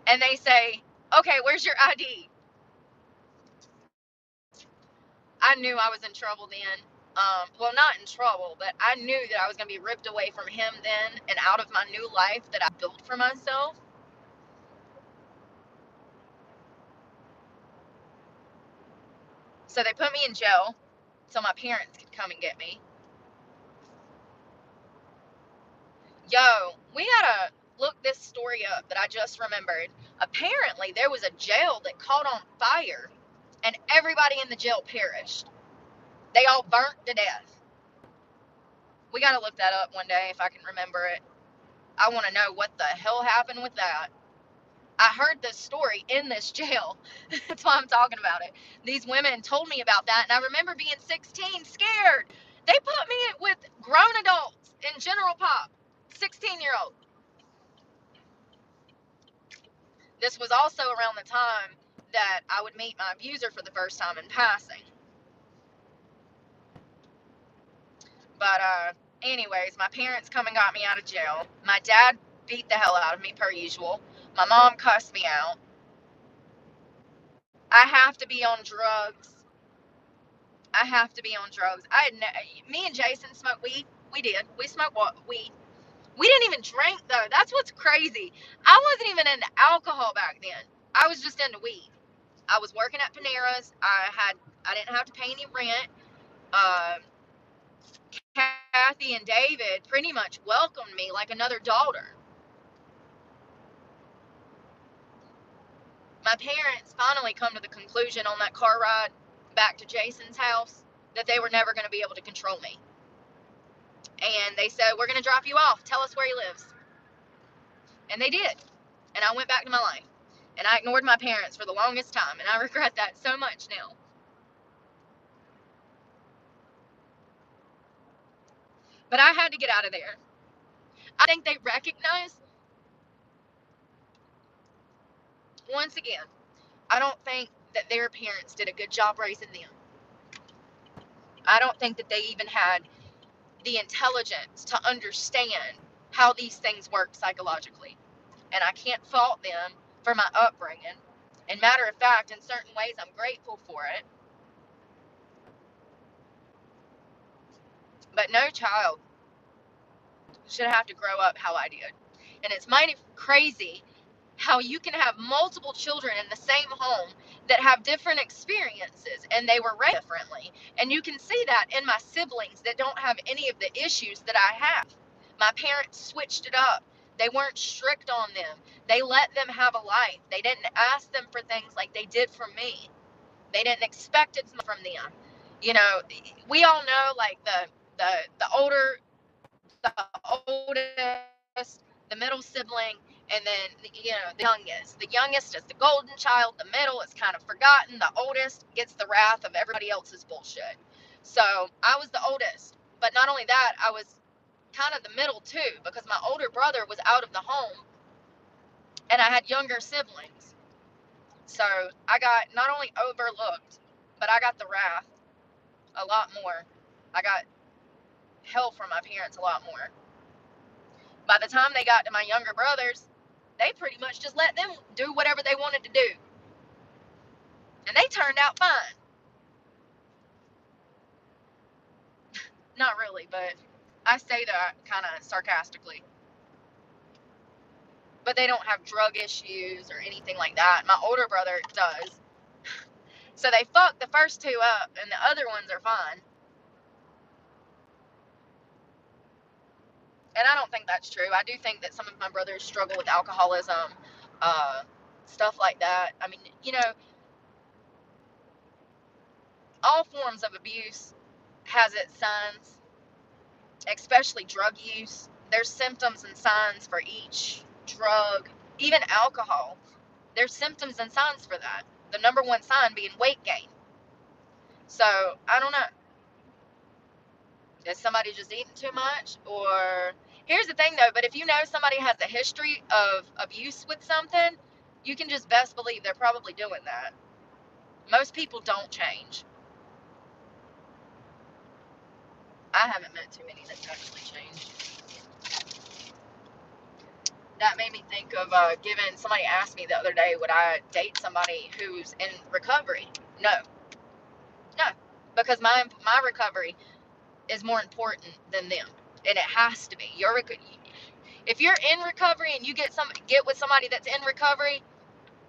And they say, okay, where's your ID? I knew I was in trouble then. Well, not in trouble, but I knew that I was going to be ripped away from him then and out of my new life that I built for myself. So they put me in jail so my parents could come and get me. Yo, we gotta look this story up that I just remembered. Apparently, there was a jail that caught on fire and everybody in the jail perished. They all burnt to death. We got to look that up one day if I can remember it. I want to know what the hell happened with that. I heard this story in this jail. That's why I'm talking about it. These women told me about that, and I remember being 16, scared. They put me with grown adults in General Pop, 16-year-old. This was also around the time that I would meet my abuser for the first time in passing. But anyways, my parents come and got me out of jail. My dad beat the hell out of me per usual. My mom cussed me out. I have to be on drugs. Me and Jason smoked weed. We did. We smoked weed. We didn't even drink though. That's what's crazy. I wasn't even into alcohol back then. I was just into weed. I was working at Panera's. I didn't have to pay any rent. Uh, Kathy and David pretty much welcomed me like another daughter. My parents finally come to the conclusion on that car ride back to Jason's house that they were never going to be able to control me. And they said, we're going to drop you off. Tell us where he lives. And they did. And I went back to my life. And I ignored my parents for the longest time. And I regret that so much now. But I had to get out of there. I think they recognize, once again, I don't think that their parents did a good job raising them. I don't think that they even had the intelligence to understand how these things work psychologically. And I can't fault them for my upbringing. And matter of fact, in certain ways, I'm grateful for it. But no child should have to grow up how I did. And it's mighty crazy how you can have multiple children in the same home that have different experiences and they were raised differently. And you can see that in my siblings that don't have any of the issues that I have. My parents switched it up. They weren't strict on them. They let them have a life. They didn't ask them for things like they did from me. They didn't expect it from them. You know, we all know like the older, the oldest, the middle sibling, and then the youngest. The youngest is the golden child. The middle is kind of forgotten. The oldest gets the wrath of everybody else's bullshit. So I was the oldest, but not only that, I was kind of the middle too, because my older brother was out of the home, and I had younger siblings. So I got not only overlooked, but I got the wrath a lot more. I got hell from my parents a lot more. By the time they got to my younger brothers, they pretty much just let them do whatever they wanted to do. And they turned out fine. Not really, but I say that kind of sarcastically. But they don't have drug issues or anything like that. My older brother does. So they fucked the first two up, and the other ones are fine. And I don't think that's true. I do think that some of my brothers struggle with alcoholism, stuff like that. I mean, all forms of abuse has its signs, especially drug use. There's symptoms and signs for each drug, even alcohol. There's symptoms and signs for that. The number one sign being weight gain. So, I don't know. Is somebody just eating too much? Or, here's the thing though, but if you know somebody has a history of abuse with something, you can just best believe they're probably doing that. Most people don't change. I haven't met too many that actually changed. That made me think of giving. Somebody asked me the other day, would I date somebody who's in recovery? No, because my recovery is more important than them, and it has to be. If you're in recovery and you get with somebody that's in recovery,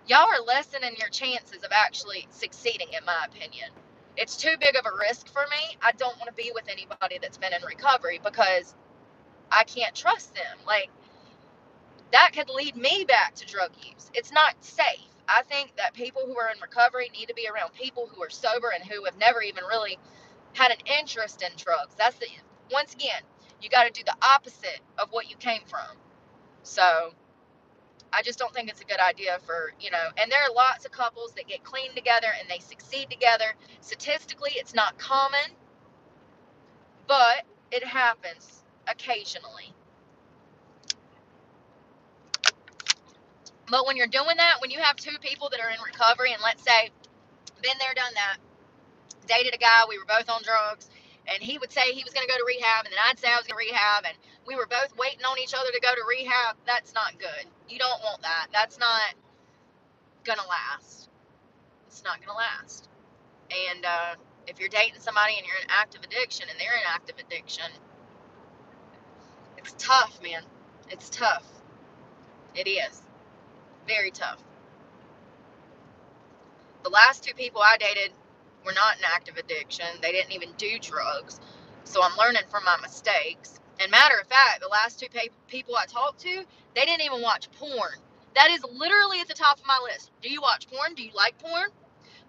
y'all are lessening your chances of actually succeeding, in my opinion. It's too big of a risk for me. I don't want to be with anybody that's been in recovery because I can't trust them. Like, that could lead me back to drug use. It's not safe. I think that people who are in recovery need to be around people who are sober and who have never even really had an interest in drugs. Once again, you got to do the opposite of what you came from. So I just don't think it's a good idea and there are lots of couples that get clean together and they succeed together. Statistically, it's not common, but it happens occasionally. But when you're doing that, when you have two people that are in recovery and let's say, been there, done that, dated a guy, we were both on drugs, and he would say he was going to go to rehab, and then I'd say I was going to rehab, and we were both waiting on each other to go to rehab, that's not good. You don't want that. That's not going to last. It's not going to last. And if you're dating somebody and you're in active addiction and they're in active addiction, it's tough, man. It's tough. It is. Very tough. The last two people I dated were not in active addiction. They didn't even do drugs. So I'm learning from my mistakes. And matter of fact, the last two people I talked to, they didn't even watch porn. That is literally at the top of my list. Do you watch porn? Do you like porn?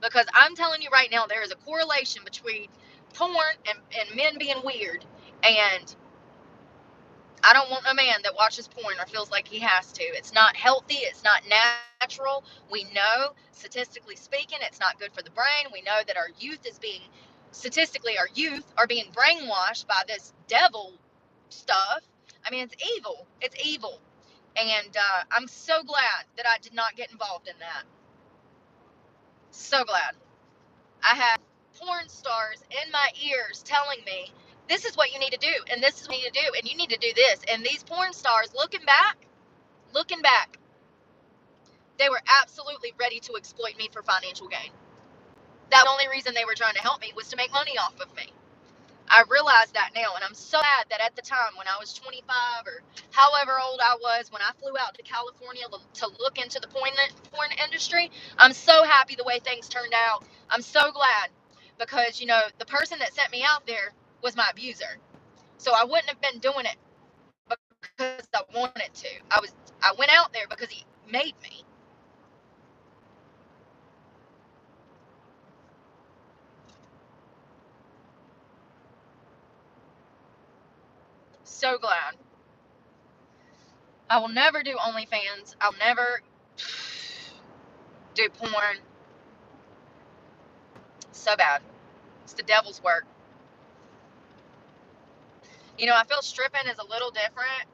Because I'm telling you right now, there is a correlation between porn and men being weird. And I don't want a man that watches porn or feels like he has to. It's not healthy. It's not natural. We know, statistically speaking, it's not good for the brain. We know that our youth are being brainwashed by this devil stuff. I mean, it's evil. It's evil. And I'm so glad that I did not get involved in that. So glad. I had porn stars in my ears telling me, this is what you need to do, and this is what you need to do, and you need to do this. And these porn stars, looking back, they were absolutely ready to exploit me for financial gain. That the only reason they were trying to help me was to make money off of me. I realize that now, and I'm so glad that at the time when I was 25 or however old I was, when I flew out to California to look into the porn industry, I'm so happy the way things turned out. I'm so glad because, the person that sent me out there was my abuser. So I wouldn't have been doing it because I wanted to. I went out there because he made me. So glad. I will never do OnlyFans. I'll never do porn. So bad. It's the devil's work. I feel stripping is a little different.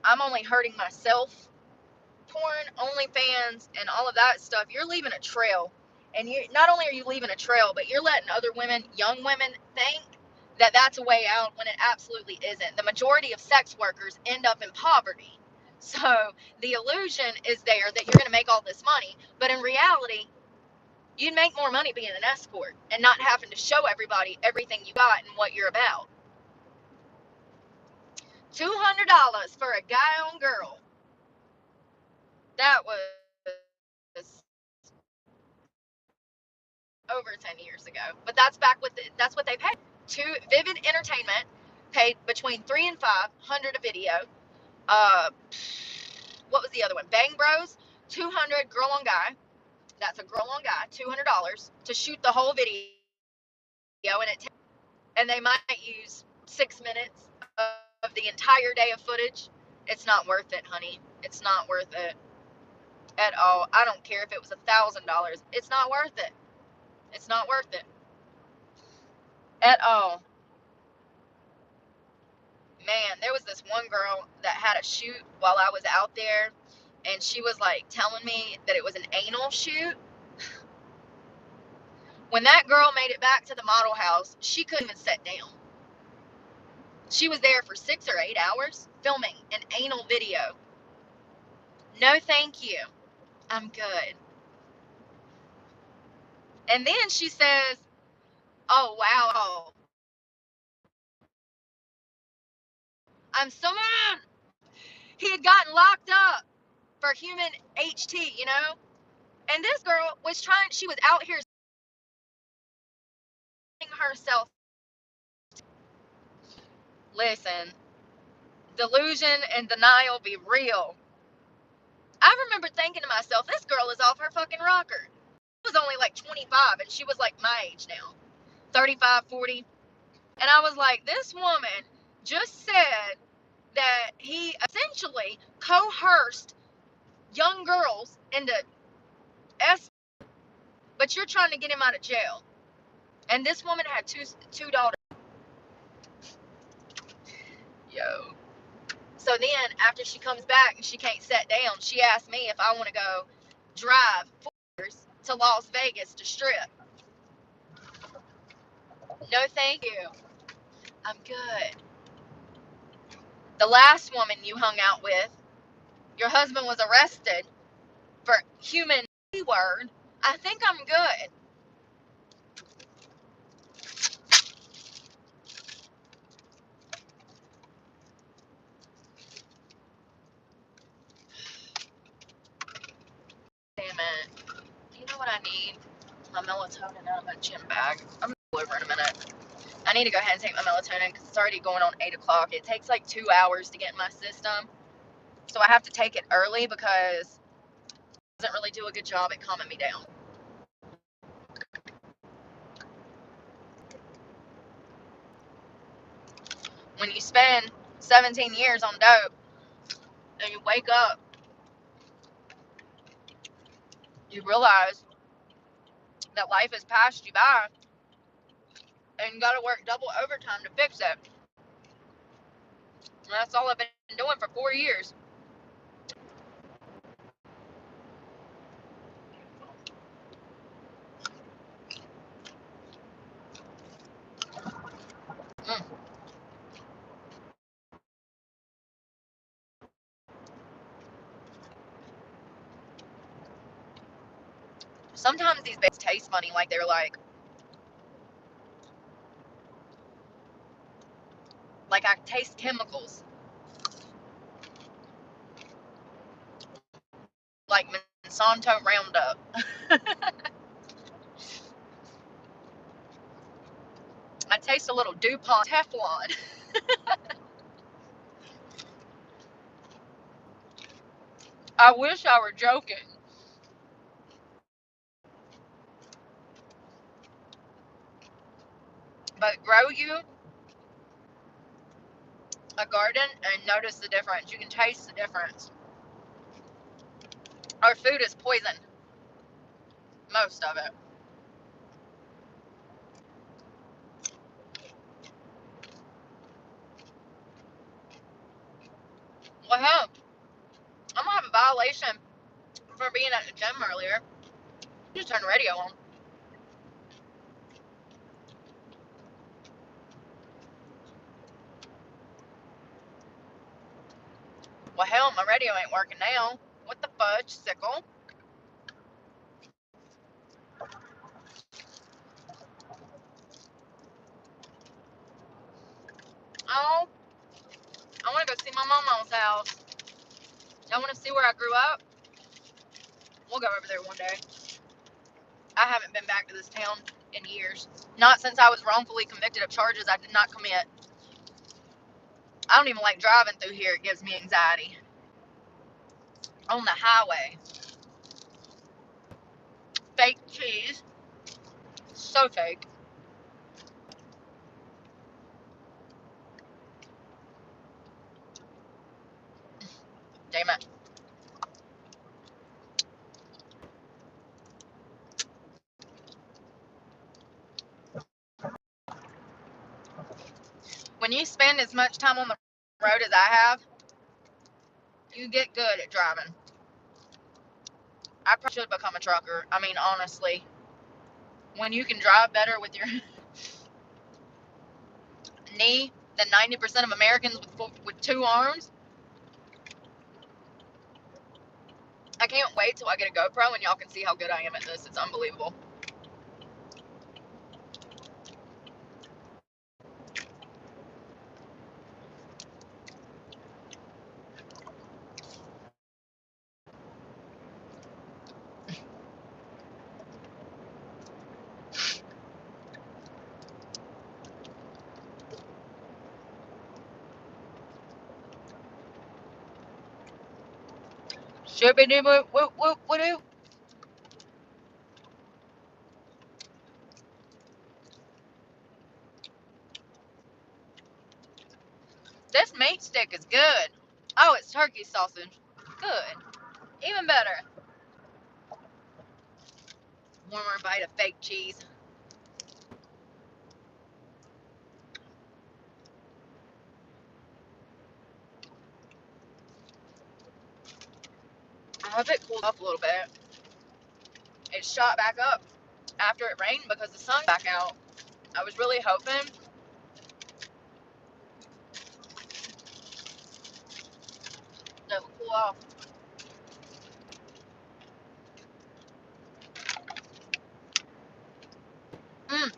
I'm only hurting myself. Porn, OnlyFans, and all of that stuff, you're leaving a trail. And you not only are you leaving a trail, but you're letting other women, young women, think that that's a way out when it absolutely isn't. The majority of sex workers end up in poverty. So the illusion is there that you're going to make all this money. But in reality, you'd make more money being an escort and not having to show everybody everything you got and what you're about. $200 for a guy on girl. That was over 10 years ago. But that's that's what they paid. Vivid Entertainment paid between $300 and $500 a video. What was the other one? Bang Bros, $200 girl on guy. That's a girl on guy, $200 to shoot the whole video, and they might use 6 minutes of the entire day of footage. It's not worth it, honey. It's not worth it at all. I don't care if it was $1,000. It's not worth it. It's not worth it at all. Man, there was this one girl that had a shoot while I was out there, and she was like telling me that it was an anal shoot. When that girl made it back to the model house, she couldn't even sit down. She was there for 6 or 8 hours filming an anal video. No, thank you. I'm good. And then she says, oh, wow. I'm so mad. He had gotten locked up for human HT, And this girl she was out here herself. Listen, delusion and denial be real. I remember thinking to myself, this girl is off her fucking rocker. She was only like 25 and she was like my age now, 35, 40. And I was like, this woman just said that he essentially coerced young girls into S, but you're trying to get him out of jail. And this woman had two daughters. Yo. So then, after she comes back and she can't sit down, she asked me if I want to go drive 4 hours to Las Vegas to strip. No, thank you. I'm good. The last woman you hung out with, your husband was arrested for human word. I think I'm good. Damn it. You know what I need? My melatonin out of my gym bag. I'm going to go over in a minute. I need to go ahead and take my melatonin because it's already going on 8 o'clock. It takes like 2 hours to get in my system. So I have to take it early because it doesn't really do a good job at calming me down. When you spend 17 years on dope and you wake up, you realize that life has passed you by and you got to work double overtime to fix it. And that's all I've been doing for 4 years. Mm. Sometimes these baits taste funny, like they're like I taste chemicals, like Monsanto Roundup. I taste a little DuPont Teflon. I wish I were joking. But grow you a garden and notice the difference. You can taste the difference. Our food is poison. Most of it. Well, hell, I'm gonna have a violation for being at the gym earlier. You just turn the radio on. Well, hell, my radio ain't working now. What the fudge, sickle? Oh, I want to go see my mama's house. Y'all want to see where I grew up? We'll go over there one day. I haven't been back to this town in years. Not since I was wrongfully convicted of charges I did not commit. I don't even like driving through here. It gives me anxiety. On the highway. Fake cheese. So fake. Damn it. When you spend as much time on the road as I have, you get good at driving. I probably should become a trucker. I mean, honestly. When you can drive better with your knee than 90% of Americans with 2 arms, I can't wait till I get a GoPro and y'all can see how good I am at this. It's unbelievable. Shippity whoop whoop whoop whoop. This meat stick is good. Oh, it's turkey sausage. Good. Even better. One more bite of fake cheese. I hope it cooled off a little bit. It shot back up after it rained because the sun back out. I was really hoping that would cool off. Mm.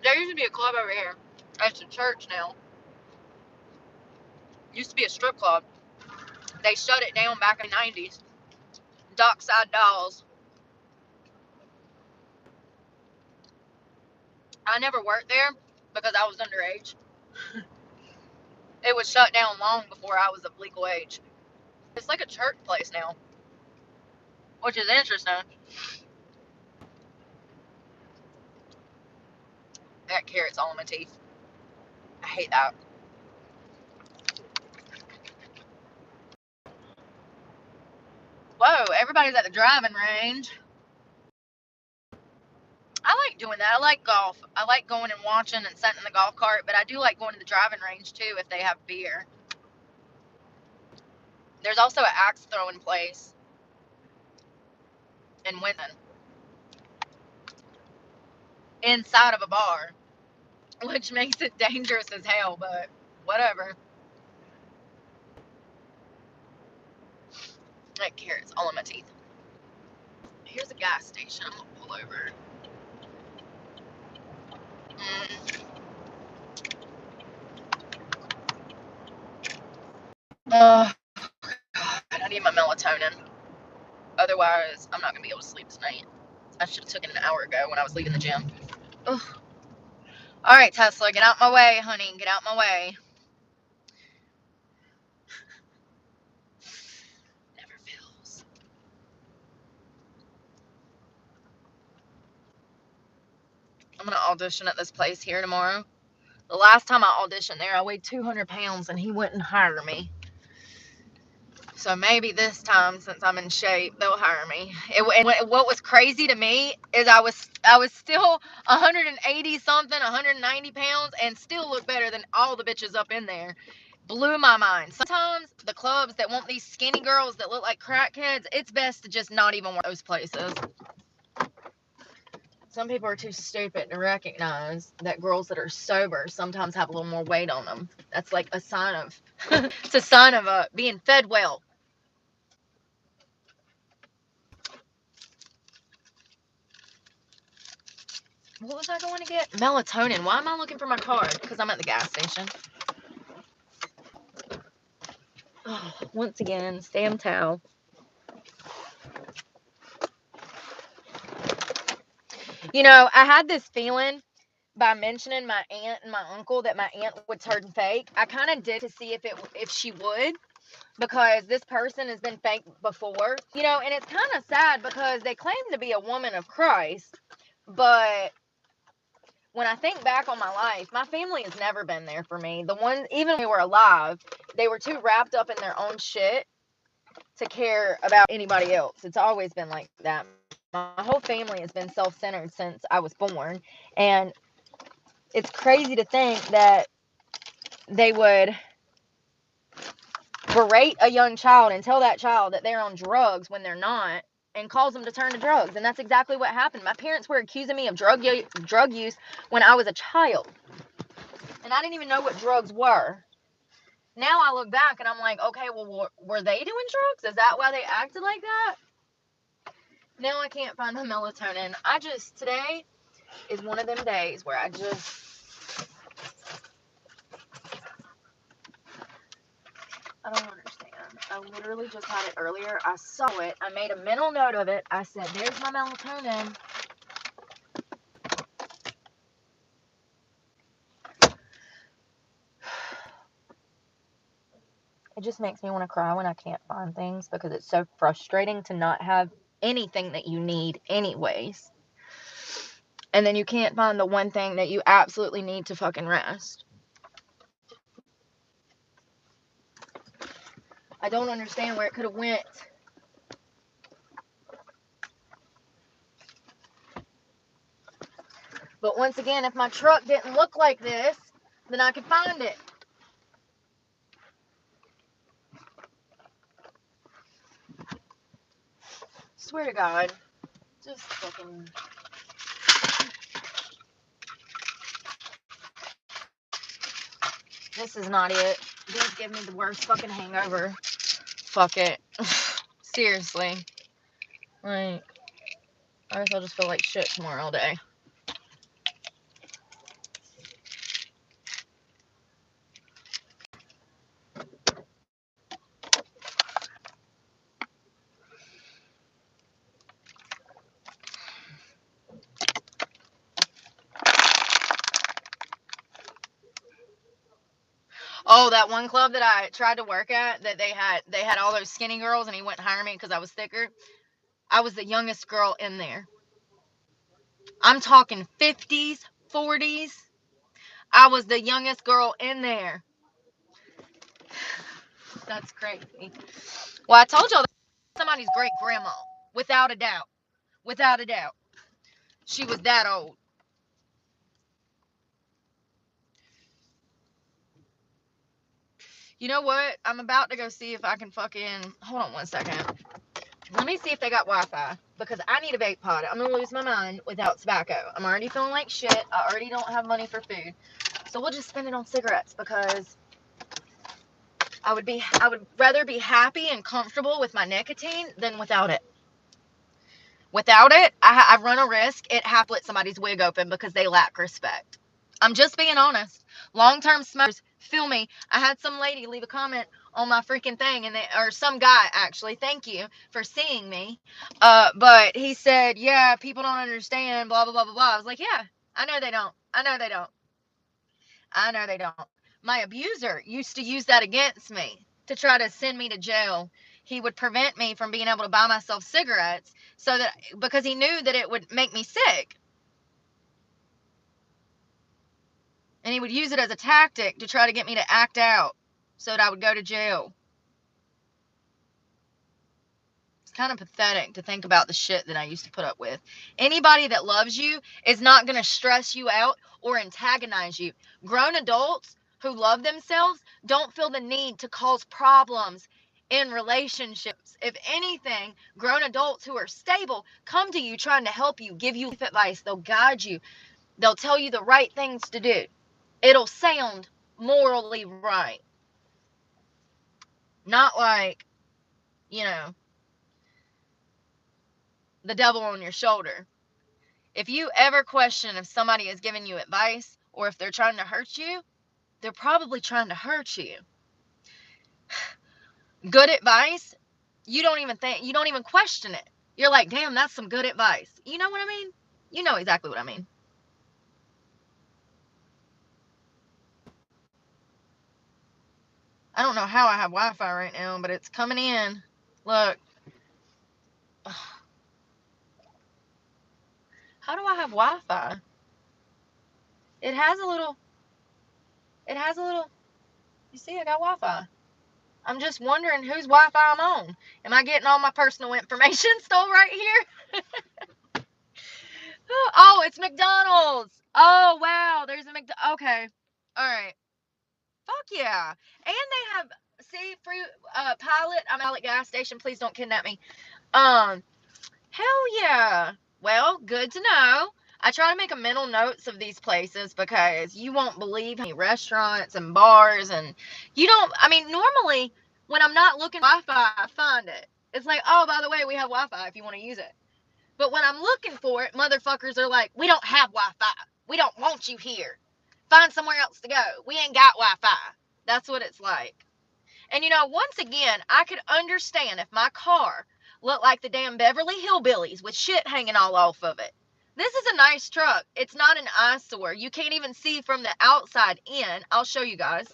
There used to be a club over here. It's a church now. Used to be a strip club. They shut it down back in the 90s. Dockside Dolls. I never worked there because I was underage. It was shut down long before I was of legal age. It's like a church place now, which is interesting. That carrot's all in my teeth. I hate that. Whoa, everybody's at the driving range. I like doing that. I like golf. I like going and watching and sitting in the golf cart, but I do like going to the driving range too if they have beer. There's also an axe throwing place in Winton inside of a bar, which makes it dangerous as hell, but whatever. That carrot's all in my teeth. Here's a gas station. I'm gonna pull over. Oh, God, I need my melatonin. Otherwise, I'm not gonna be able to sleep tonight. I should have taken it an hour ago when I was leaving the gym. Ugh. All right, Tesla, get out my way, honey. Get out my way. Never fails. I'm gonna audition at this place here tomorrow. The last time I auditioned there, I weighed 200 pounds and he wouldn't hire me. So maybe this time, since I'm in shape, they'll hire me. And what was crazy to me is I was still 180 something, 190 pounds, and still look better than all the bitches up in there. Blew my mind. Sometimes the clubs that want these skinny girls that look like crackheads, it's best to just not even work those places. Some people are too stupid to recognize that girls that are sober sometimes have a little more weight on them. That's like a sign of, it's a sign of being fed well. What was I going to get? Melatonin. Why am I looking for my card? Because I'm at the gas station. Oh, once again, Sam Tao. You know, I had this feeling by mentioning my aunt and my uncle that my aunt would turn fake. I kind of did to see if she would, because this person has been fake before. You know, and it's kind of sad because they claim to be a woman of Christ, but when I think back on my life, my family has never been there for me. The ones, even when they were alive, they were too wrapped up in their own shit to care about anybody else. It's always been like that. My whole family has been self-centered since I was born, and it's crazy to think that they would berate a young child and tell that child that they're on drugs when they're not, and cause them to turn to drugs. And that's exactly what happened. My parents were accusing me of drug use when I was a child, and I didn't even know what drugs were. Now I look back and I'm like, okay, well, were they doing drugs? Is that why they acted like that? Now I can't find the melatonin. Today is one of them days where I don't understand. I literally just had it earlier. I saw it. I made a mental note of it. I said, there's my melatonin. It just makes me want to cry when I can't find things because it's so frustrating to not have anything that you need anyways. And then you can't find the one thing that you absolutely need to fucking rest. I don't understand where it could have went. But once again, if my truck didn't look like this, then I could find it. Swear to God. Just fucking... This is not it. These give me the worst fucking hangover. Fuck it. Seriously. Like, I guess I'll just feel like shit tomorrow all day. Oh, that one club that I tried to work at, that they had all those skinny girls, and he wouldn't hire me because I was thicker. I was the youngest girl in there. I'm talking 50s, 40s. I was the youngest girl in there. That's crazy. Well, I told y'all that somebody's great grandma, without a doubt. Without a doubt. She was that old. You know what? I'm about to go see if I can fucking... Hold on one second. Let me see if they got Wi-Fi, because I need a vape pod. I'm going to lose my mind without tobacco. I'm already feeling like shit. I already don't have money for food. So we'll just spend it on cigarettes, because I would rather be happy and comfortable with my nicotine than without it. Without it, I run a risk it half lit somebody's wig open because they lack respect. I'm just being honest. Long-term smokers, feel me. I had some lady leave a comment on my freaking thing, or some guy actually. Thank you for seeing me. But he said, yeah, people don't understand, blah, blah, blah, blah, blah. I was like, yeah, I know they don't. I know they don't. I know they don't. My abuser used to use that against me to try to send me to jail. He would prevent me from being able to buy myself cigarettes because he knew that it would make me sick. And he would use it as a tactic to try to get me to act out so that I would go to jail. It's kind of pathetic to think about the shit that I used to put up with. Anybody that loves you is not going to stress you out or antagonize you. Grown adults who love themselves don't feel the need to cause problems in relationships. If anything, grown adults who are stable come to you trying to help you, give you life advice. They'll guide you. They'll tell you the right things to do. It'll sound morally right. Not like, you know, the devil on your shoulder. If you ever question if somebody is giving you advice or if they're trying to hurt you, they're probably trying to hurt you. Good advice, you don't even question it. You're like, damn, that's some good advice. You know what I mean? You know exactly what I mean. I don't know how I have Wi-Fi right now, but it's coming in. Look. How do I have Wi-Fi? It has a little, you see, I got Wi-Fi. I'm just wondering whose Wi-Fi I'm on. Am I getting all my personal information still right here? Oh, it's McDonald's. Oh, wow. There's a McDonald's. Okay. All right. Fuck yeah. And they have, see, free Pilot. I'm out at gas station. Please don't kidnap me. Hell yeah. Well, good to know. I try to make a mental notes of these places because you won't believe how many restaurants and bars and normally when I'm not looking for Wi-Fi, I find it. It's like, oh, by the way, we have Wi-Fi if you want to use it. But when I'm looking for it, motherfuckers are like, we don't have Wi-Fi. We don't want you here. Find somewhere else to go. We ain't got Wi-Fi. That's what it's like. And once again, I could understand if my car looked like the damn Beverly Hillbillies with shit hanging all off of it. This is a nice truck. It's not an eyesore. You can't even see from the outside in. I'll show you guys.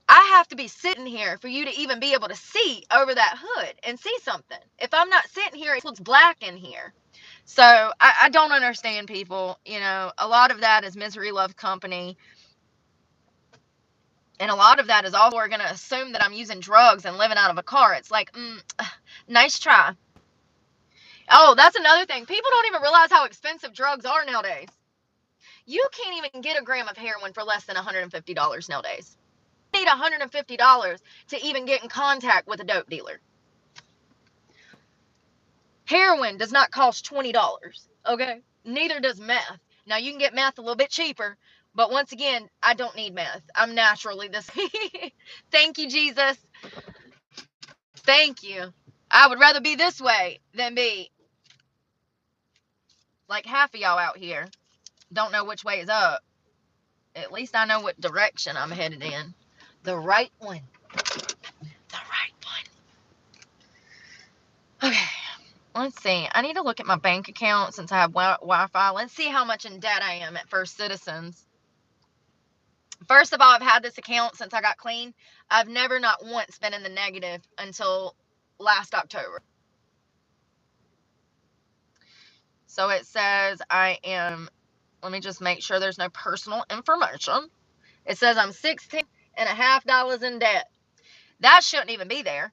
I have to be sitting here for you to even be able to see over that hood and see something. If I'm not sitting here, it looks black in here. So I don't understand people. You know, a lot of that is misery loves company. And a lot of that is all we're going to assume that I'm using drugs and living out of a car. It's like, nice try. Oh, that's another thing. People don't even realize how expensive drugs are nowadays. You can't even get a gram of heroin for less than $150 nowadays. You need $150 to even get in contact with a dope dealer. Heroin does not cost $20, okay? Neither does meth. Now, you can get meth a little bit cheaper, but once again, I don't need meth. I'm naturally this. Thank you, Jesus. Thank you. I would rather be this way than be like half of y'all out here. Don't know which way is up. At least I know what direction I'm headed in. The right one. The right one. Okay. Let's see. I need to look at my bank account since I have Wi-Fi. Let's see how much in debt I am at First Citizens. First of all, I've had this account since I got clean. I've never, not once, been in the negative until last October. So it says I am, let me just make sure there's no personal information. It says I'm $16.50 in debt. That shouldn't even be there.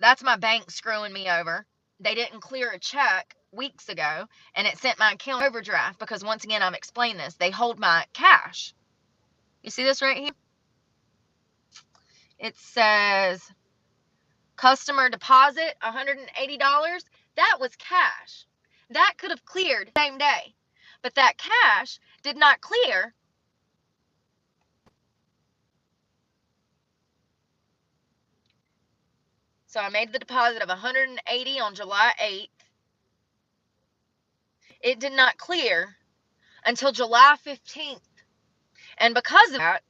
That's my bank screwing me over. They didn't clear a check weeks ago, and it sent my account overdraft because, once again, I've explained this. They hold my cash. You see this right here? It says customer deposit, $180. That was cash. That could have cleared the same day. But that cash did not clear. So I made the deposit of $180 on July 8th. It did not clear until July 15th. And because of that,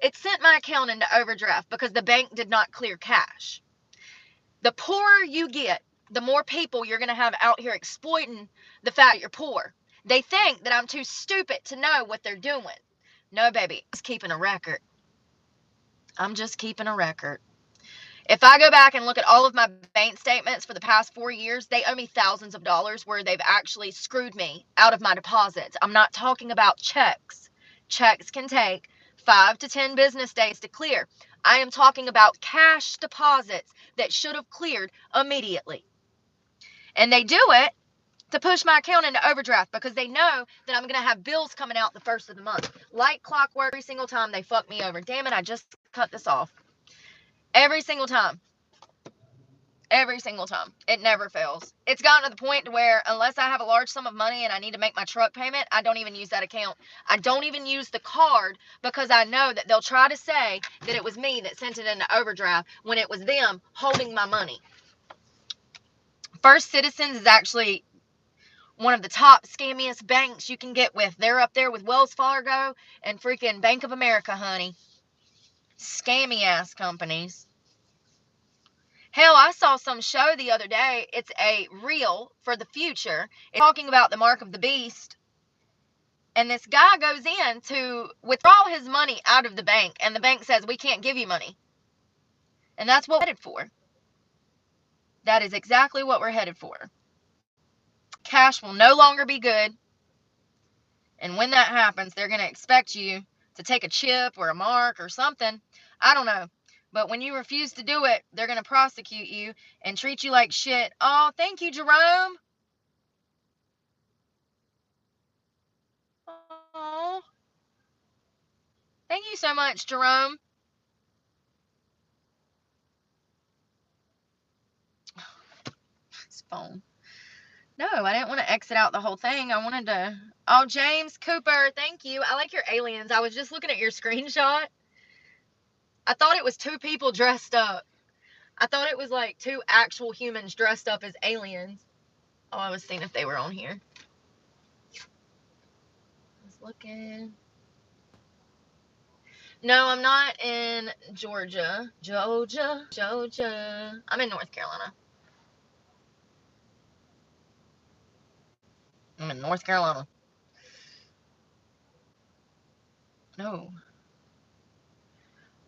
it sent my account into overdraft because the bank did not clear cash. The poorer you get, the more people you're going to have out here exploiting the fact that you're poor. They think that I'm too stupid to know what they're doing. No, baby, I'm just keeping a record. I'm just keeping a record. If I go back and look at all of my bank statements for the past 4 years, they owe me thousands of dollars where they've actually screwed me out of my deposits. I'm not talking about checks. Checks can take 5 to 10 business days to clear. I am talking about cash deposits that should have cleared immediately. And they do it to push my account into overdraft because they know that I'm going to have bills coming out the first of the month. Like clockwork, every single time they fuck me over. Damn it, I just cut this off. Every single time. Every single time. It never fails. It's gotten to the point to where unless I have a large sum of money and I need to make my truck payment, I don't even use that account. I don't even use the card because I know that they'll try to say that it was me that sent it into overdraft when it was them holding my money. First Citizens is actually one of the top scammiest banks you can get with. They're up there with Wells Fargo and freaking Bank of America, honey. Scammy ass companies. Hell, I saw some show the other day. It's a reel for the future. It's talking about the mark of the beast. And this guy goes in to withdraw his money out of the bank. And the bank says, we can't give you money. And that's what we're headed for. That is exactly what we're headed for. Cash will no longer be good. And when that happens, they're going to expect you to take a chip or a mark or something. I don't know. But when you refuse to do it, they're going to prosecute you and treat you like shit. Oh, thank you, Jerome. Oh, thank you so much, Jerome. His phone. No, I didn't want to exit out the whole thing. I wanted to. Oh, James Cooper, thank you. I like your aliens. I was just looking at your screenshot. I thought it was 2 people dressed up. I thought it was like 2 actual humans dressed up as aliens. Oh, I was seeing if they were on here. I was looking. No, I'm not in Georgia. Georgia. I'm in North Carolina. I'm in North Carolina. No.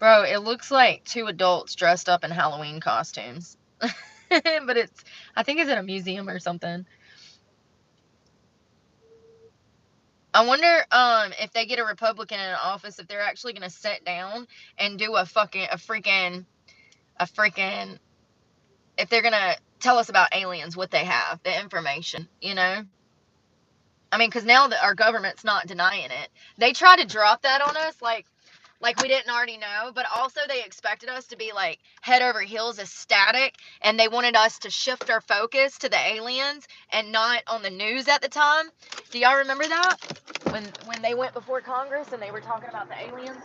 Bro, it looks like two adults dressed up in Halloween costumes. But I think it's in a museum or something. I wonder if they get a Republican in office, if they're actually gonna sit down and do a freaking if they're gonna tell us about aliens, what they have, the information, you know? I mean, because now that our government's not denying it, they try to drop that on us like we didn't already know, but also they expected us to be like head over heels ecstatic, and they wanted us to shift our focus to the aliens and not on the news at the time. Do y'all remember that? When they went before Congress and they were talking about the aliens?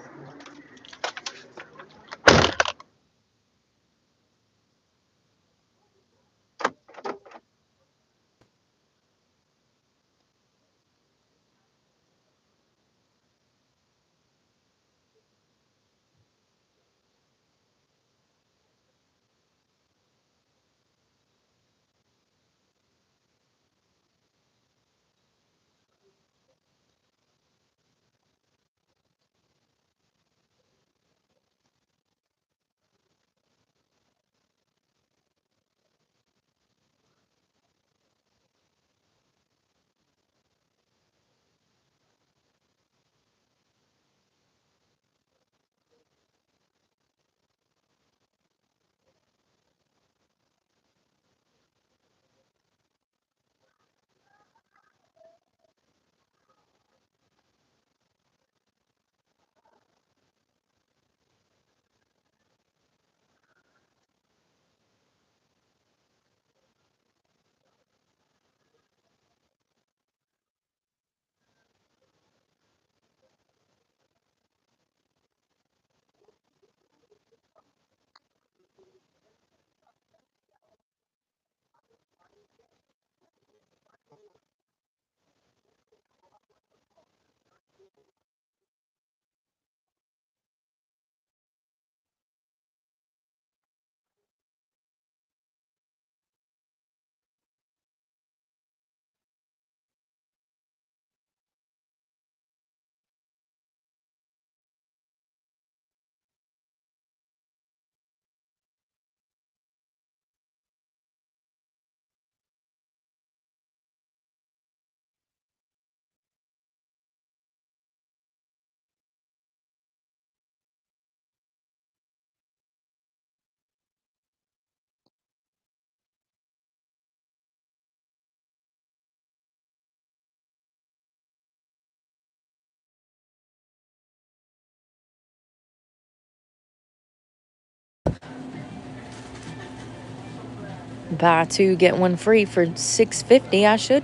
Buy two, get one free for $6.50. I should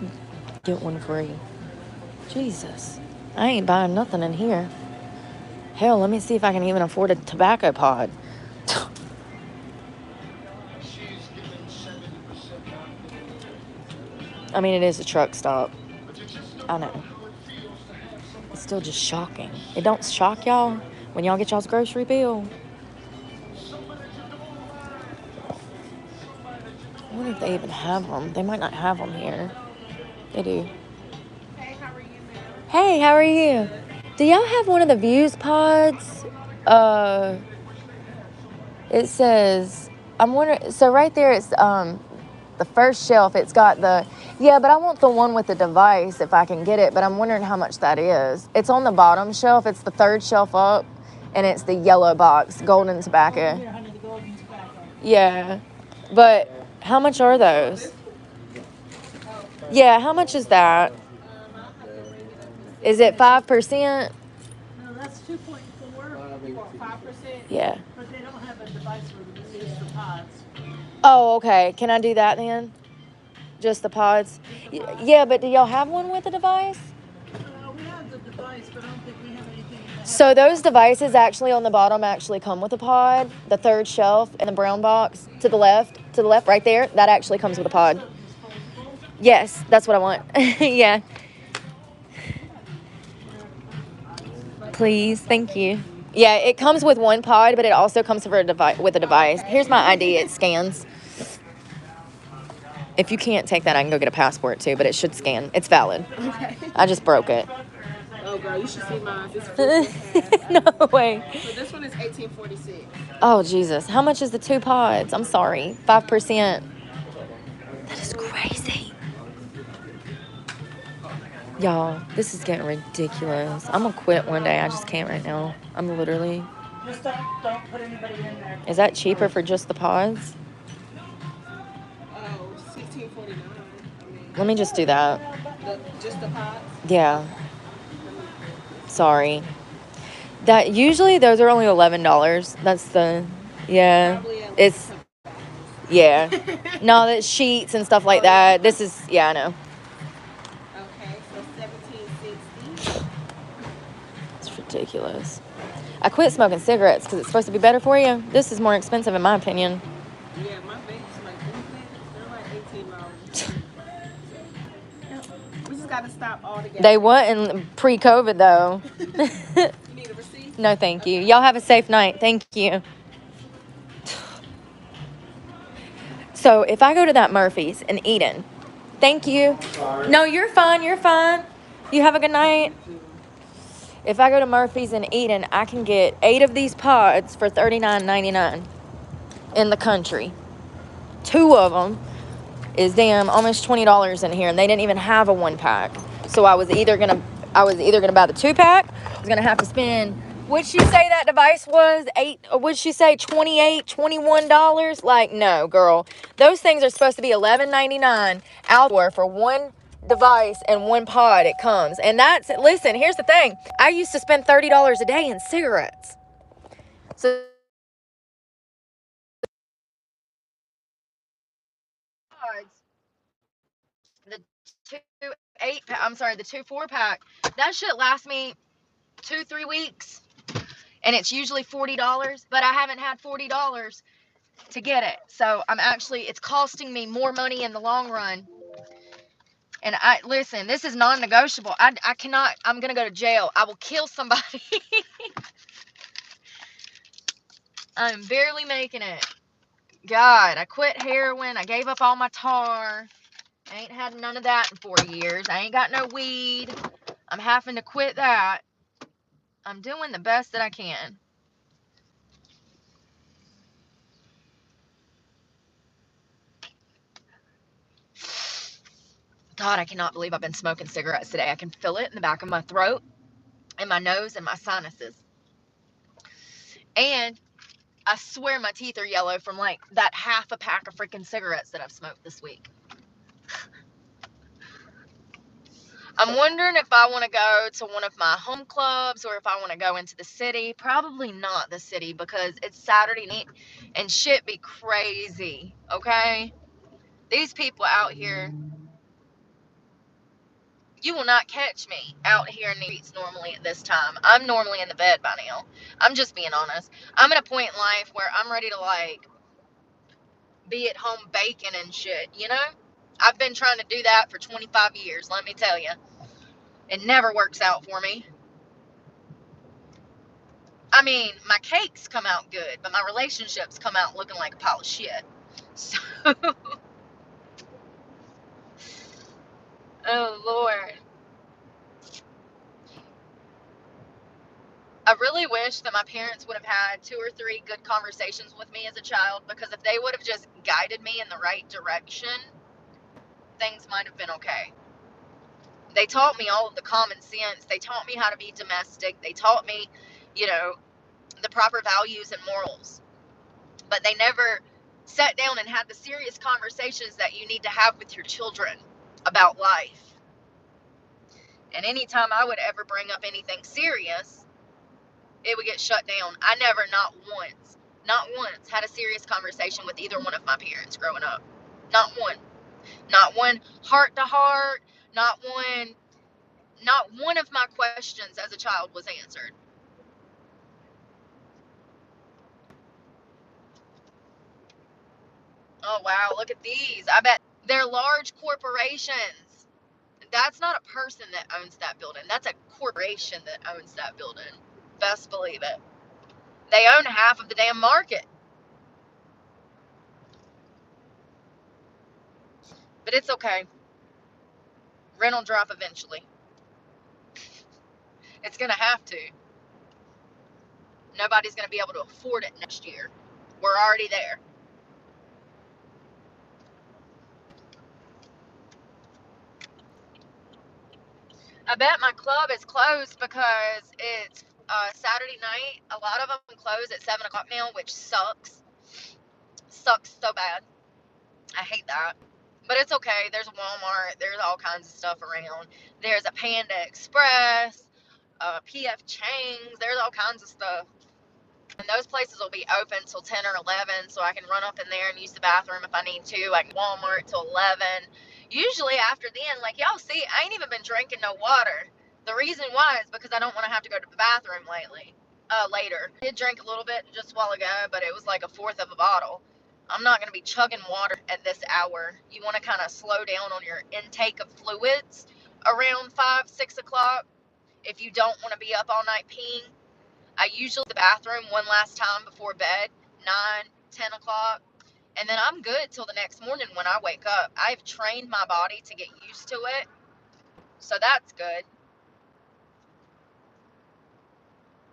get one free. Jesus. I ain't buying nothing in here. Hell, let me see if I can even afford a tobacco pod. I mean, it is a truck stop. I know. It's still just shocking. It don't shock y'all when y'all get y'all's grocery bill? I wonder if they even have them. They might not have them here. They do. Hey, how are you? Do y'all have one of the Views pods? It says, I'm wondering, so right there it's the first shelf, it's got yeah, but I want the one with the device if I can get it, but I'm wondering how much that is. It's on the bottom shelf, it's the third shelf up, and it's the yellow box, golden tobacco.
Here, honey, the golden tobacco.
Yeah, but how much are those? Yeah, how much is that? Is it 5%?
No, that's 2.4 or 5%.
Yeah.
But they don't have a device for them. It's just the pods.
Oh, okay. Can I do that then? Just the pods? Yeah, but do y'all have one with a device?
We have the device, but I don't think we have anything in the
So those devices actually on the bottom actually come with a pod. The third shelf in the brown box to the left right there, that actually comes with a pod. Yes, that's what I want. Yeah. Please, thank you. Yeah, it comes with one pod, but it also comes with a device. Here's my ID. It scans. If you can't take that, I can go get a passport too, but it should scan. It's valid.
Okay.
I just broke it.
Oh,
No, girl, you should see mine. This fruit half.
No way.
So this one is 1846.
Oh, Jesus. How much is the 2 pods? I'm sorry. 5%. That is crazy. Y'all, this is getting ridiculous. I'm going to quit one day. I just can't right now. I'm literally.
Just don't put anybody in there.
Is that cheaper for just the pods?
Oh, 1649. I mean,
Let me just do that.
just the pods.
Yeah. Sorry. That usually those are only $11. That's the yeah.
Probably at least
It's yeah. No, that's sheets and stuff like that. This is yeah, I know.
Okay, so 1760.
It's ridiculous. I quit smoking cigarettes because it's supposed to be better for you. This is more expensive in my opinion.
Yeah, my vapes like they're like $18. We just gotta stop altogether.
They wasn't pre-COVID though.
You need a receipt?
No, thank you. Y'all have a safe night. Thank you. So if I go to that Murphy's in Eden, thank you. No, you're fine. You're fine. You have a good night. If I go to Murphy's in Eden, I can get 8 of these pods for $39.99 in the country. 2 of them is damn almost $20 in here, and they didn't even have a 1-pack. So I was either gonna buy the 2-pack. I was gonna have to spend. Would she say that device was would she say $28, $21? Like, no, girl. Those things are supposed to be $11.99 out there for one device and 1 pod it comes. And that's, listen, here's the thing. I used to spend $30 a day in cigarettes. So the 2 4-pack, that shit lasts me 2-3 weeks. And it's usually $40, but I haven't had $40 to get it. So it's costing me more money in the long run. And listen, this is non-negotiable. I cannot, I'm going to go to jail. I will kill somebody. I'm barely making it. God, I quit heroin. I gave up all my tar. I ain't had none of that in 4 years. I ain't got no weed. I'm having to quit that. I'm doing the best that I can. God, I cannot believe I've been smoking cigarettes today. I can feel it in the back of my throat, and my nose, and my sinuses. And I swear my teeth are yellow from like that half a pack of freaking cigarettes that I've smoked this week. I'm wondering if I want to go to one of my home clubs or if I want to go into the city. Probably not the city because it's Saturday night and shit be crazy, okay? These people out here, you will not catch me out here in the streets normally at this time. I'm normally in the bed by now. I'm just being honest. I'm at a point in life where I'm ready to like be at home baking and shit, you know? I've been trying to do that for 25 years, let me tell you. It never works out for me. I mean, my cakes come out good, but my relationships come out looking like a pile of shit. So, oh Lord. I really wish that my parents would have had 2 or 3 good conversations with me as a child, because if they would have just guided me in the right direction, things might have been okay. They taught me all of the common sense. They taught me how to be domestic. They taught me, you know, the proper values and morals. But they never sat down and had the serious conversations that you need to have with your children about life. And anytime I would ever bring up anything serious, it would get shut down. I never, not once, had a serious conversation with either one of my parents growing up. Not one. Not one heart to heart. Not one of my questions as a child was answered. Oh, wow, look at these. I bet they're large corporations. That's not a person that owns that building. That's a corporation that owns that building. Best believe it. They own half of the damn market. But it's okay. Rent will drop eventually. It's going to have to. Nobody's going to be able to afford it next year. We're already there. I bet my club is closed because it's Saturday night. A lot of them close at 7 o'clock now, which sucks. Sucks so bad. I hate that. But it's okay. There's a Walmart. There's all kinds of stuff around. There's a Panda Express, PF Chang's. There's all kinds of stuff. And those places will be open till 10 or 11, so I can run up in there and use the bathroom if I need to. I can Walmart till 11. Usually after then, like y'all see, I ain't even been drinking no water. The reason why is because I don't want to have to go to the bathroom later. I did drink a little bit just a while ago, but it was like a fourth of a bottle. I'm not going to be chugging water at this hour. You want to kind of slow down on your intake of fluids around 5, 6 o'clock if you don't want to be up all night peeing. I usually use the bathroom one last time before bed, 9, 10 o'clock, and then I'm good till the next morning when I wake up. I've trained my body to get used to it, so that's good.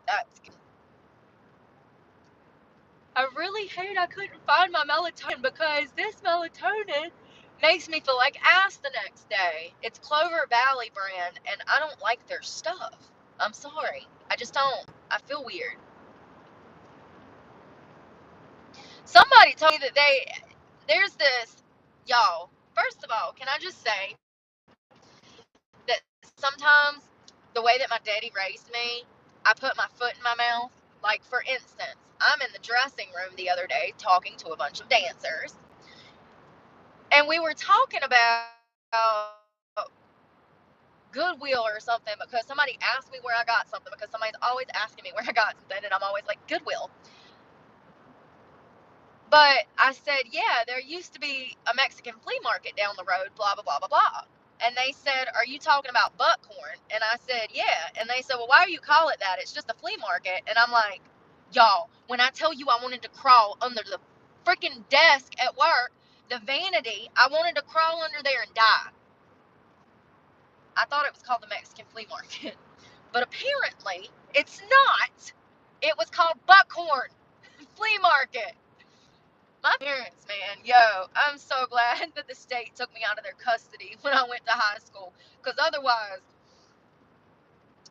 That's good. I really hate I couldn't find my melatonin because this melatonin makes me feel like ass the next day. It's Clover Valley brand, and I don't like their stuff. I'm sorry. I just don't. I feel weird. Somebody told me that there's this, y'all, first of all, can I just say that sometimes the way that my daddy raised me, I put my foot in my mouth. Like, for instance, I'm in the dressing room the other day talking to a bunch of dancers, and we were talking about Goodwill or something because somebody asked me where I got something because somebody's always asking me where I got something, and I'm always like, Goodwill. But I said, yeah, there used to be a Mexican flea market down the road, blah, blah, blah, blah, blah. And they said, are you talking about Buckhorn? And I said, yeah. And they said, well, why do you call it that? It's just a flea market. And I'm like, y'all, when I tell you I wanted to crawl under the freaking desk at work, the vanity, I wanted to crawl under there and die. I thought it was called the Mexican flea market. But apparently, it's not. It was called Buckhorn Flea Market. My parents, man, yo, I'm so glad that the state took me out of their custody when I went to high school, because otherwise,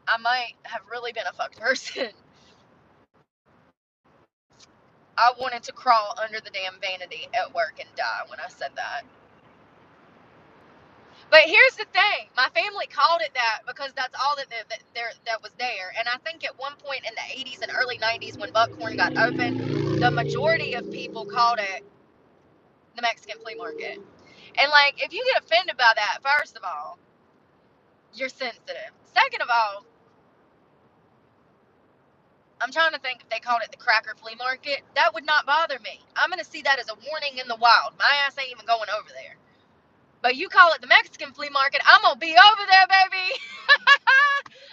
I might have really been a fucked person. I wanted to crawl under the damn vanity at work and die when I said that. But here's the thing, my family called it that because that's all that was there. And I think at one point in the 80s and early 90s when Buckhorn got open, the majority of people called it the Mexican flea market. And like, if you get offended by that, first of all, you're sensitive. Second of all, I'm trying to think if they called it the Cracker Flea Market. That would not bother me. I'm going to see that as a warning in the wild. My ass ain't even going over there. But you call it the Mexican Flea Market, I'm going to be over there, baby.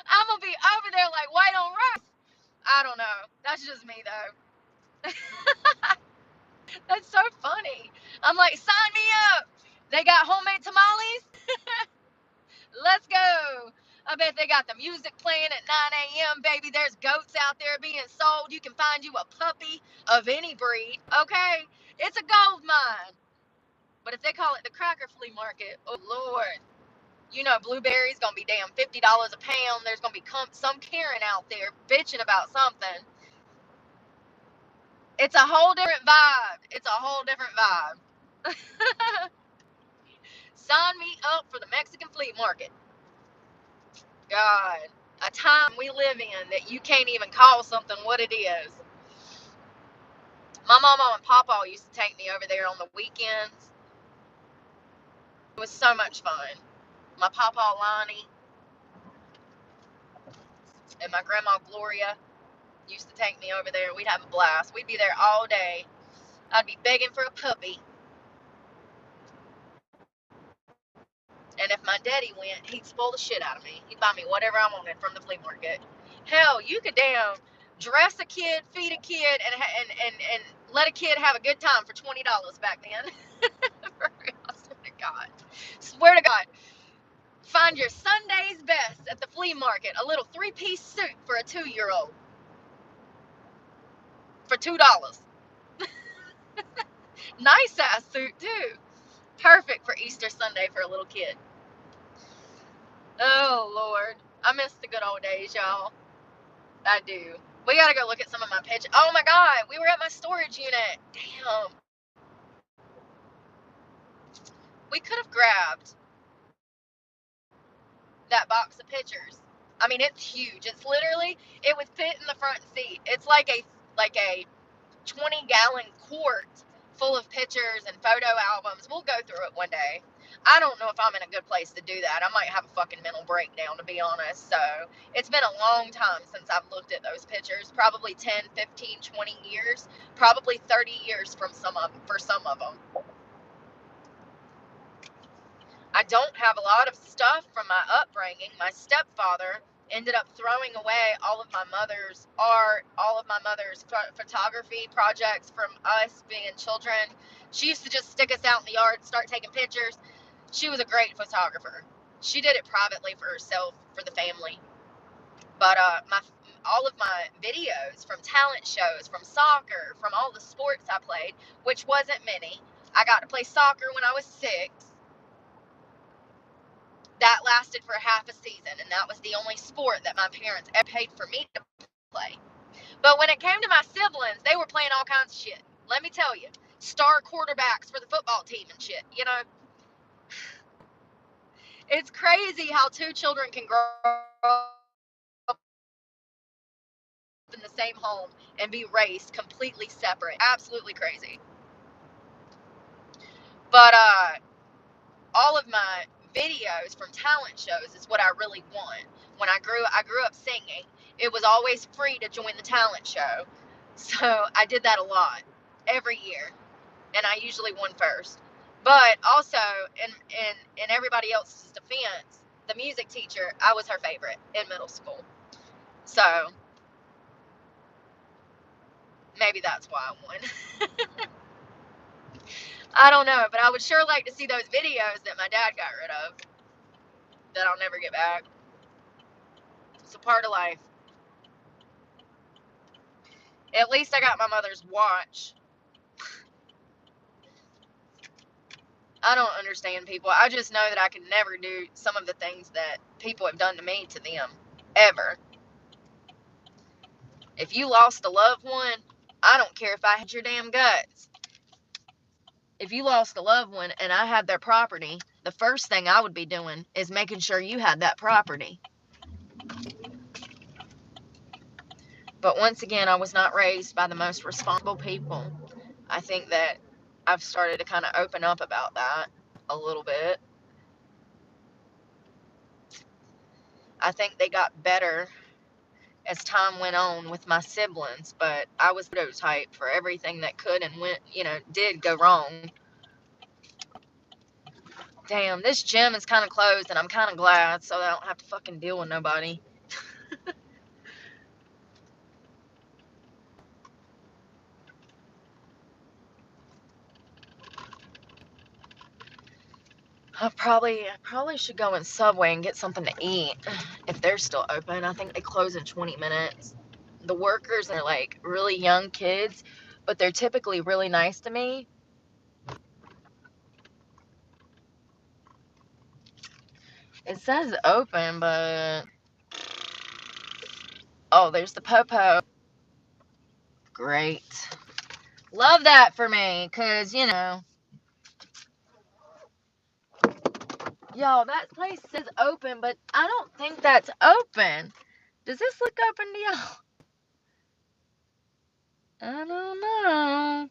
I'm going to be over there like white on rice. I don't know. That's just me, though. That's so funny. I'm like, sign me up. They got homemade tamales? Let's go. I bet they got the music playing at 9 a.m., baby. There's goats out there being sold. You can find you a puppy of any breed, okay? It's a gold mine. But if they call it the Cracker Flea Market, oh, Lord. You know, blueberries going to be damn $50 a pound. There's going to be some Karen out there bitching about something. It's a whole different vibe. It's a whole different vibe. Sign me up for the Mexican Flea Market. God, a time we live in that you can't even call something what it is. My mama and papa used to take me over there on the weekends. It was so much fun. My papa Lonnie and my grandma Gloria used to take me over there. We'd have a blast. We'd be there all day. I'd be begging for a puppy. And if my daddy went, he'd spoil the shit out of me. He'd buy me whatever I wanted from the flea market. Hell, you could damn dress a kid, feed a kid, and let a kid have a good time for $20 back then. For real, I swear to God. Swear to God. Find your Sunday's best at the flea market. A little 3-piece suit for a 2-year-old for $2. Nice ass suit too. Perfect for Easter Sunday for a little kid. Oh Lord, I miss the good old days, y'all. I do. We gotta go look at some of my pictures. Oh my God, we were at my storage unit. Damn. We could have grabbed that box of pictures. I mean, it's huge. It's literally, it would fit in the front seat. It's like a 20-gallon quart full of pictures and photo albums. We'll go through it one day. I don't know if I'm in a good place to do that. I might have a fucking mental breakdown, to be honest. So it's been a long time since I've looked at those pictures. Probably 10, 15, 20 years. Probably 30 years for some of them. I don't have a lot of stuff from my upbringing. My stepfather ended up throwing away all of my mother's art, all of my mother's photography projects from us being children. She used to just stick us out in the yard, start taking pictures. She was a great photographer. She did it privately for herself, for the family. But all of my videos from talent shows, from soccer, from all the sports I played, which wasn't many. I got to play soccer when I was 6. That lasted for half a season, and that was the only sport that my parents ever paid for me to play. But when it came to my siblings, they were playing all kinds of shit. Let me tell you, star quarterbacks for the football team and shit. You know, it's crazy how 2 children can grow up in the same home and be raised completely separate. Absolutely crazy. But all of my videos from talent shows is what I really want. When I grew up singing. It was always free to join the talent show. So I did that a lot every year. And I usually won first. But also in everybody else's defense, the music teacher, I was her favorite in middle school. So maybe that's why I won. I don't know, but I would sure like to see those videos that my dad got rid of that I'll never get back. It's a part of life. At least I got my mother's watch. I don't understand people. I just know that I could never do some of the things that people have done to me to them. Ever. If you lost a loved one, I don't care if I had your damn guts. If you lost a loved one and I had their property, the first thing I would be doing is making sure you had that property. But once again, I was not raised by the most responsible people. I think that I've started to kind of open up about that a little bit. I think they got better as time went on with my siblings, but I was prototype for everything that could and went, did go wrong. Damn, this gym is kind of closed and I'm kind of glad so I don't have to fucking deal with nobody. I probably should go in Subway and get something to eat if they're still open. I think they close in 20 minutes. The workers are like really young kids, but they're typically really nice to me. It says open, but oh, there's the Popo. Great. Love that for me, cause y'all, that place says open, but I don't think that's open. Does this look open to y'all? I don't know.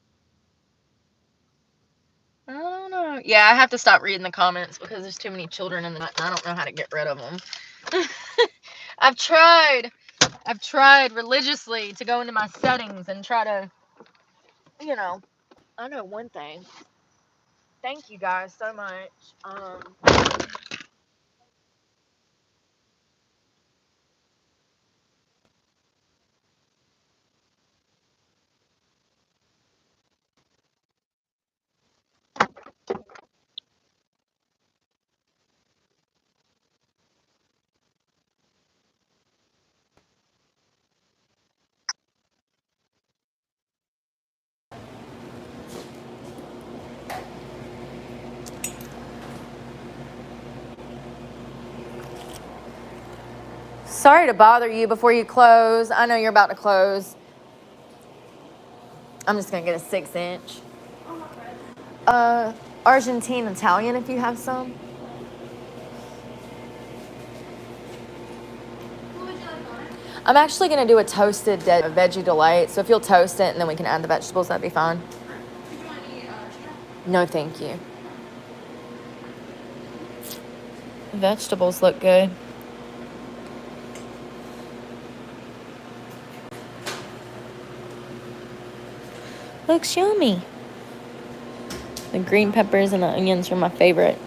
I don't know. Yeah, I have to stop reading the comments because there's too many children in the and I don't know how to get rid of them. I've tried religiously to go into my settings and try to, I know one thing. Thank you guys so much. Sorry to bother you before you close. I know you're about to close. I'm just gonna get a 6-inch. Argentine Italian if you have some. I'm actually gonna do a toasted veggie delight. So if you'll toast it and then we can add the vegetables, that'd be fine. No, thank you. Vegetables look good. Looks yummy. The green peppers and the onions are my favorite.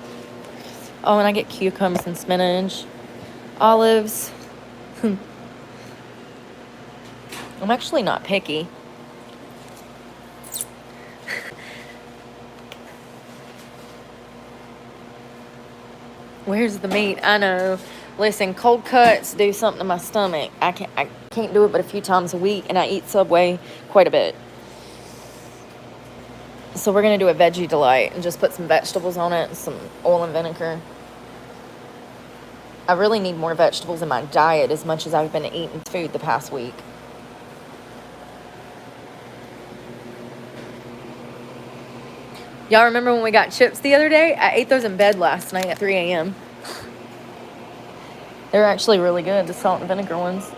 Oh, and I get cucumbers and spinach, olives. I'm actually not picky. Where's the meat? I know. Listen, cold cuts do something to my stomach. I can't do it but a few times a week, and I eat Subway quite a bit. So we're going to do a veggie delight and just put some vegetables on it and some oil and vinegar. I really need more vegetables in my diet as much as I've been eating food the past week. Y'all remember when we got chips the other day? I ate those in bed last night at 3 a.m. They're actually really good, the salt and vinegar ones.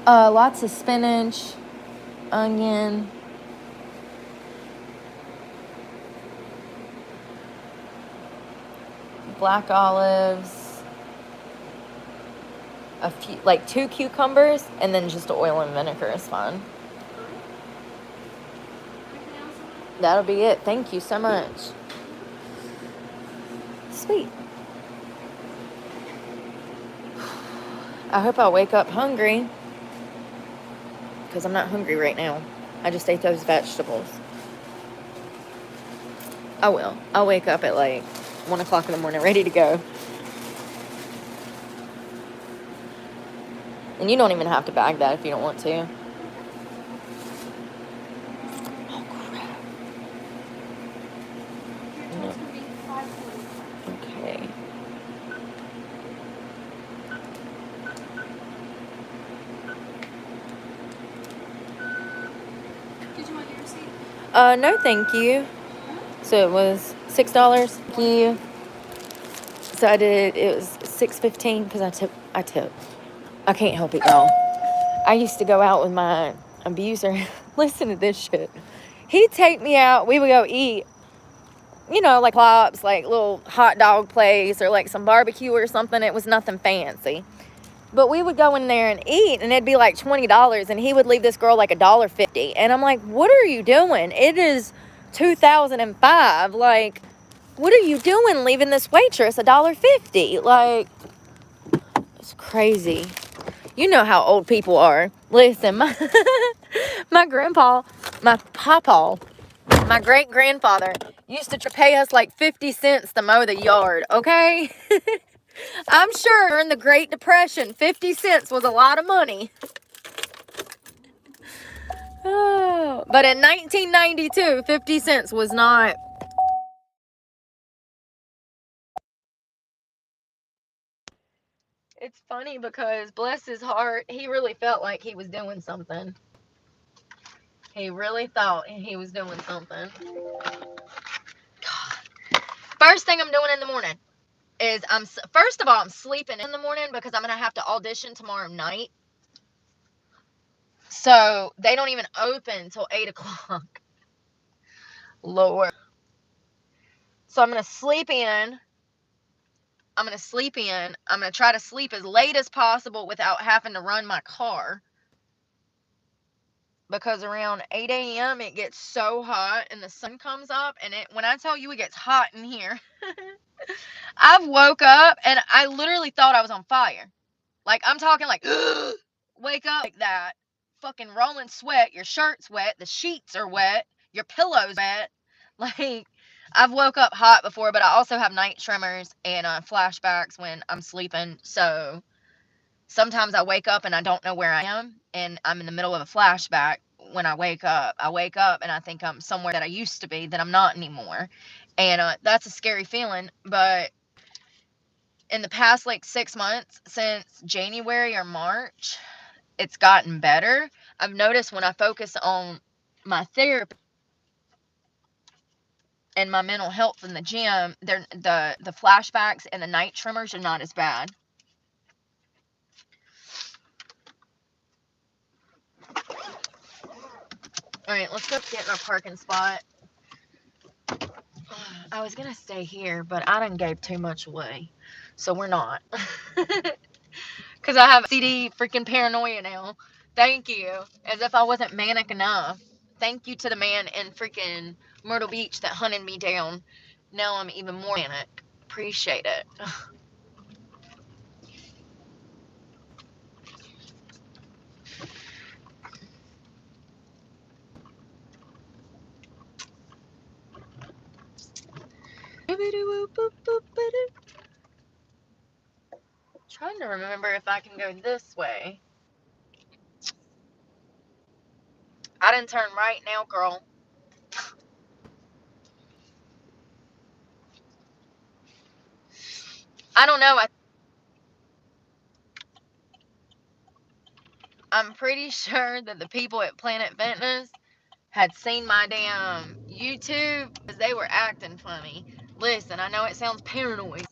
Lots of spinach, onion, black olives, a few, like 2 cucumbers, and then just oil and vinegar is fine. That'll be it. Thank you so much. Sweet. I hope I wake up hungry, because I'm not hungry right now. I just ate those vegetables. I will. I'll wake up at like 1 o'clock in the morning ready to go. And you don't even have to bag that if you don't want to. Oh, crap. No. Okay.
Did you want your receipt?
No, thank you. So it was $6. Thank you. So it was $6.15 because I tip. I can't help it, y'all. I used to go out with my abuser. Listen to this shit. He'd take me out. We would go eat, like Klops, like little hot dog place or like some barbecue or something. It was nothing fancy. But we would go in there and eat, and it'd be like $20, and he would leave this girl like $1.50. And I'm like, what are you doing? It is 2005. Like, what are you doing leaving this waitress $1.50? Like, it's crazy. You know how old people are. Listen, my grandpa, my pawpaw, my great-grandfather used to pay us like 50 cents to mow the yard, okay? I'm sure during the Great Depression, 50 cents was a lot of money. Oh, but in 1992, 50 cents was not. It's funny because, bless his heart, he really felt like he was doing something. He really thought he was doing something. God. First thing I'm doing in the morning is first of all, I'm sleeping in the morning because I'm going to have to audition tomorrow night. So they don't even open until 8 o'clock. Lord. So I'm going to sleep in. I'm going to try to sleep as late as possible without having to run my car. Because around 8 a.m. it gets so hot and the sun comes up. And when I tell you it gets hot in here, I've woke up and I literally thought I was on fire. Like, I'm talking like, wake up like that. Fucking rolling sweat. Your shirt's wet. The sheets are wet. Your pillow's wet. Like, I've woke up hot before, but I also have night tremors and flashbacks when I'm sleeping. So sometimes I wake up and I don't know where I am, and I'm in the middle of a flashback when I wake up. I wake up and I think I'm somewhere that I used to be that I'm not anymore. And that's a scary feeling. But in the past like 6 months, since January or March, it's gotten better. I've noticed when I focus on my therapy and my mental health in the gym, the flashbacks and the night tremors are not as bad. All right, let's go get in our parking spot. I was gonna stay here, but I done gave too much away, so we're not. Cause I have CD freaking paranoia now. Thank you. As if I wasn't manic enough. Thank you to the man in freaking Myrtle Beach that hunted me down. Now I'm even more manic. Appreciate it. Trying to remember if I can go this way. I didn't turn right now, girl. I don't know. I'm pretty sure that the people at Planet Fitness had seen my damn YouTube because they were acting funny. Listen, I know it sounds paranoid.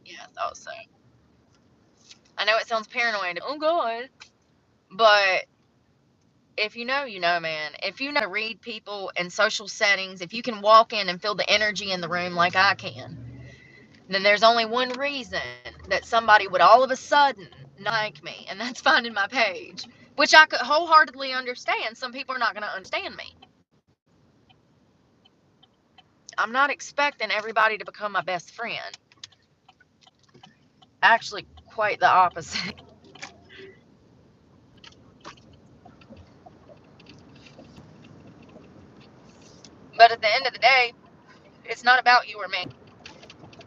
Yeah, I thought so. I know it sounds paranoid. Oh, God. But if you know, you know, man. If you know how to read people in social settings, if you can walk in and feel the energy in the room like I can, then there's only one reason that somebody would all of a sudden like me, and that's finding my page, which I could wholeheartedly understand. Some people are not going to understand me. I'm not expecting everybody to become my best friend. Actually, quite the opposite. But at the end of the day, it's not about you or me.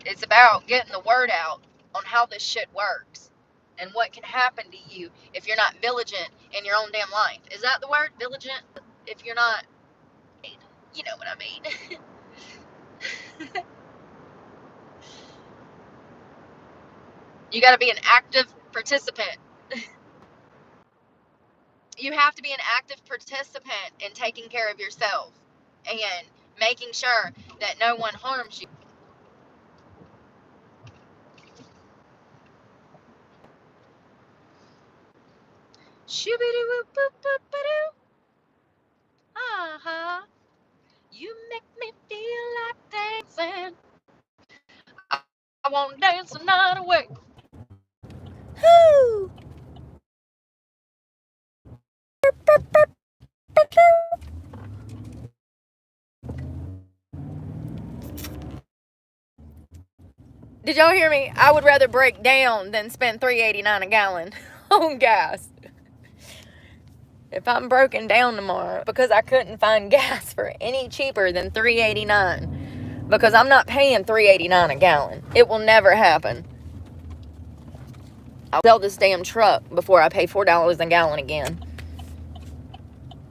It's about getting the word out on how this shit works and what can happen to you if you're not vigilant in your own damn life. Is that the word? Vigilant? If you're not, you know what I mean. You got to be an active participant. You have to be an active participant in taking care of yourself and making sure that no one harms you. Shoo-be-doo-woo-boop-boop-ba-doo. Uh-huh. You make me feel like dancing. I want to dance the night away. Whoo! Did y'all hear me? I would rather break down than spend $3.89 a gallon on gas. If I'm broken down tomorrow because I couldn't find gas for any cheaper than $3.89, because I'm not paying $3.89 a gallon. It will never happen. I'll sell this damn truck before I pay $4 a gallon again.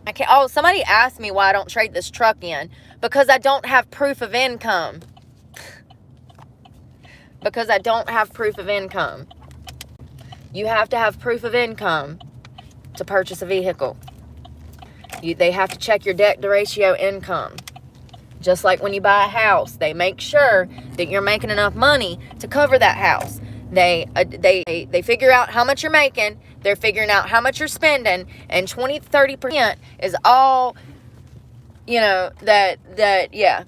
I can't. Oh, somebody asked me why I don't trade this truck in. Because I don't have proof of income. Because I don't have proof of income. You have to have proof of income to purchase a vehicle. They have to check your debt to ratio income. Just like when you buy a house, they make sure that you're making enough money to cover that house. They figure out how much you're making. They're figuring out how much you're spending, and 20-30% is all, you know, yeah.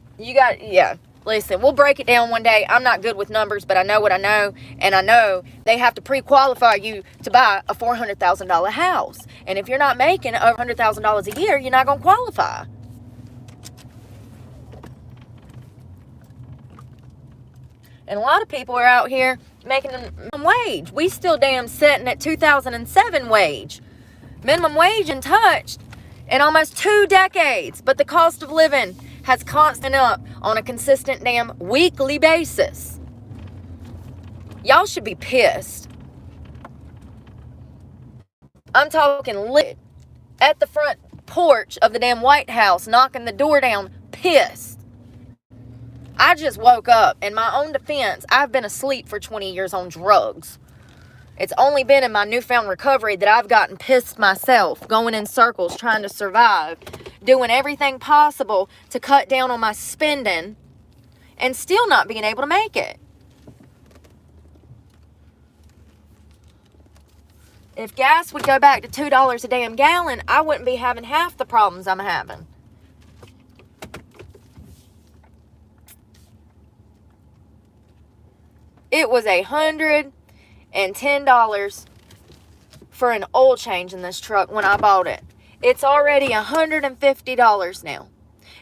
Listen, we'll break it down one day. I'm not good with numbers, but I know what I know, and I know they have to pre-qualify you to buy a $400,000 house. And if you're not making over $100,000 a year, you're not going to qualify. And a lot of people are out here making minimum wage. We still damn sitting at 2007 wage. Minimum wage untouched in almost 2 decades. But the cost of living has constant up on a consistent damn weekly basis. Y'all should be pissed. I'm talking lit at the front porch of the damn White House, knocking the door down, pissed. I just woke up. In my own defense, I've been asleep for 20 years on drugs. It's only been in my newfound recovery that I've gotten pissed myself, going in circles, trying to survive, doing everything possible to cut down on my spending, and still not being able to make it. If gas would go back to $2 a damn gallon, I wouldn't be having half the problems I'm having. It was $110 for an oil change in this truck when I bought it. It's already $150 now.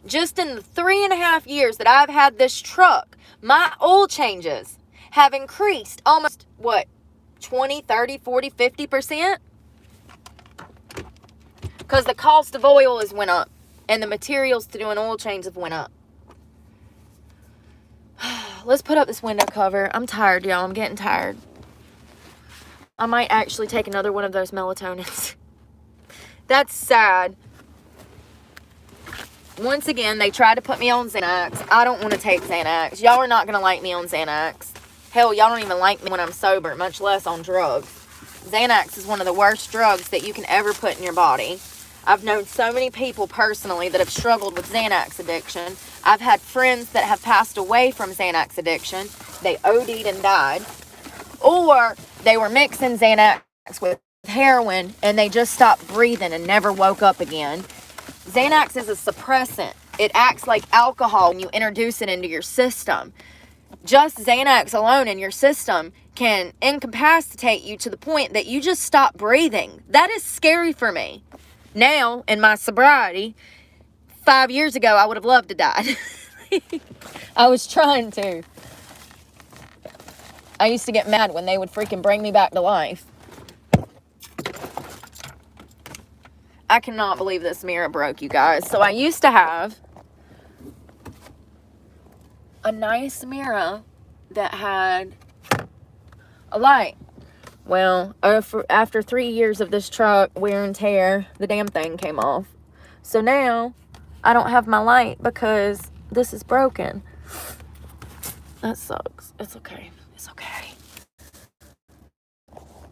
Just in the 3.5 years that I've had this truck, my oil changes have increased almost, 20, 30, 40, 50%? Because the cost of oil has went up, and the materials to do an oil change have went up. Let's put up this window cover. I'm tired, y'all. I'm getting tired. I might actually take another one of those melatonins. That's sad. Once again, they tried to put me on Xanax. I don't want to take Xanax. Y'all are not going to like me on Xanax. Hell, y'all don't even like me when I'm sober, much less on drugs. Xanax is one of the worst drugs that you can ever put in your body. I've known so many people personally that have struggled with Xanax addiction. I've had friends that have passed away from Xanax addiction. They OD'd and died. Or they were mixing Xanax with heroin and they just stopped breathing and never woke up again. Xanax is a suppressant. It acts like alcohol when you introduce it into your system. Just Xanax alone in your system can incapacitate you to the point that you just stop breathing. That is scary for me. Now, in my sobriety, 5 years ago, I would have loved to die. I was trying to. I used to get mad when they would freaking bring me back to life. I cannot believe this mirror broke, you guys. So I used to have a nice mirror that had a light. Well, after 3 years of this truck wear and tear, the damn thing came off. So now I don't have my light because this is broken. That sucks. It's okay. It's okay.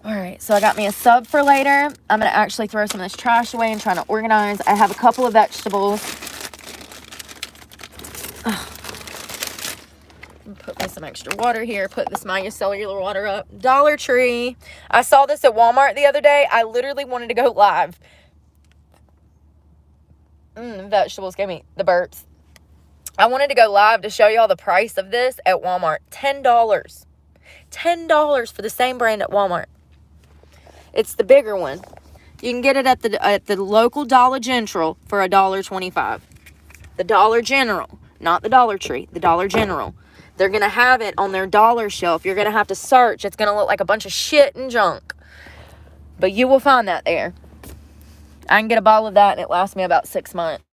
Alright, so I got me a sub for later. I'm going to actually throw some of this trash away and try to organize. I have a couple of vegetables. Put me some extra water here. Put this micellar water up. Dollar Tree. I saw this at Walmart the other day. I literally wanted to go live. Vegetables gave me the burps. I wanted to go live to show y'all the price of this at Walmart. $10. $10 for the same brand at Walmart. It's the bigger one. You can get it at the local Dollar General for $1.25. The Dollar General, not the Dollar Tree, the Dollar General. They're going to have it on their dollar shelf. You're going to have to search. It's going to look like a bunch of shit and junk. But you will find that there. I can get a bottle of that and it lasts me about 6 months.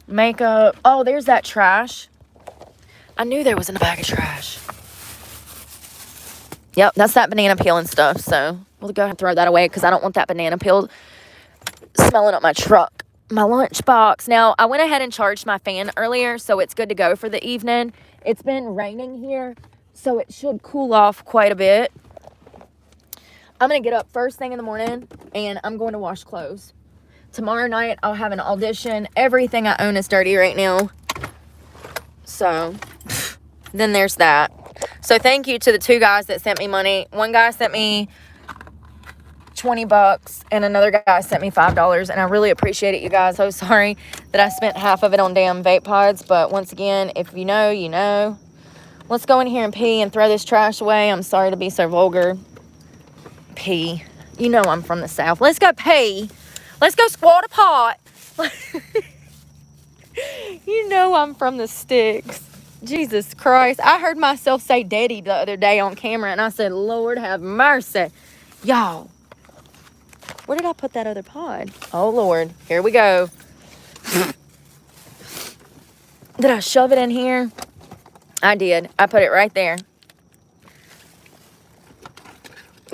Makeup. Oh, there's that trash. I knew there was in a bag of trash. Yep, that's that banana peel and stuff. So we'll go ahead and throw that away because I don't want that banana peel smelling up my truck. My lunchbox. Now, I went ahead and charged my fan earlier, so it's good to go for the evening. It's been raining here, so it should cool off quite a bit. I'm going to get up first thing in the morning, and I'm going to wash clothes. Tomorrow night, I'll have an audition. Everything I own is dirty right now. So, then there's that. So, thank you to the 2 guys that sent me money. One guy sent me $20 and another guy sent me $5, and I really appreciate it, you guys. So sorry that I spent half of it on damn vape pods, but once again, if you know, you know. Let's go in here and pee and throw this trash away. I'm sorry to be so vulgar. Pee. You know I'm from the South. Let's go pee. Let's go squat a pot. You know I'm from the sticks. Jesus Christ. I heard myself say daddy the other day on camera, and I said, Lord have mercy. Y'all. Where did I put that other pod? Oh, Lord. Here we go. Did I shove it in here? I did. I put it right there.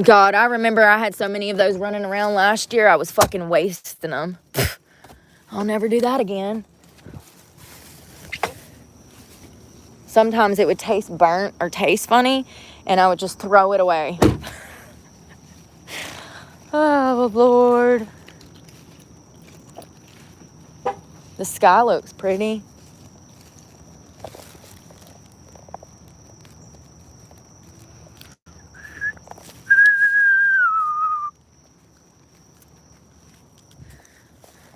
God, I remember I had so many of those running around last year. I was fucking wasting them. I'll never do that again. Sometimes it would taste burnt or taste funny, and I would just throw it away. Oh, Lord. The sky looks pretty.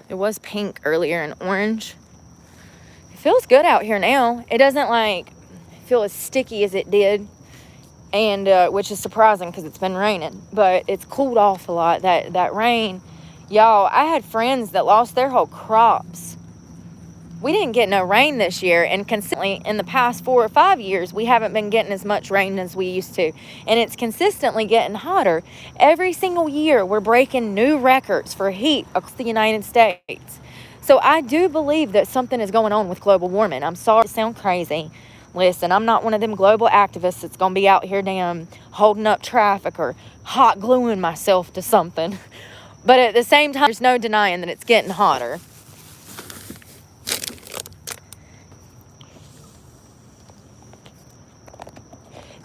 It was pink earlier and orange. It feels good out here now. It doesn't like feel as sticky as it did, and which is surprising because it's been raining. But it's cooled off a lot. That rain, y'all. I had friends that lost their whole crops. We didn't get no rain this year, and consistently in the past 4 or 5 years, we haven't been getting as much rain as we used to. And it's consistently getting hotter. Every single year, we're breaking new records for heat across the United States. So I do believe that something is going on with global warming. I'm sorry to sound crazy. Listen, I'm not one of them global activists that's going to be out here damn holding up traffic or hot gluing myself to something. But at the same time, there's no denying that it's getting hotter.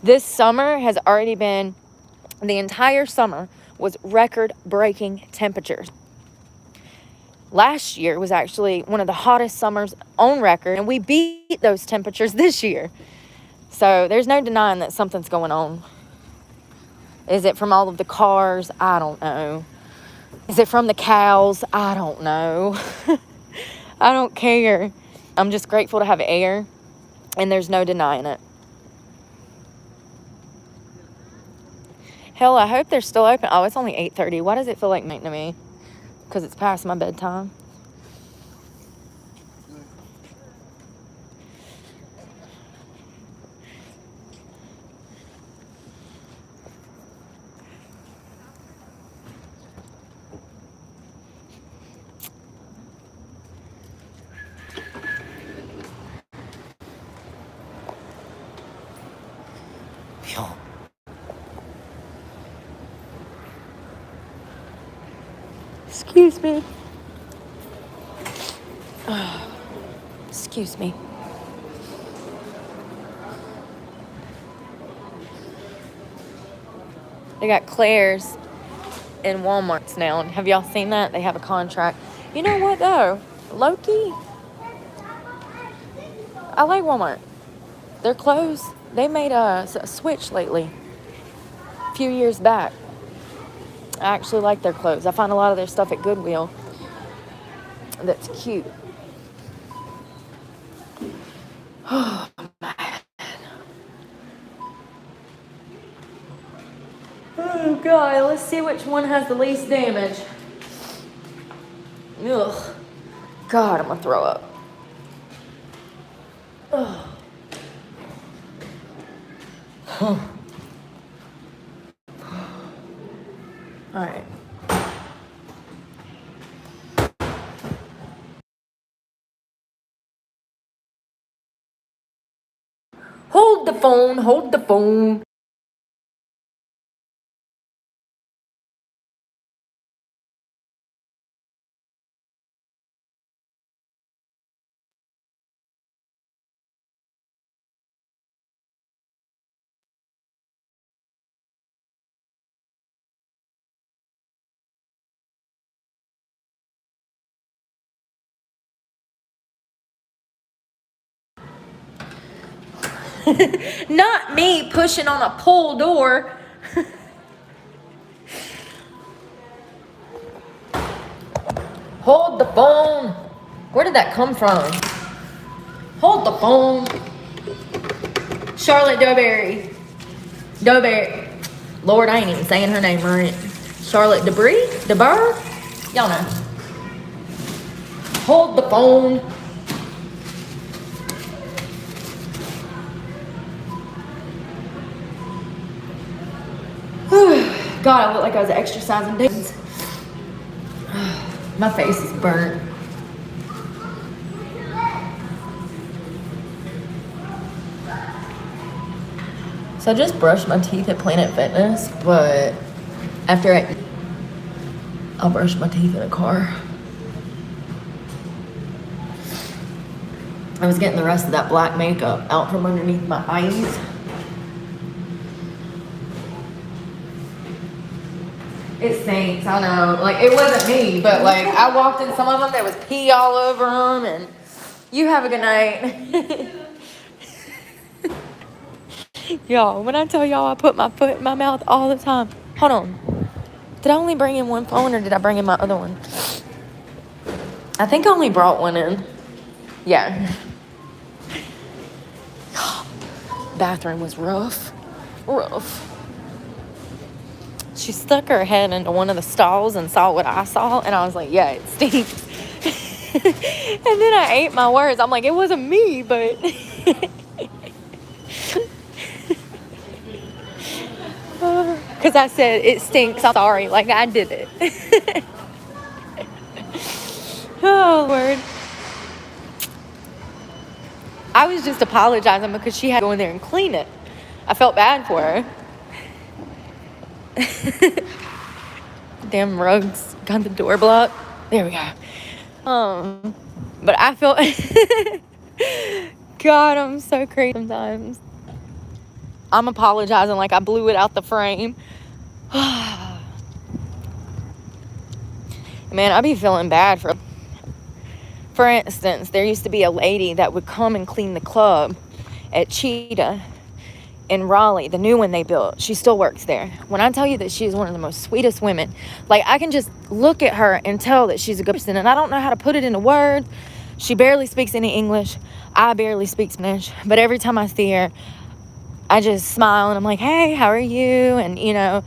This summer has already been, the entire summer was record-breaking temperatures. Last year was actually one of the hottest summers on record, and we beat those temperatures this year. So there's no denying that something's going on. Is it from all of the cars? I don't know. Is it from the cows? I don't know. I don't care. I'm just grateful to have air, and there's no denying it. Hell, I hope they're still open. Oh, it's only 8:30. Why does it feel like night to me? Because it's past my bedtime. Excuse me. Excuse me. They got Claire's in Walmart's now. Have y'all seen that? They have a contract. You know what, though? Loki, I like Walmart. Their clothes, they made a switch lately. A few years back. I actually like their clothes. I find a lot of their stuff at Goodwill that's cute. Oh, man. Oh, God. Let's see which one has the least damage. Ugh. God, I'm going to throw up. Ugh. Huh. All right. Hold the phone. Hold the phone. Not me pushing on a pull door. Hold the phone. Where did that come from? Hold the phone. Charlotte Doberry. Doberry. Lord, I ain't even saying her name right. Charlotte Debris? DeBurr? Y'all know. Hold the phone. God, I look like I was exercising days. My face is burnt. So I just brushed my teeth at Planet Fitness, but After I'll brush my teeth in a car. I was getting the rest of that black makeup out from underneath my eyes. It stinks, I know. Like, it wasn't me, but like, I walked in some of them, there was pee all over them, and you have a good night. Y'all, when I tell y'all I put my foot in my mouth all the time. Hold on. Did I only bring in one phone or did I bring in my other one? I think I only brought one in. Yeah. Bathroom was rough. She stuck her head into one of the stalls and saw what I saw, and I was like, yeah, it stinks. And then I ate my words. I'm like, it wasn't me, but... Because I said, it stinks, I'm sorry, like I did it. Oh, Lord. I was just apologizing because she had to go in there and clean it. I felt bad for her. Damn rugs got the door blocked. There we go. But I feel God, I'm so crazy sometimes. I'm apologizing like I blew it out the frame. Man, I be feeling bad for instance, there used to be a lady that would come and clean the club at Cheetah in Raleigh, the new one they built. She still works there. When I tell you that she's one of the most sweetest women, like I can just look at her and tell that she's a good person, and I don't know how to put it into words. She barely speaks any English. I barely speak Spanish, but every time I see her, I just smile and I'm like, hey, how are you? And you know,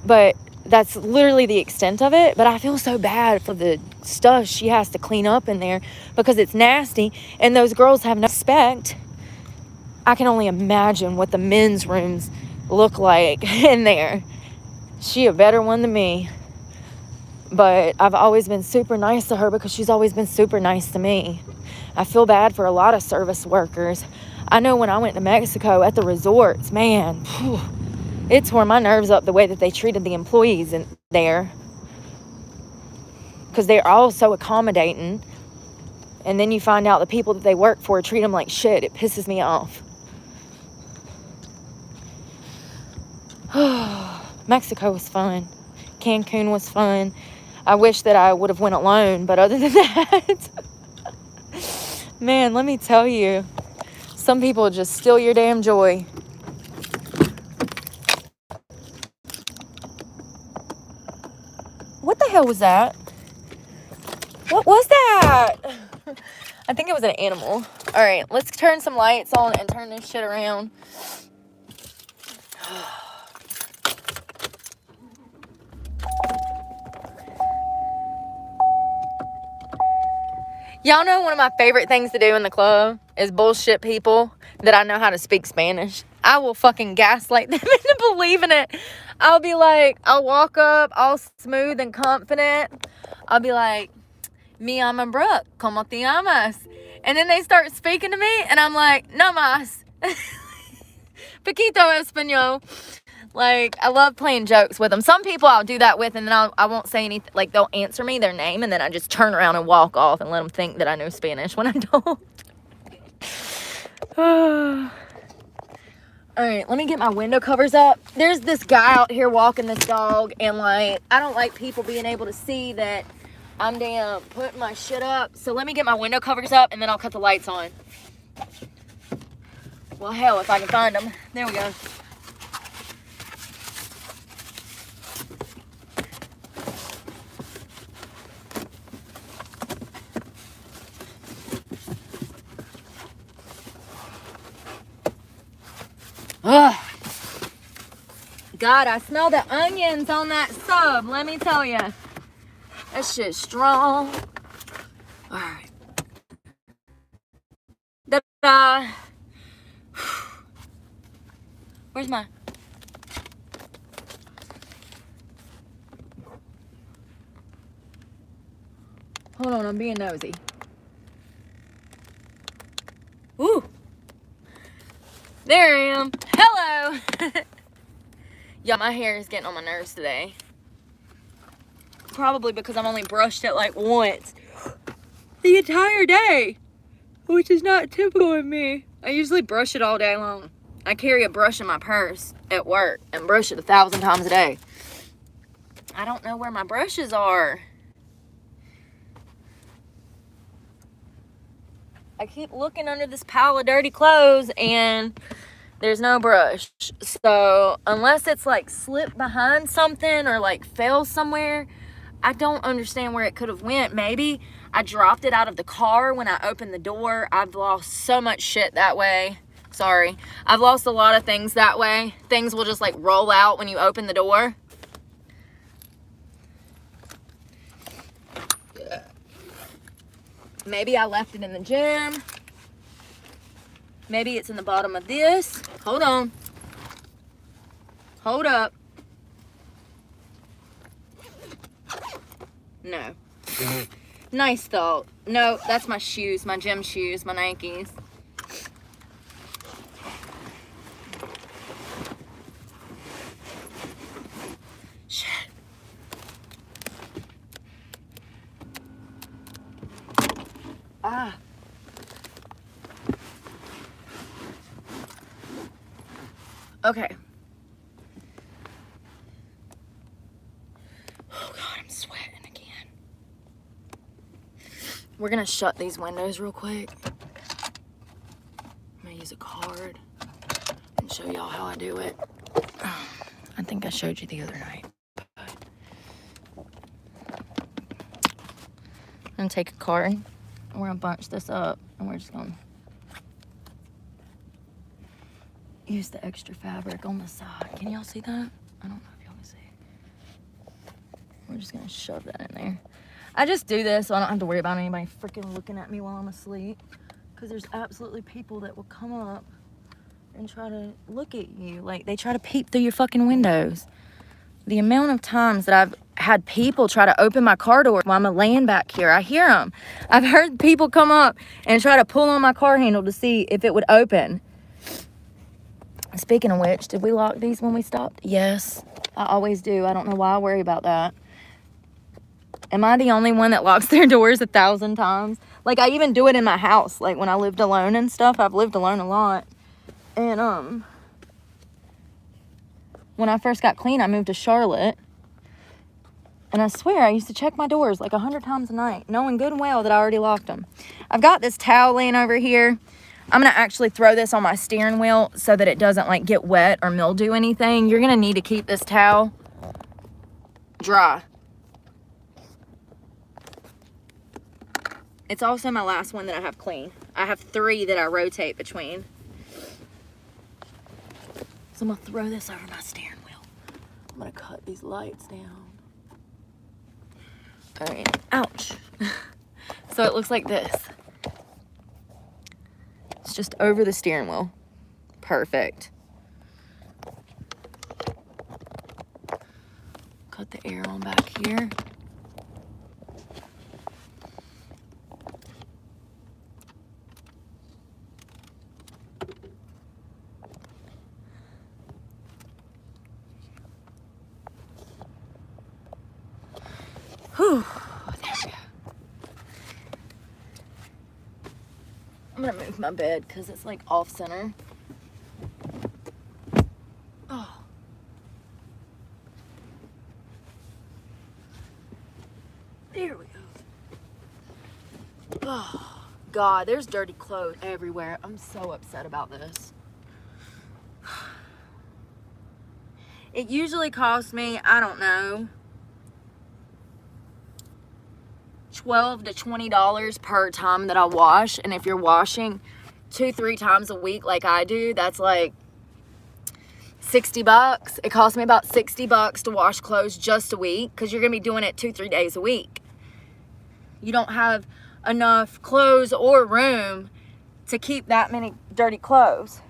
but that's literally the extent of it. But I feel so bad for the stuff she has to clean up in there because it's nasty, and those girls have no respect. I can only imagine what the men's rooms look like in there. She a better one than me. But I've always been super nice to her because she's always been super nice to me. I feel bad for a lot of service workers. I know when I went to Mexico at the resorts, man, it tore my nerves up the way that they treated the employees in there. Because they're all so accommodating. And then you find out the people that they work for treat them like shit. It pisses me off. Mexico was fun. Cancun was fun. I wish that I would have went alone, but other than that, man, let me tell you, some people just steal your damn joy. What the hell was that? What was that? I think it was an animal. All right, let's turn some lights on and turn this shit around. Y'all know one of my favorite things to do in the club is bullshit people that I know how to speak Spanish. I will fucking gaslight them into believing it. I'll be like, I'll walk up all smooth and confident. I'll be like, mi llamo Brooke, ¿cómo te llamas? And then they start speaking to me and I'm like, no más. Poquito español. Like, I love playing jokes with them. Some people I'll do that with, and then I won't say anything. Like, they'll answer me their name, and then I just turn around and walk off and let them think that I know Spanish when I don't. All right, let me get my window covers up. There's this guy out here walking this dog, and, like, I don't like people being able to see that I'm damn putting my shit up. So let me get my window covers up, and then I'll cut the lights on. Well, hell, if I can find them. There we go. Ugh. God, I smell the onions on that sub. Let me tell you. That shit's strong. All right. Da-da. Where's my... Hold on, I'm being nosy. Ooh. There I am. Hello. Yeah, my hair is getting on my nerves today. Probably because I've only brushed it like once the entire day, which is not typical of me. I usually brush it all day long. I carry a brush in my purse at work and brush it 1,000 times a day. I don't know where my brushes are. I keep looking under this pile of dirty clothes and there's no brush. So unless it's like slipped behind something or like fell somewhere, I don't understand where it could have went. Maybe I dropped it out of the car when I opened the door. I've lost so much shit that way. Sorry. I've lost a lot of things that way. Things will just like roll out when you open the door. Maybe I left it in the gym. Maybe it's in the bottom of this. Hold on. Hold up. No. Nice thought. No, that's my shoes, my gym shoes, my Nikes. Shit. Ah. Okay. Oh God, I'm sweating again. We're gonna shut these windows real quick. I'm gonna use a card and show y'all how I do it. I think I showed you the other night. I'm gonna take a card and we're gonna bunch this up and we're just gonna use the extra fabric on the side. Can y'all see that? I don't know if y'all can see. We're just gonna shove that in there. I just do this so I don't have to worry about anybody freaking looking at me while I'm asleep. Because there's absolutely people that will come up and try to look at you. Like, they try to peep through your fucking windows. The amount of times that I've had people try to open my car door while I'm laying back here, I hear them. I've heard people come up and try to pull on my car handle to see if it would open. Speaking of which, did we lock these when we stopped? Yes, I always do. I don't know why I worry about that. Am I the only one that locks their doors 1,000 times? Like, I even do it in my house. Like, when I lived alone and stuff. I've lived alone a lot. And, when I first got clean, I moved to Charlotte. And I swear, I used to check my doors like 100 times a night, knowing good and well that I already locked them. I've got this towel laying over here. I'm going to actually throw this on my steering wheel so that it doesn't, like, get wet or mildew anything. You're going to need to keep this towel dry. It's also my last one that I have clean. I have 3 that I rotate between. So I'm going to throw this over my steering wheel. I'm going to cut these lights down. All right. Ouch. So it looks like this. It's just over the steering wheel. Perfect. Cut the air on back here. Whew. There we go. I'm gonna move my bed because it's like off center. Oh. There we go. Oh, God, there's dirty clothes everywhere. I'm so upset about this. It usually costs me, I don't know, $12 to $20 per time that I wash. And if you're washing 2-3 times a week like I do, that's like $60. It costs me about $60 to wash clothes just a week because you're gonna be doing it 2-3 days a week. You don't have enough clothes or room to keep that many dirty clothes.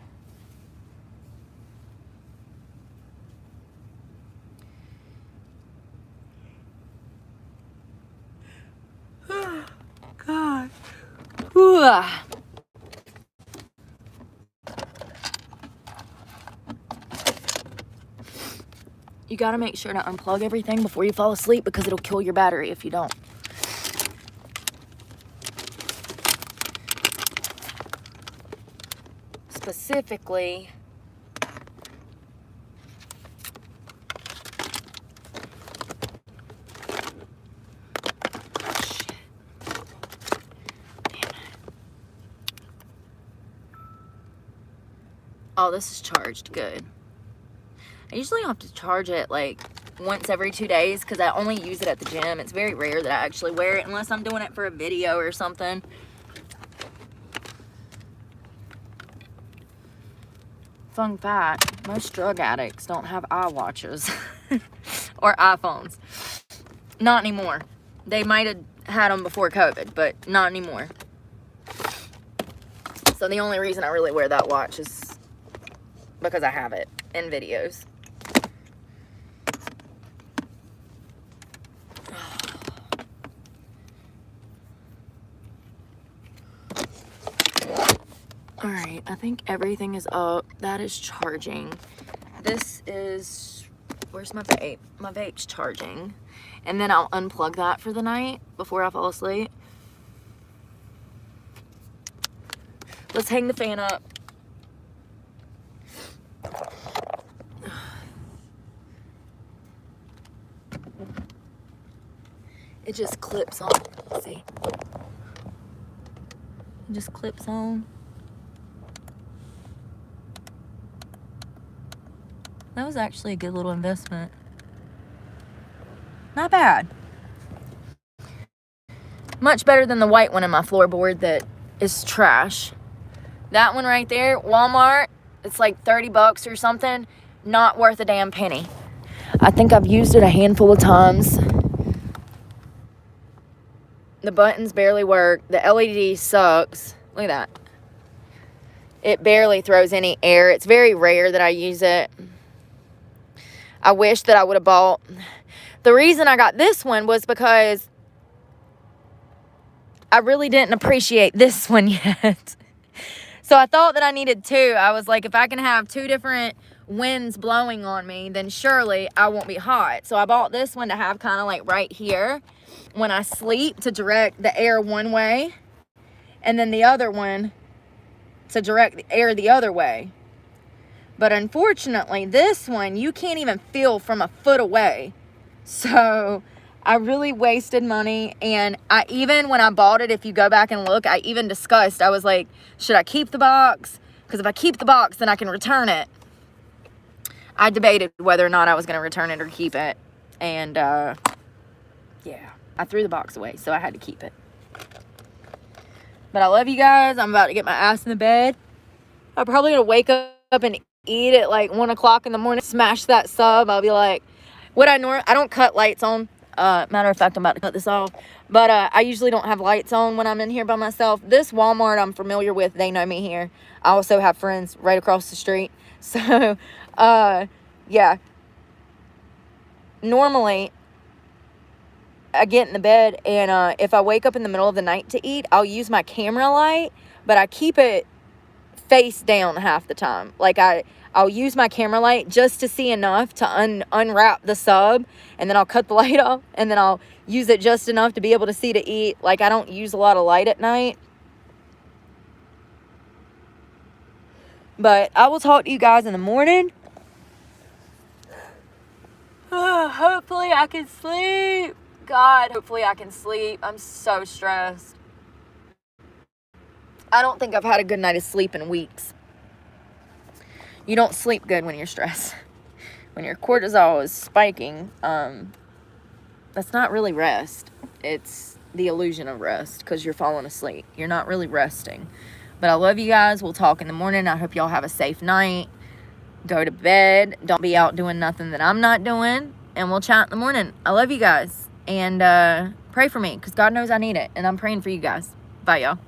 God. Ooh. got to make sure to unplug everything before you fall asleep because it'll kill your battery if you don't. Specifically, oh, this is charged. Good. I usually have to charge it like once every 2 days because I only use it at the gym. It's very rare that I actually wear it unless I'm doing it for a video or something. Fun fact, most drug addicts don't have iWatches or iPhones. Not anymore. They might have had them before COVID, but not anymore. So the only reason I really wear that watch is because I have it in videos. All right, I think everything is up. That is charging. This is, where's my vape? My vape's charging. And then I'll unplug that for the night before I fall asleep. Let's hang the fan up. It just clips on. Let's see. It just clips on. That was actually a good little investment. Not bad. Much better than the white one in my floorboard that is trash. That one right there, Walmart, it's like 30 bucks or something. Not worth a damn penny. I think I've used it a handful of times. The buttons barely work. The LED sucks. Look at that. It barely throws any air. It's very rare that I use it. I wish that I would have bought. The reason I got this one was because I really didn't appreciate this one yet. So I thought that I needed two. I was like, if I can have two different winds blowing on me, then surely I won't be hot. So I bought this one to have kind of like right here when I sleep to direct the air one way. And then the other one to direct the air the other way. But unfortunately, this one, you can't even feel from a foot away. So I really wasted money. And I even, when I bought it, if you go back and look, I even discussed, I was like, should I keep the box? Because if I keep the box, then I can return it. I debated whether or not I was going to return it or keep it. And yeah, I threw the box away, so I had to keep it. But I love you guys. I'm about to get my ass in the bed. I'm probably going to wake up and eat at like 1 o'clock in the morning. Smash that sub. I'll be like, I don't cut lights on. Matter of fact, I'm about to cut this off. But I usually don't have lights on when I'm in here by myself. This Walmart I'm familiar with. They know me here. I also have friends right across the street. So, yeah. Normally, I get in the bed and if I wake up in the middle of the night to eat, I'll use my camera light. But I keep it face down half the time. Like I'll use my camera light just to see enough to unwrap the sub, and then I'll cut the light off, and then I'll use it just enough to be able to see to eat. Like I don't use a lot of light at night. But I will talk to you guys in the morning. Hopefully I can sleep. God, hopefully I can sleep. I'm so stressed. I don't think I've had a good night of sleep in weeks. You don't sleep good when you're stressed. When your cortisol is spiking, that's not really rest. It's the illusion of rest because you're falling asleep. You're not really resting. But I love you guys. We'll talk in the morning. I hope y'all have a safe night. Go to bed. Don't be out doing nothing that I'm not doing. And we'll chat in the morning. I love you guys. And pray for me because God knows I need it. And I'm praying for you guys. Bye, y'all.